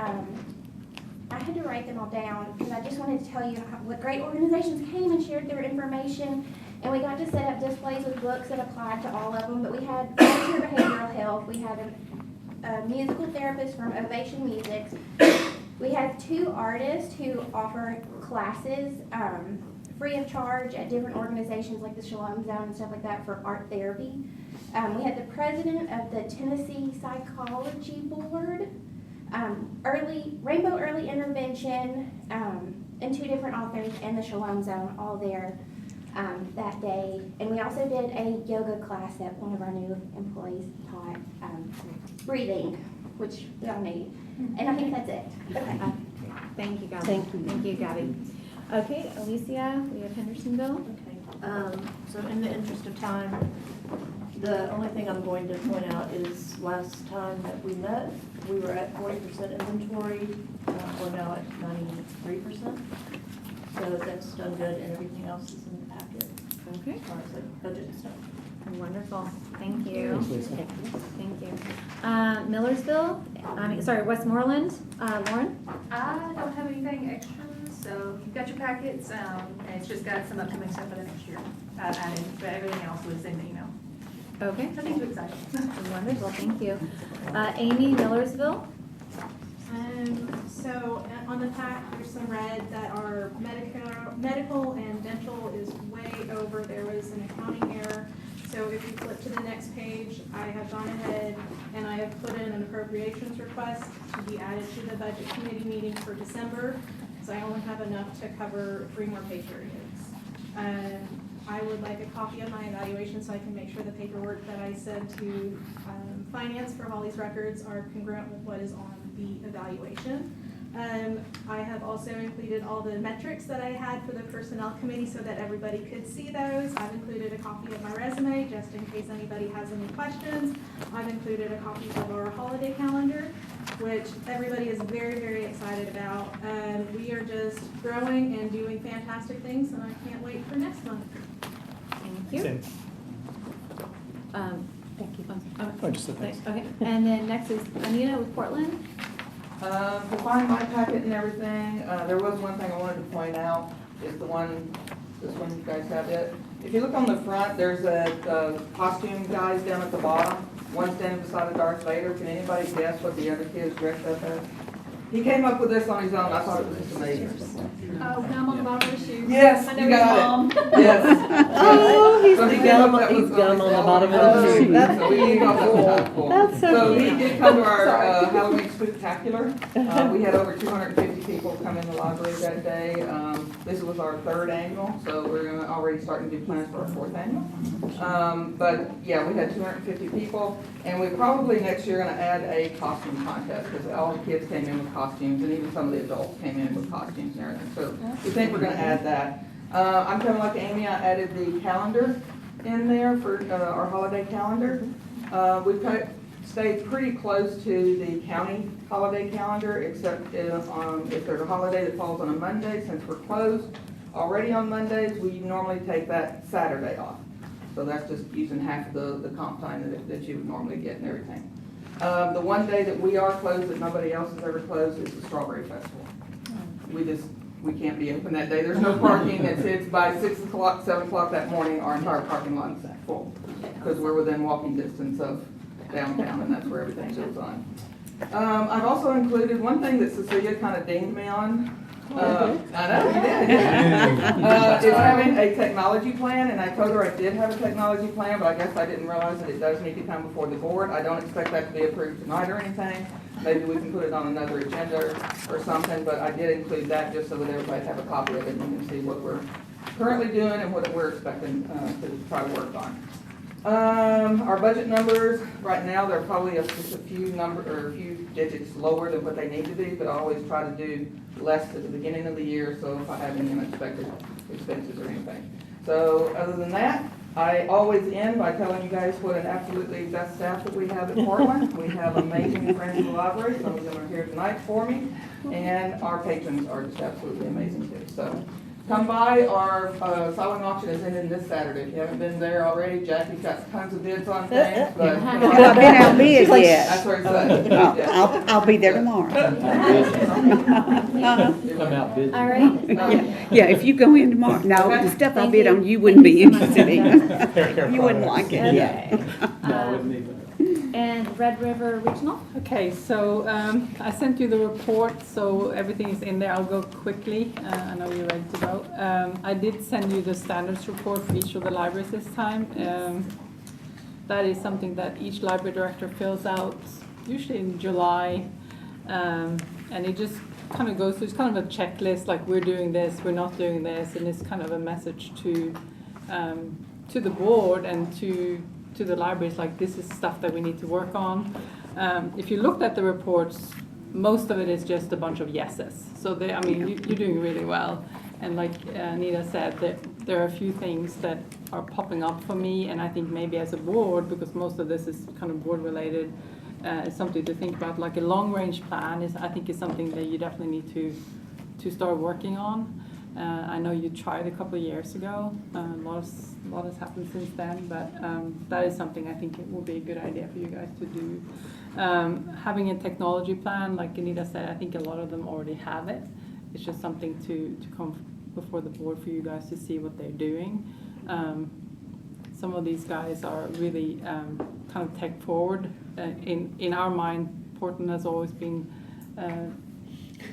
I had to write them all down because I just wanted to tell you what great organizations came and shared their information. And we got to set up displays with books that applied to all of them. But we had volunteer behavioral health. We had a musical therapist from Ovation Music. We had 2 artists who offer classes free of charge at different organizations like the Shalom Zone and stuff like that for art therapy. We had the president of the Tennessee Psychology Board, Rainbow Early Intervention, and 2 different authors in the Shalom Zone all there that day. And we also did a yoga class that one of our new employees taught, breathing, which we all need. And I think that's it. Okay. Thank you, Gabby. Thank you. Thank you, Gabby. Okay, Alicia, we have Hendersonville. Okay, so in the interest of time, the only thing I'm going to point out is last time that we met, we were at 40% inventory, we're now at 93%. So that's done good, and everything else is in the packet. Okay. As far as like budget and stuff. Wonderful. Thank you. Thanks, Lisa. Thank you. Millersville, Westmoreland, Lauren? I don't have anything extra, so you've got your packets, and it's just got some upcoming stuff for the next year added, but everything else was in the email. Okay. Nothing too exciting. Wonderful, thank you. Amy, Millersville? So on the pack, there's some red that are medical and dental is way over. There was an accounting error. So if you flip to the next page, I have gone ahead and I have put in an appropriations request to be added to the budget committee meeting for December. So I only have enough to cover 3 more pay periods. I would like a copy of my evaluation so I can make sure the paperwork that I send to finance for Holly's records are congruent with what is on the evaluation. I have also included all the metrics that I had for the personnel committee so that everybody could see those. I've included a copy of my resume just in case anybody has any questions. I've included a copy of our holiday calendar, which everybody is very, very excited about. We are just growing and doing fantastic things, and I can't wait for next month. Thank you. Same. Thank you. Oh, just a thanks. Okay, and then next is Anita with Portland. To find my packet and everything, there was one thing I wanted to point out, is this one, you guys have it. If you look on the front, there's a costume guys down at the bottom, one standing beside a Darth Vader. Can anybody guess what the other kid's dressed up as? He came up with this on his own. I thought it was just amazing. Oh, gum on the bottom of the shoe. Yes, I know you his got mom. it. Yes. Oh, he's So he gum came up with on the bottom of the shoe. So we got full. That's so So he cute. did come to our Halloween Spooktacular. We had over 250 people come in the library that day. This was our 3rd annual, so we're already starting to do plans for our 4th annual. But yeah, we had 250 people, and we probably next year going to add a costume contest because all the kids came in with costumes, and even some of the adults came in with costumes and everything. So we think we're going to add that. I'm kind of like Amy. I added the calendar in there for our holiday calendar. We've stayed pretty close to the county holiday calendar, except if there's a holiday that falls on a Monday. Since we're closed already on Mondays, we normally take that Saturday off. So that's just using half of the comp time that you would normally get and everything. The one day that we are closed, that nobody else has ever closed, is the Strawberry Festival. We can't be open that day. There's no parking. It's by 6 o'clock, 7 o'clock that morning, our entire parking lot is full. Because we're within walking distance of downtown, and that's where everything goes on. I've also included one thing that Cecilia kind of dinged me on. I know, you did. Is having a technology plan, and I told her I did have a technology plan, but I guess I didn't realize that it does need to come before the board. I don't expect that to be approved tonight or anything. Maybe we can put it on another agenda or something, but I did include that just so that everybody have a copy of it and you can see what we're currently doing and what we're expecting to try to work on. Our budget numbers, right now, they're probably just a few digits lower than what they need to be, but I always try to do less at the beginning of the year, so if I have any unexpected expenses or anything. So other than that, I always end by telling you guys what an absolutely best staff that we have at Portland. We have amazing friends in the library. Some of them are here tonight for me, and our patrons are just absolutely amazing too. So come by. Our silent auction is ending this Saturday. If you haven't been there already, Jackie's got tons of bids on things. But I've been outbid yet. that's where it's at. Yeah. I'll be there tomorrow. Come out busy. All right. Yeah, if you go in tomorrow, no, the stuff I bid on, you wouldn't be interested in. You wouldn't like it, yeah. No, with me, but. And Red River Regional? Okay, so I sent you the report, so everything is in there. I'll go quickly. I know you're ready to go. I did send you the standards report for each of the libraries this time. That is something that each library director fills out, usually in July. And it just kind of goes through, it's kind of a checklist, like we're doing this, we're not doing this, and it's kind of a message to the board and to the libraries, like this is stuff that we need to work on. If you looked at the reports, most of it is just a bunch of yeses. So you're doing really well. And like Anita said, there are a few things that are popping up for me, and I think maybe as a board, because most of this is kind of board related, is something to think about. Like a long range plan I think is something that you definitely need to start working on. I know you tried a couple of years ago. A lot has happened since then, but that is something I think it will be a good idea for you guys to do. Having a technology plan, like Anita said, I think a lot of them already have it. It's just something to come before the board for you guys to see what they're doing. Some of these guys are really kind of tech forward. In our mind, Portland has always been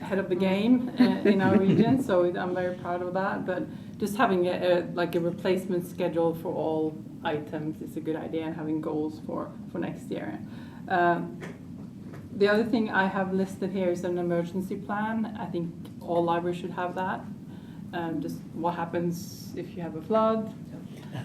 ahead of the game in our region, so I'm very proud of that. But just having a replacement schedule for all items is a good idea, and having goals for next year. The other thing I have listed here is an emergency plan. I think all libraries should have that. Just what happens if you have a flood,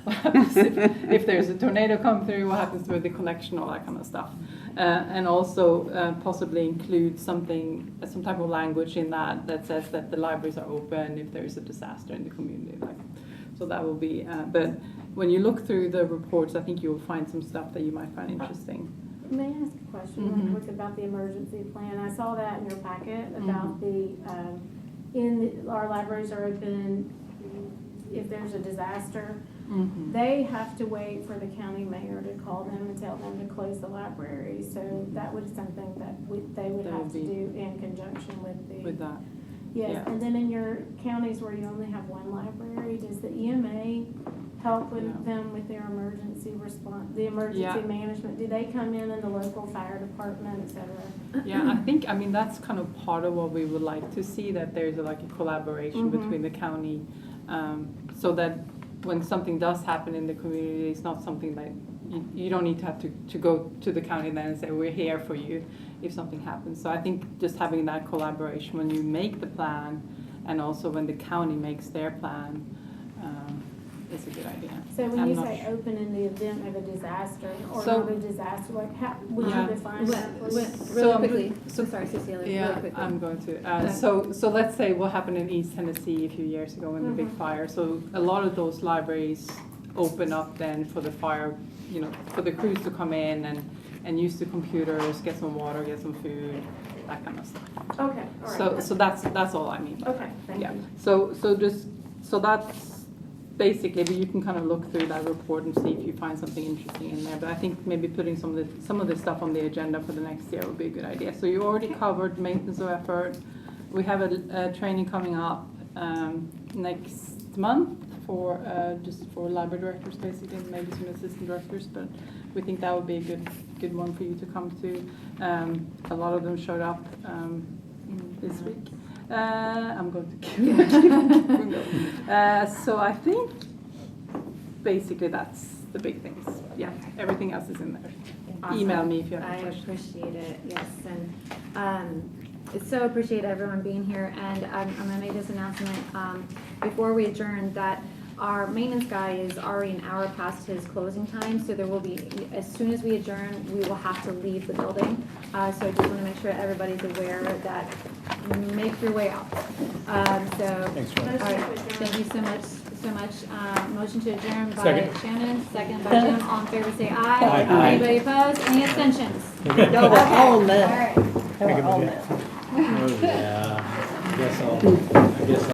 what happens if there's a tornado come through, what happens with the collection, all that kind of stuff. And also possibly include some type of language in that says that the libraries are open if there is a disaster in the community. So that will be, but when you look through the reports, I think you'll find some stuff that you might find interesting. May I ask a question real quick about the emergency plan? I saw that in your packet about our libraries are open if there's a disaster. They have to wait for the county mayor to call them and tell them to close the library. So that would be something that they would have to do in conjunction with that. Yes, Yeah. and then in your counties where you only have one library, does the EMA help with them with their emergency response, the emergency management? Do they come in the local fire department, et cetera? Yeah, that's kind of part of what we would like to see, that there's a collaboration between the county, so that when something does happen in the community, it's not something that you don't need to have to go to the county then and say, we're here for you if something happens. So I think just having that collaboration when you make the plan and also when the county makes their plan is a good idea. So when you say open in the event of a disaster or not a disaster, how would you define that? Really quickly. Sorry, Cecilia. Yeah, really quickly. I'm going to. So let's say what happened in East Tennessee a few years ago in the big fire. So a lot of those libraries open up then for the fire, for the crews to come in and use the computers, get some water, get some food, that kind of stuff. Okay, all right. So that's all I mean. Okay, thank you. So that's basically, you can kind of look through that report and see if you find something interesting in there. But I think maybe putting some of the stuff on the agenda for the next year would be a good idea. So you already covered maintenance of effort. We have a training coming up next month for just for library directors, basically, and maybe some assistant directors. But we think that would be a good one for you to come to. A lot of them showed up this week. I'm going to keep going. So I think basically that's the big things. Yeah, everything else is in there. Awesome. Email me if you have I any questions. appreciate it, yes, and so appreciate everyone being here, and I'm gonna make this announcement before we adjourn, that our maintenance guy is already an hour past his closing time, so there will be, as soon as we adjourn, we will have to leave the building. So I just want to make sure everybody's aware that make your way out. Thanks, Ron. All right, thank you so much. Motion to adjourn by Second. Shannon, second by Jim. All in favor, say aye. Aye. Anybody opposed? Any abstentions? Y'all were all Okay. met. All right. Y'all were all met. Oh, yeah. I guess I'll